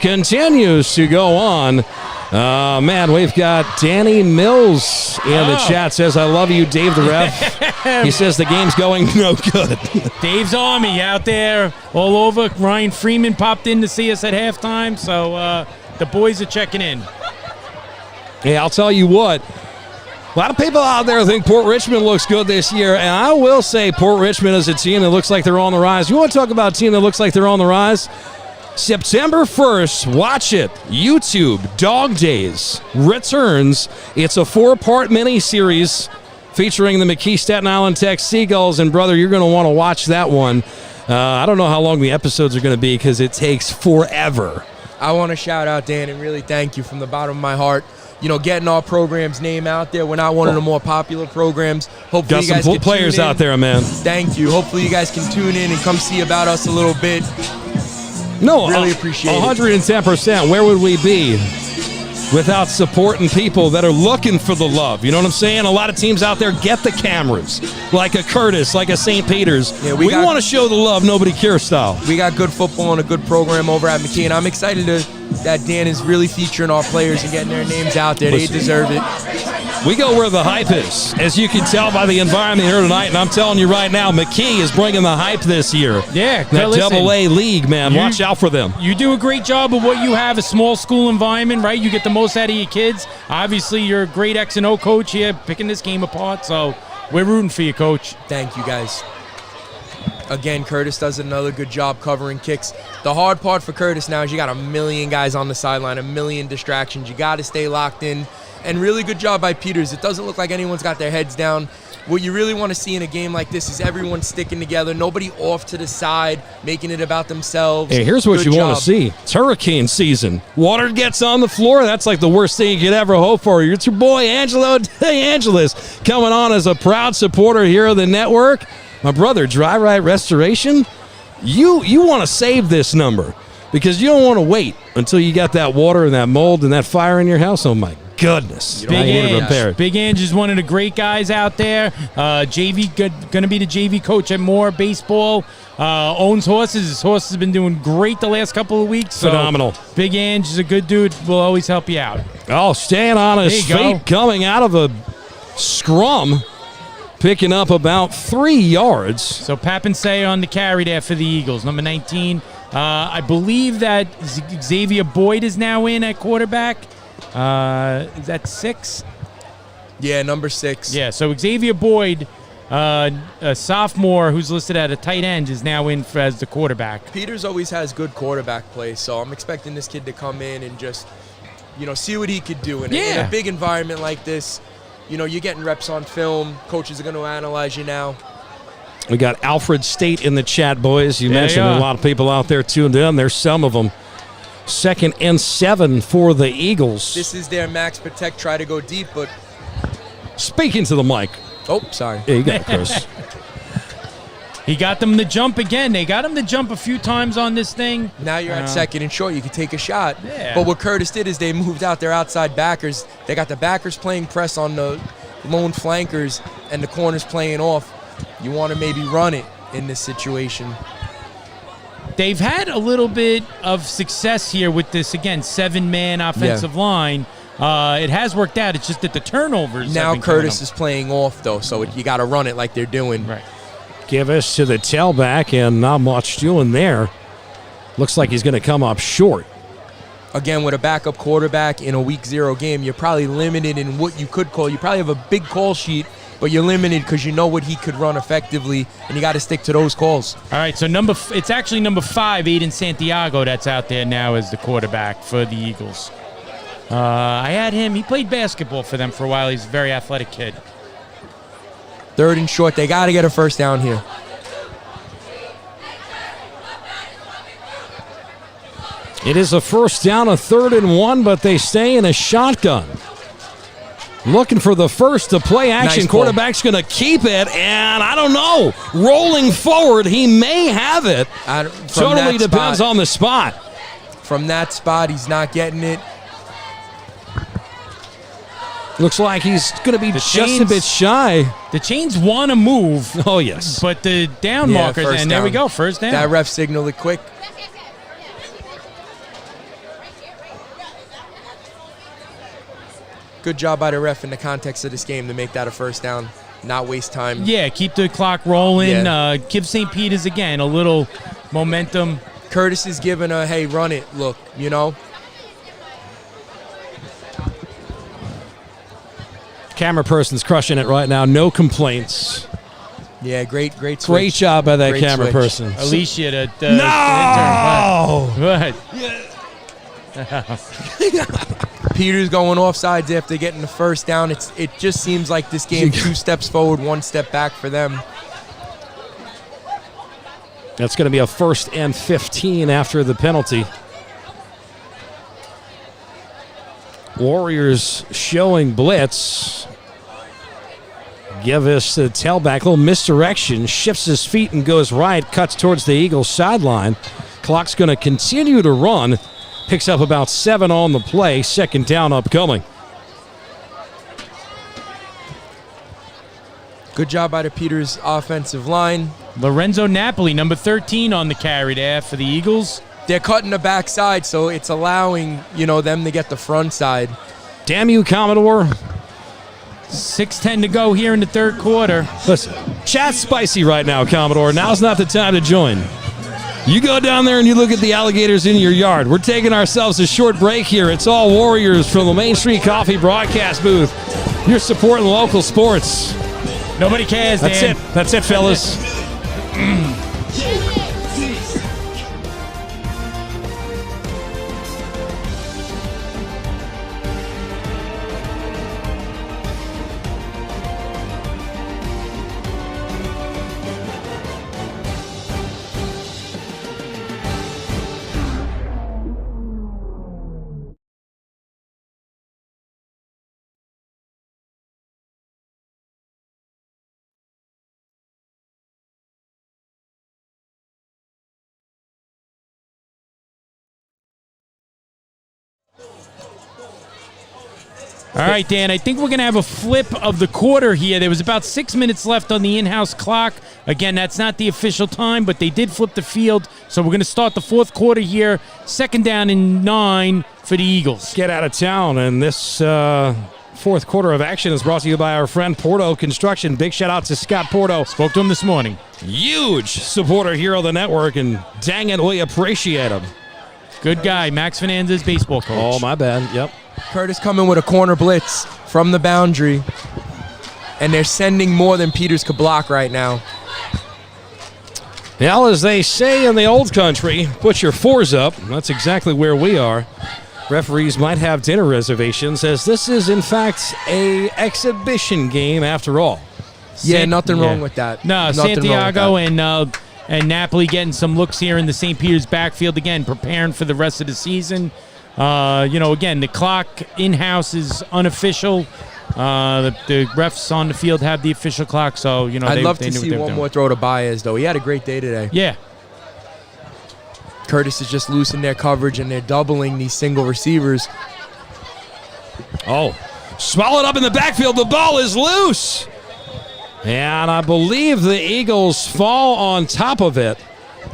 continues to go on. Man, we've got Danny Mills in the chat. Says, I love you, Dave the Ref. He says the game's going no good. Dave's Army out there all over. Ryan Freeman popped in to see us at halftime, so the boys are checking in. Yeah, I'll tell you what. A lot of people out there think Port Richmond looks good this year, and I will say Port Richmond is a team that looks like they're on the rise. You want to talk about a team that looks like they're on the rise? September 1st, watch it. YouTube, Dog Days, returns. It's a 4-part mini-series featuring the McKee Staten Island Tech Seagulls, and brother, you're going to want to watch that one. I don't know how long the episodes are going to be because it takes forever. I want to shout out Dan and really thank you from the bottom of my heart. You know, getting our program's name out there. We're not one of the more popular programs. Hopefully Got you guys some can players tune in. out there, man. Thank you. Hopefully you guys can tune in and come see about us a little bit. No, Really appreciate it. 110%. Where would we be without supporting people that are looking for the love? You know what I'm saying? A lot of teams out there get the cameras, like a Curtis, like a St. Peter's. Yeah, we got- want to show the love, nobody cares style. We got good football and a good program over at McKee, and I'm excited that Dan is really featuring our players and getting their names out there. They Listen. deserve it. We go where the hype is, as you can tell by the environment here tonight. And I'm telling you right now, McKee is bringing the hype this year. Yeah, That listen, Double-A league, man. you- Watch out for them. You do a great job of what you have, a small school environment, right? You get the most out of your kids. Obviously, you're a great X and O coach here, picking this game apart. So we're rooting for you, Coach. Thank you, guys. Again, Curtis does another good job covering kicks. The hard part for Curtis now is you got a million guys on the sideline, a million distractions. You got to stay locked in. And really good job by Peters. It doesn't look like anyone's got their heads down. What you really want to see in a game like this is everyone sticking together, nobody off to the side, making it about themselves. Hey, here's what Good you want job. to see. It's hurricane season. Water gets on the floor. That's like the worst thing you could ever hope for. It's your boy, Angelo De Angelis, coming on as a proud supporter here of the network. My brother, Dry Right Restoration, you want to save this number because you don't want to wait until you got that water and that mold and that fire in your house. Oh, my goodness. Big I need to Ange. prepare. Big Ange is one of the great guys out there. JV, going to be the JV coach at Moore Baseball. Owns horses. His horse has been doing great the last couple of weeks. So Phenomenal. Big Ange is a good dude. Will always help you out. Oh, staying on his There you feet, coming out of a scrum, picking up about 3 yards. So Papinsay on the carry there for the Eagles, number 19. I believe that Xavier Boyd is now in at quarterback. Is that 6? Yeah, number 6. Yeah, so Xavier Boyd, a sophomore who's listed at a tight end, is now in as the quarterback. Peters always has good quarterback play, so I'm expecting this kid to come in and just, see what he could do. In a big environment like this, you're getting reps on film. Coaches are going to analyze you now. We got Alfred State in the chat, boys. You Yeah, mentioned yeah. a lot of people out there tuned in. There's some of them. 2nd and 7 for the Eagles. This is their max protect, try to go deep, but Speaking to the mic. Oh, sorry. Yeah, you got it, Chris. He got them to jump again. They got him to jump a few times on this thing. Now you're at second and short. You can take a shot. Yeah. But what Curtis did is they moved out their outside backers. They got the backers playing press on the lone flankers and the corners playing off. You want to maybe run it in this situation. They've had a little bit of success here with this, again, 7-man offensive line. It has worked out. It's just that the turnovers Now have been Curtis coming is playing off, though, so you got to run it like they're doing. up. Right. Give us to the tailback, and not much doing there. Looks like he's going to come up short. Again, with a backup quarterback in a week 0 game, you're probably limited in what you could call. You probably have a big call sheet, but you're limited because you know what he could run effectively, and you got to stick to those calls. All right, so it's actually number 5, Aiden Santiago, that's out there now as the quarterback for the Eagles. I had him. He played basketball for them for a while. He's a very athletic kid. 3rd and short. They got to get a first down here. It is a first down, a 3rd and 1, but they stay in a shotgun. Looking for the first to play action. Nice ball. Quarterback's going to keep it, and I don't know. Rolling forward, he may have it. Totally depends on the spot. From that spot, he's not getting it. Looks like he's going to be just a chains- bit shy. The chains want to move, Oh, yes. but the down markers, first and there we down. go, first down. That ref signaled it quick. Good job by the ref in the context of this game to make that a first down, not waste time. Yeah, keep the clock rolling. Yeah. Give St. Peter's, again, a little momentum. Curtis is giving a, hey, run it look, you know? Camera person's crushing it right now. No complaints. Yeah, great switch. Great job by that Great camera switch. person. Alicia, the No! intern. What? Peters going offsides after getting the first down. It just seems like this game 2 steps forward, 1 step back for them. That's going to be a 1st and 15 after the penalty. Warriors showing blitz. Give us the tailback. Little misdirection. Shifts his feet and goes right. Cuts towards the Eagles sideline. Clock's going to continue to run. Picks up about 7 on the play. 2nd down upcoming. Good job by the Peters offensive line. Lorenzo Napoli, number 13 on the carry there for the Eagles. They're cutting the backside, so it's allowing, them to get the front side. Damn you, Commodore. 6:10 to go here in the 3rd quarter. Listen, chat's spicy right now, Commodore. Now's not the time to join. You go down there and you look at the alligators in your yard. We're taking ourselves a short break here. It's all Warriors from the Main Street Coffee broadcast booth. You're supporting local sports. Nobody cares, That's Dan. it. That's it, fellas. All right, Dan, I think we're going to have a flip of the quarter here. There was about 6 minutes left on the in-house clock. Again, that's not the official time, but they did flip the field. So we're going to start the 4th quarter here. 2nd down and 9 for the Eagles. Get out of town. And this 4th quarter of action is brought to you by our friend Porto Construction. Big shout out to Scott Porto. Spoke to him this morning. Huge supporter here on the network, and dang it, we appreciate him. Good guy, Max Fernandez, baseball coach. Oh, my bad. Yep. Curtis coming with a corner blitz from the boundary. And they're sending more than Peters could block right now. Well, as they say in the old country, put your 4s up. That's exactly where we are. Referees might have dinner reservations, as this is, in fact, a exhibition game after all. Yeah, nothing wrong with that. No, Nothing Santiago wrong with that. and Napoli getting some looks here in the St. Peter's backfield, again, preparing for the rest of the season. Again, the clock in-house is unofficial. The refs on the field have the official clock, so I'd love they to knew what see they were one doing. more throw to Baez, though. He had a great day today. Yeah. Curtis is just loosening their coverage, and they're doubling these single receivers. Oh, swallowed up in the backfield. The ball is loose. And I believe the Eagles fall on top of it.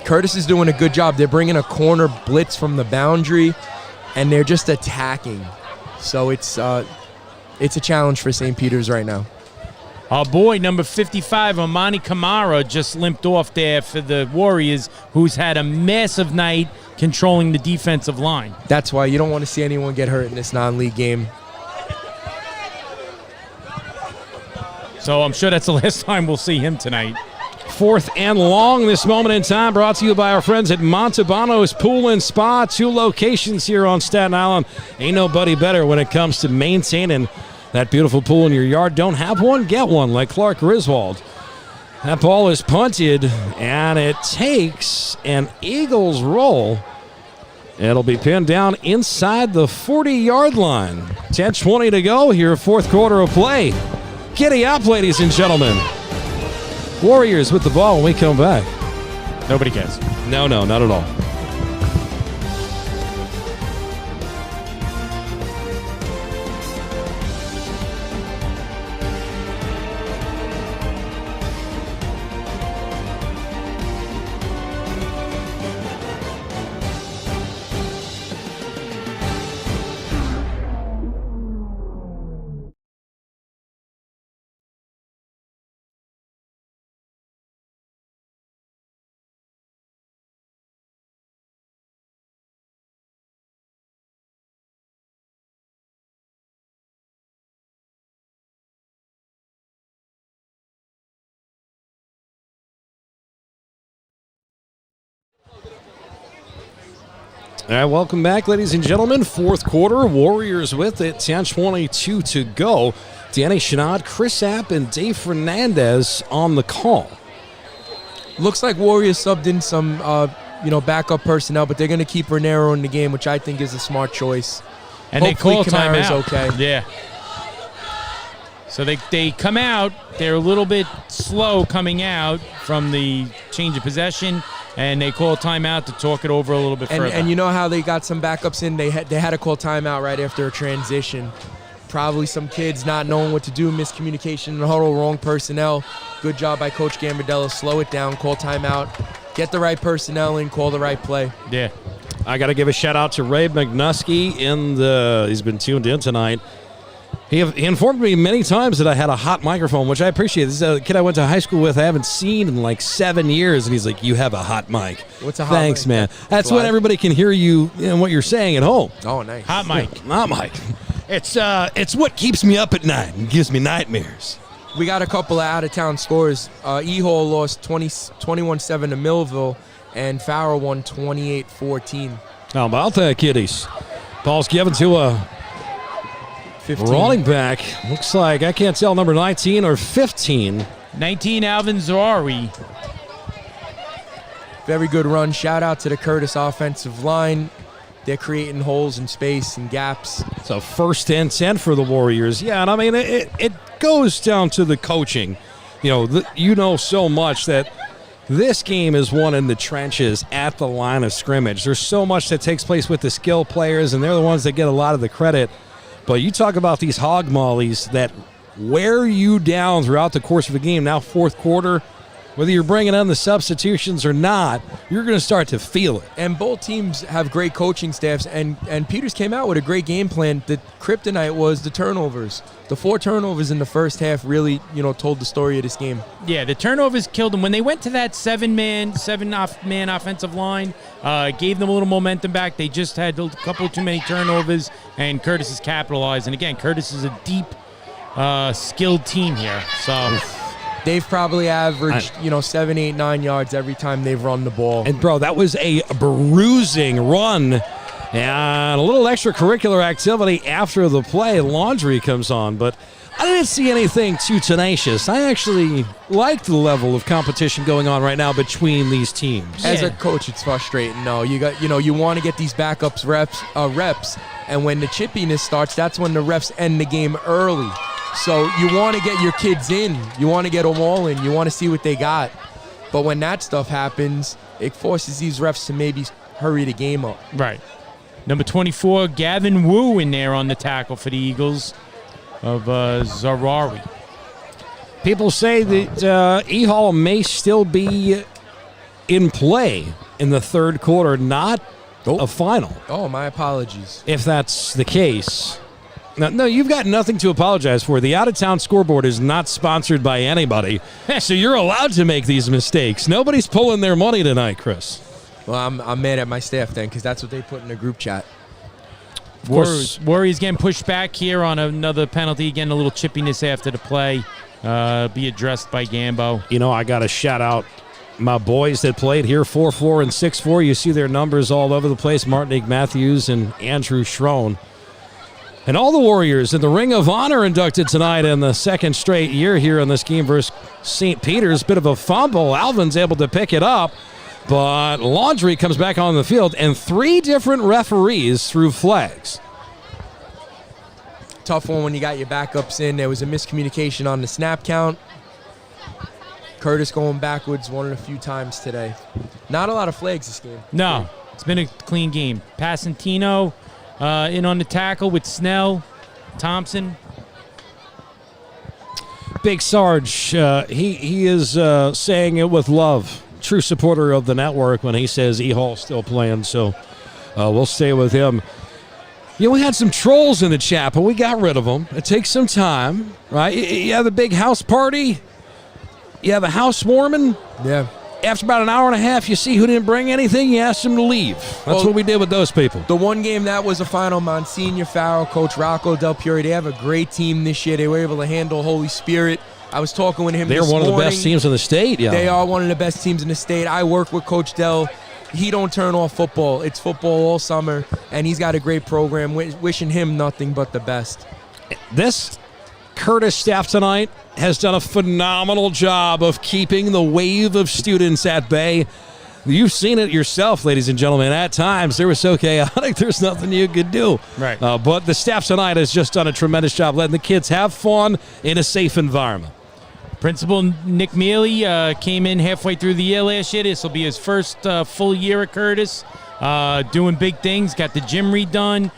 Curtis is doing a good job. They're bringing a corner blitz from the boundary, and they're just attacking. So it's a challenge for St. Peter's right now. Our boy, number 55, Amani Kamara, just limped off there for the Warriors, who's had a massive night controlling the defensive line. That's why you don't want to see anyone get hurt in this non-league game. So I'm sure that's the last time we'll see him tonight. 4th and long this moment in time, brought to you by our friends at Montalbano's Pool and Spa. 2 locations here on Staten Island. Ain't nobody better when it comes to maintaining that beautiful pool in your yard. Don't have one? Get one, like Clark Griswold. That ball is punted, and it takes an Eagles roll. It'll be pinned down inside the 40-yard line. 10:20 to go here, 4th quarter of play. Giddy up, ladies and gentlemen. Warriors with the ball when we come back. Nobody cares. No, not at all. All right, welcome back, ladies and gentlemen. 4th quarter, Warriors with it, 10:22 to go. Danny Chanod, Chris App, and Dave Fernandez on the call. Looks like Warriors subbed in some, backup personnel, but they're going to keep Renero in the game, which I think is a smart choice. And hopefully they call Kamara's timeout. okay. Yeah. So they come out. They're a little bit slow coming out from the change of possession, and they call timeout to talk it over a little bit further. And you know how they got some backups in? They had to call timeout right after a transition. Probably some kids not knowing what to do, miscommunication in the huddle, wrong personnel. Good job by Coach Gambardella. Slow it down, call timeout, get the right personnel in, call the right play. Yeah. I got to give a shout out to Ray McNusky. He's been tuned in tonight. He informed me many times that I had a hot microphone, which I appreciate. This is a kid I went to high school with I haven't seen in like 7 years, and he's like, "You have a hot mic." What's a hot Thanks, mic? man. That's when everybody can hear you and what you're saying at home. Oh, nice. Hot mic. Hot mic. It's what keeps me up at night and gives me nightmares. We got a couple of out-of-town scores. E-Hall lost 21-7 to Millville, and Farrell won 28-14. How about that, kiddies? Ball's given to a 15. running back. Looks like, I can't tell, number 19 or 15. 19, Alvin Zawari. Very good run. Shout out to the Curtis offensive line. They're creating holes in space and gaps. So 1st and 10 for the Warriors. Yeah, and I mean, it goes down to the coaching. You know so much that this game is won in the trenches at the line of scrimmage. There's so much that takes place with the skill players, and they're the ones that get a lot of the credit. But you talk about these hog mollies that wear you down throughout the course of a game. Now 4th quarter, whether you're bringing in the substitutions or not, you're going to start to feel it. And both teams have great coaching staffs, and Peters came out with a great game plan. The kryptonite was the turnovers. The 4 turnovers in the first half really, told the story of this game. Yeah, the turnovers killed them. When they went to that seven-man offensive line, gave them a little momentum back. They just had a couple too many turnovers, and Curtis has capitalized. And again, Curtis is a deep, skilled team here. So they've probably averaged, 7, 8, 9 yards every time they've run the ball. And, bro, that was a bruising run. And a little extracurricular activity after the play. Laundry comes on, but I didn't see anything too tenacious. I actually like the level of competition going on right now between these teams. As a coach, it's frustrating. No, you want to get these backups reps, and when the chippiness starts, that's when the refs end the game early. So you want to get your kids in. You want to get them all in. You want to see what they got. But when that stuff happens, it forces these refs to maybe hurry the game up. Right. Number 24, Gavin Wu in there on the tackle for the Eagles of Zarari. People say that E-Hall may still be in play in the third quarter, not a final. Oh, my apologies. If that's the case. No, you've got nothing to apologize for. The out-of-town scoreboard is not sponsored by anybody, so you're allowed to make these mistakes. Nobody's pulling their money tonight, Chris. Well, I'm mad at my staff then because that's what they put in the group chat. Of course. Warriors getting pushed back here on another penalty, getting a little chippiness after the play. Be addressed by Gambo. You know, I got to shout out my boys that played here, 4-4 and 6-4. You see their numbers all over the place, Martinique Matthews and Andrew Schrone. And all the Warriors in the Ring of Honor inducted tonight in the second straight year here in this game versus St. Peter's. Bit of a fumble. Alvin's able to pick it up, but Laundry comes back on the field, and 3 different referees threw flags. Tough one when you got your backups in. There was a miscommunication on the snap count. Curtis going backwards one a few times today. Not a lot of flags this game. No, it's been a clean game. Passantino in on the tackle with Snell, Thompson. Big Sarge, he is saying it with love. True supporter of the network when he says E-Hall's still playing, so we'll stay with him. Yeah, we had some trolls in the chat, but we got rid of them. It takes some time, right? You have a big house party. You have a housewarming. Yeah. After about an hour and a half, you see who didn't bring anything, you ask them to leave. That's what we did with those people. The one game that was a final, Monsignor Farrell, Coach Rocco Del Puri, they have a great team this year. They were able to handle Holy Spirit. I was talking with him this morning. They're one of the best teams in the state, yeah. They are one of the best teams in the state. I work with Coach Del. He don't turn off football. It's football all summer, and he's got a great program. Wishing him nothing but the best. This Curtis staff tonight has done a phenomenal job of keeping the wave of students at bay. You've seen it yourself, ladies and gentlemen. At times, they were so chaotic, there's nothing you could do. Right. But the staff tonight has just done a tremendous job letting the kids have fun in a safe environment. Principal Nick Mealy came in halfway through the year last year. This will be his first full year at Curtis. Doing big things. Got the gym redone.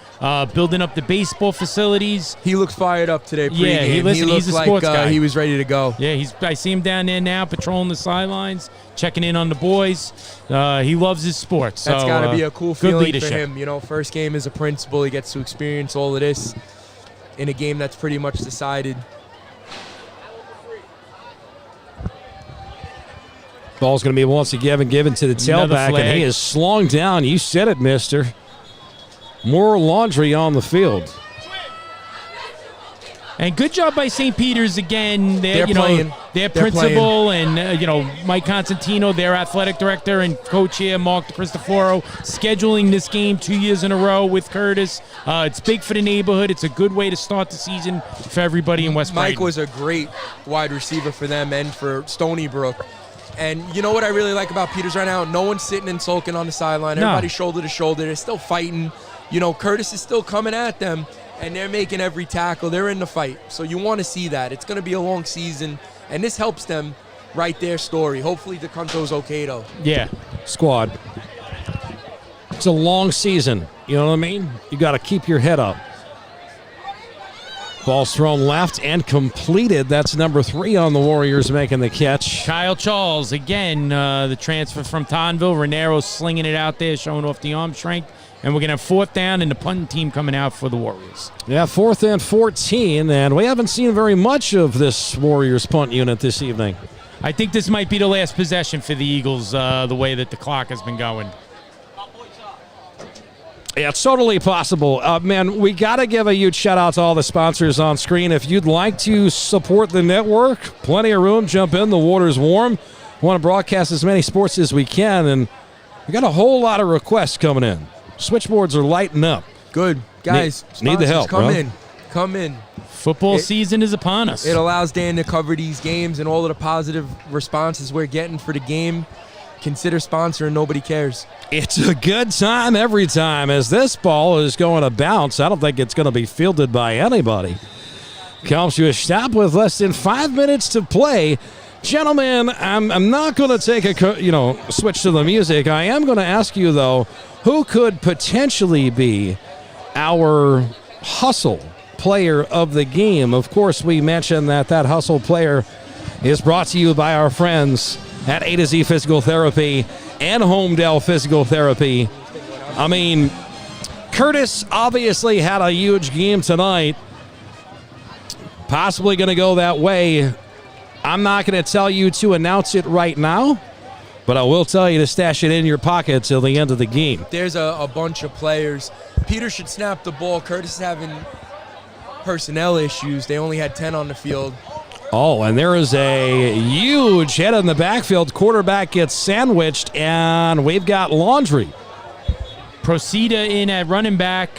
Building up the baseball facilities. He looks fired up today pregame. Yeah, he looked he's a sports like guy. He was ready to go. Yeah, I see him down there now patrolling the sidelines, checking in on the boys. He loves his sports. That's got to be a cool feeling for him. You know, first game as a principal, he gets to experience all of this in a game that's pretty much decided. Ball's going to be once again given to the tailback, and he is slung down. You said it, mister. More Laundry on the field. And good job by St. Peter's again. They're playing. Their principal and Mike Constantino, their athletic director and coach here, Mark Cristoforo, scheduling this game 2 years in a row with Curtis. It's big for the neighborhood. It's a good way to start the season for everybody in West Brighton. Mike was a great wide receiver for them and for Stony Brook. And you know what I really like about Peters right now? No one's sitting and sulking on the sideline. Everybody's shoulder to shoulder. They're still fighting. You know, Curtis is still coming at them, and they're making every tackle. They're in the fight. So you want to see that. It's going to be a long season, and this helps them write their story. Hopefully DeCunto's okay, though. Yeah. Squad. It's a long season. You know what I mean? You got to keep your head up. Ball's thrown left and completed. That's number 3 on the Warriors making the catch. Kyle Charles, again, the transfer from Tonville. Renero slinging it out there, showing off the arm strength. And we're going to have 4th down and the punting team coming out for the Warriors. Yeah, 4th and 14. And we haven't seen very much of this Warriors punt unit this evening. I think this might be the last possession for the Eagles, the way that the clock has been going. Yeah, it's totally possible. Man, we got to give a huge shout-out to all the sponsors on screen. If you'd like to support the network, plenty of room, jump in. The water's warm. We want to broadcast as many sports as we can, and we got a whole lot of requests coming in. Switchboards are lighting up. Good. Guys, need the help, come bro. in. Come in. Football season is upon us. It allows Dan to cover these games and all of the positive responses we're getting for the game. Consider sponsoring. Nobody cares. It's a good time every time as this ball is going to bounce. I don't think it's going to be fielded by anybody. comes to a stop with less than 5 minutes to play. Gentlemen, I'm not going to take a switch to the music. I am going to ask you, though, who could potentially be our hustle player of the game? Of course, we mentioned that hustle player is brought to you by our friends at A to Z Physical Therapy and Homedale Physical Therapy. I mean, Curtis obviously had a huge game tonight. Possibly going to go that way. I'm not going to tell you to announce it right now, but I will tell you to stash it in your pocket till the end of the game. There's a bunch of players. Peter should snap the ball. Curtis is having personnel issues. They only had 10 on the field. Oh, and there is a huge hit in the backfield. Quarterback gets sandwiched, and we've got laundry. Procida in at running back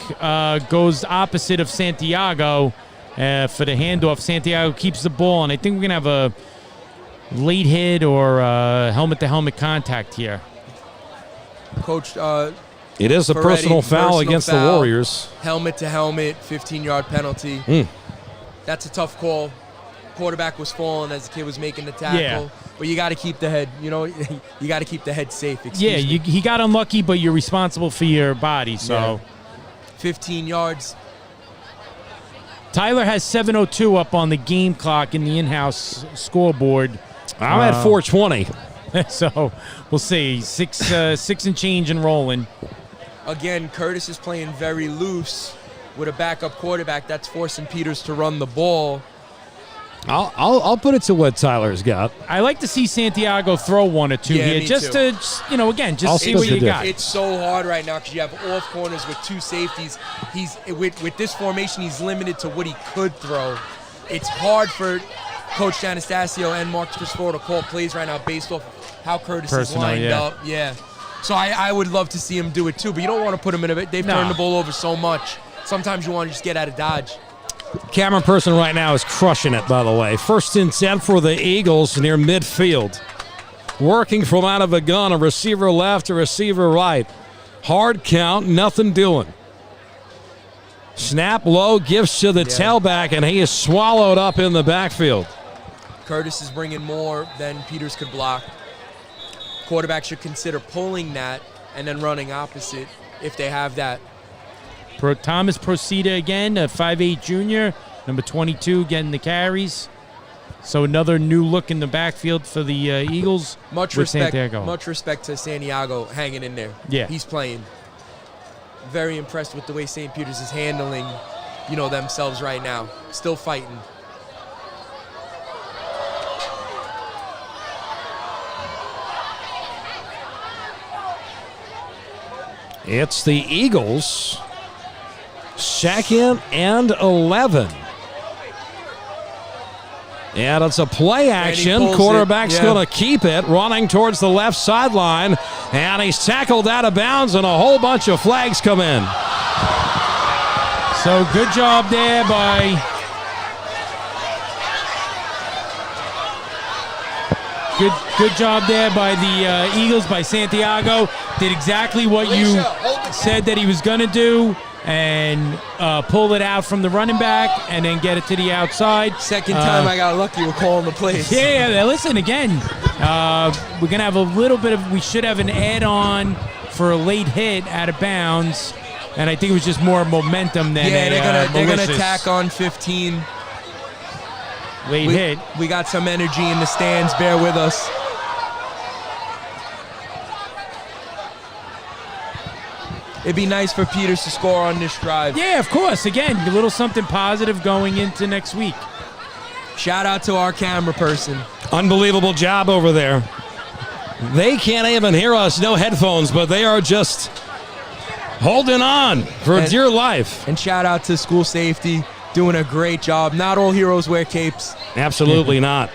goes opposite of Santiago for the handoff. Santiago keeps the ball, and I think we're going to have a late hit or helmet-to-helmet contact here. Coach, it is a personal foul against the Warriors. Helmet-to-helmet, 15-yard penalty. That's a tough call. Quarterback was falling as the kid was making the tackle. Yeah. But you got to keep the head, you got to keep the head safe. He got unlucky, but you're responsible for your body. So, 15 yards. Tyler has 7:02 up on the game clock in the in-house scoreboard. I'm at 4:20. So we'll see. Six and change and rolling. Again, Curtis is playing very loose with a backup quarterback. That's forcing Peters to run the ball. I'll put it to what Tyler's got. I like to see Santiago throw one or two here, just to see what you got. It's so hard right now because you have off corners with two safeties. He's with this formation, he's limited to what he could throw. It's hard for Coach Anastasio and Marcus Cristoforo to call plays right now based off of how Curtis is lined up. Yeah. So I would love to see him do it too, but you don't want to put him in a. They've turned the ball over so much. Sometimes you want to just get out of dodge. Cameron Person right now is crushing it, by the way. 1st and 10 for the Eagles near midfield. Working from out of a gun, a receiver left, a receiver right. Hard count, nothing doing. Snap low, gives to the tailback, and he is swallowed up in the backfield. Curtis is bringing more than Peters could block. Quarterback should consider pulling that and then running opposite if they have that. Thomas Procida again, a 5'8 junior, number 22 getting the carries. So another new look in the backfield for the Eagles. Much respect to Santiago hanging in there. Yeah. He's playing. Very impressed with the way St. Peter's is handling, themselves right now. Still fighting. It's the Eagles. 2nd and 11. And it's a play action. Quarterback's going to keep it, running towards the left sideline. And he's tackled out of bounds, and a whole bunch of flags come in. So good job there by... Good job there by the Eagles, by Santiago. Did exactly what you said that he was going to do. And pull it out from the running back and then get it to the outside. Second time I got lucky with calling the plays. Yeah, listen, again, we're going to have a little bit of, we should have an add-on for a late hit out of bounds. And I think it was just more momentum than they're gonna tack on 15. Late hit. We got some energy in the stands. Bear with us. It'd be nice for Peters to score on this drive. Yeah, of course. Again, a little something positive going into next week. Shout out to our camera person. Unbelievable job over there. They can't even hear us, no headphones, but they are just holding on for dear life. And shout out to school safety, doing a great job. Not all heroes wear capes. Absolutely not.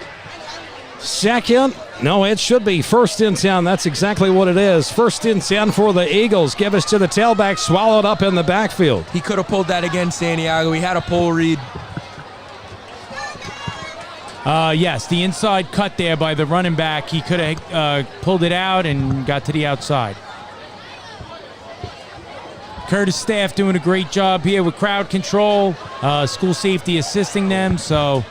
Second, no, it should be 1st and 10. That's exactly what it is. 1st and 10 for the Eagles. Give us to the tailback, swallowed up in the backfield. He could have pulled that against Santiago. He had a pull read. Yes, the inside cut there by the running back. He could have pulled it out and got to the outside. Curtis staff doing a great job here with crowd control, school safety assisting them. So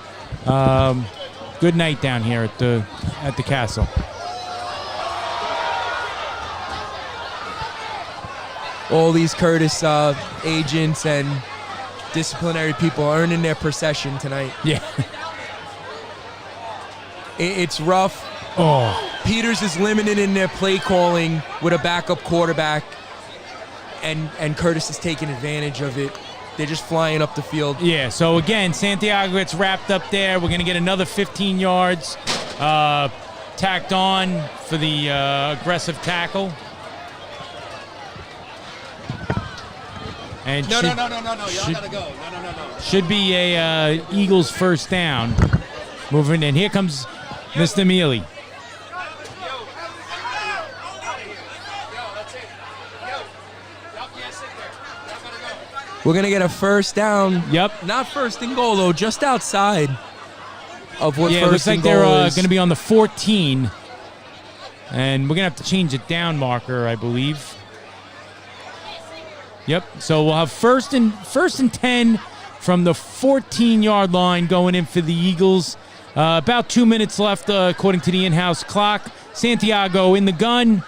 good night down here at the castle. All these Curtis agents and disciplinary people earning their procession tonight. Yeah. It's rough. Oh. Peters is limited in their play calling with a backup quarterback, and Curtis is taking advantage of it. They're just flying up the field. Yeah, so again, Santiago gets wrapped up there. We're going to get another 15 yards tacked on for the aggressive tackle. And No. Y'all gotta go. No. Should be a Eagles first down. Moving in. Here comes Mr. Mealy. We're going to get a first down. Yep. Not first and goal, though, just outside of what Yeah, it first looks like and they're goal is. going to be on the 14. And we're going to have to change it down marker, I believe. Yep. So we'll have first and 10 from the 14-yard line going in for the Eagles. About 2 minutes left, according to the in-house clock. Santiago in the gun.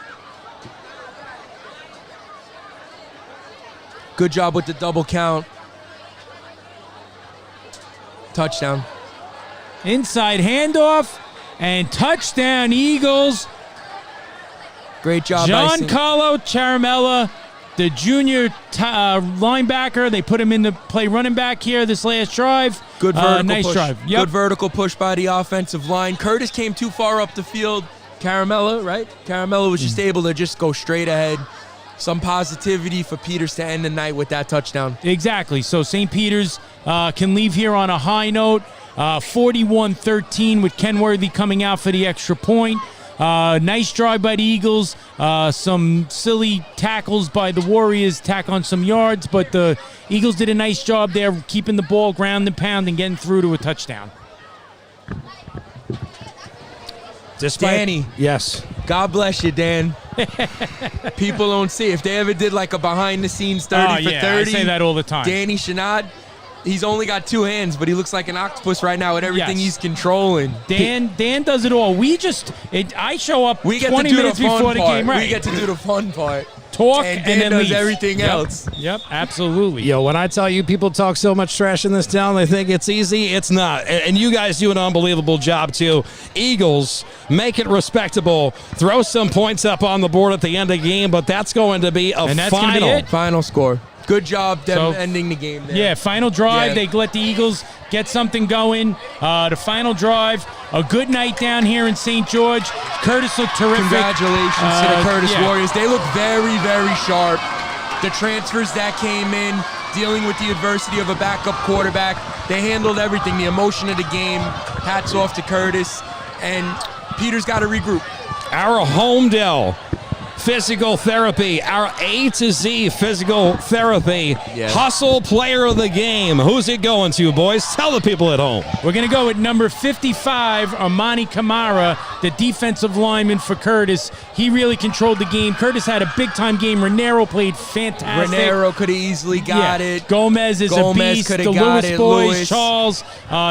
Good job with the double count. Touchdown. Inside handoff and touchdown Eagles. Great job by Giancarlo Charamella, the junior linebacker. They put him in to play running back here this last drive. Good vertical nice push. drive. Yep. Good vertical push by the offensive line. Curtis came too far up the field. Caramella, right? Caramella was just able to just go straight ahead. Some positivity for Peters to end the night with that touchdown. Exactly. So St. Peter's can leave here on a high note. 41-13 with Kenworthy coming out for the extra point. Nice drive by the Eagles. Some silly tackles by the Warriors, tack on some yards, but the Eagles did a nice job there keeping the ball ground and pound and getting through to a touchdown. Danny. Yes. God bless you, Dan. People don't see. If they ever did like a behind-the-scenes 30 for 30, I say that all the time. Danny Chanod, he's only got two hands, but he looks like an octopus right now with everything he's controlling. Dan does it all. I show up We get 20 to do minutes the fun before the part. game. Right. We get to do the fun part. Talk and and Dan then does leave. everything Yep. else. Yep, absolutely. Yo, when I tell you people talk so much trash in this town, they think it's easy. It's not. And you guys do an unbelievable job, too. Eagles, make it respectable. Throw some points up on the board at the end of the game, but that's going to be And that's gonna be it. Final score. Good job them So, ending the game there. Yeah, final drive. Yeah. They let the Eagles get something going. The final drive. A good night down here in St. George. Curtis looked terrific. Congratulations to the Curtis yeah. Warriors. They look very, very sharp. The transfers that came in, dealing with the adversity of a backup quarterback, they handled everything. The emotion of the game. Hats off to Curtis. And Peter's got to regroup. Our home Dell physical therapy, our A to Z physical therapy, hustle player of the game. Who's it going to, boys? Tell the people at home. We're going to go with number 55, Armani Kamara, the defensive lineman for Curtis. He really controlled the game. Curtis had a big-time game. Raniero played fantastic. Raniero could have easily got it. Gomez is a beast. The coulda got Lewis it. boys, Lewis. Charles,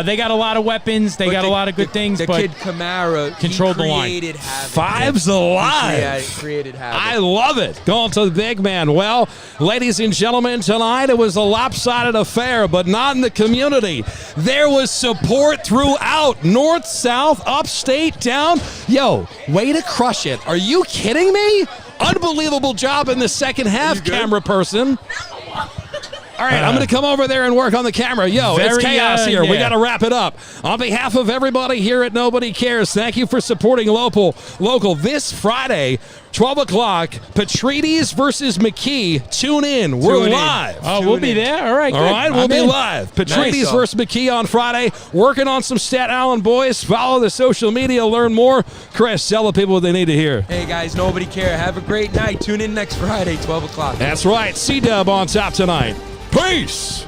they got a lot of weapons. They got a lot of good things. The but kid Kamara, controlled the line. created havoc. Five's alive. He created havoc. I love it. Going to the big man. Well, ladies and gentlemen, tonight it was a lopsided affair, but not in the community. There was support throughout. North, south, upstate, down. Yo, way to crush it. Are you kidding me? Unbelievable job in the second half, camera person. All right, I'm going to come over there and work on the camera. Yo, it's chaos here. We got to wrap it up. On behalf of everybody here at Nobody Cares, thank you for supporting local. This Friday, 12 o'clock, Patrides versus McKee. Tune in. We're live. Oh, we'll be there. All right, All right, we'll be live. Patrides Nice. versus McKee on Friday. Working on some Staten Island boys. Follow the social media. Learn more. Chris, tell the people what they need to hear. Hey, guys, Nobody Care. Have a great night. Tune in next Friday, 12 o'clock. That's right. C-Dub on top tonight. Peace.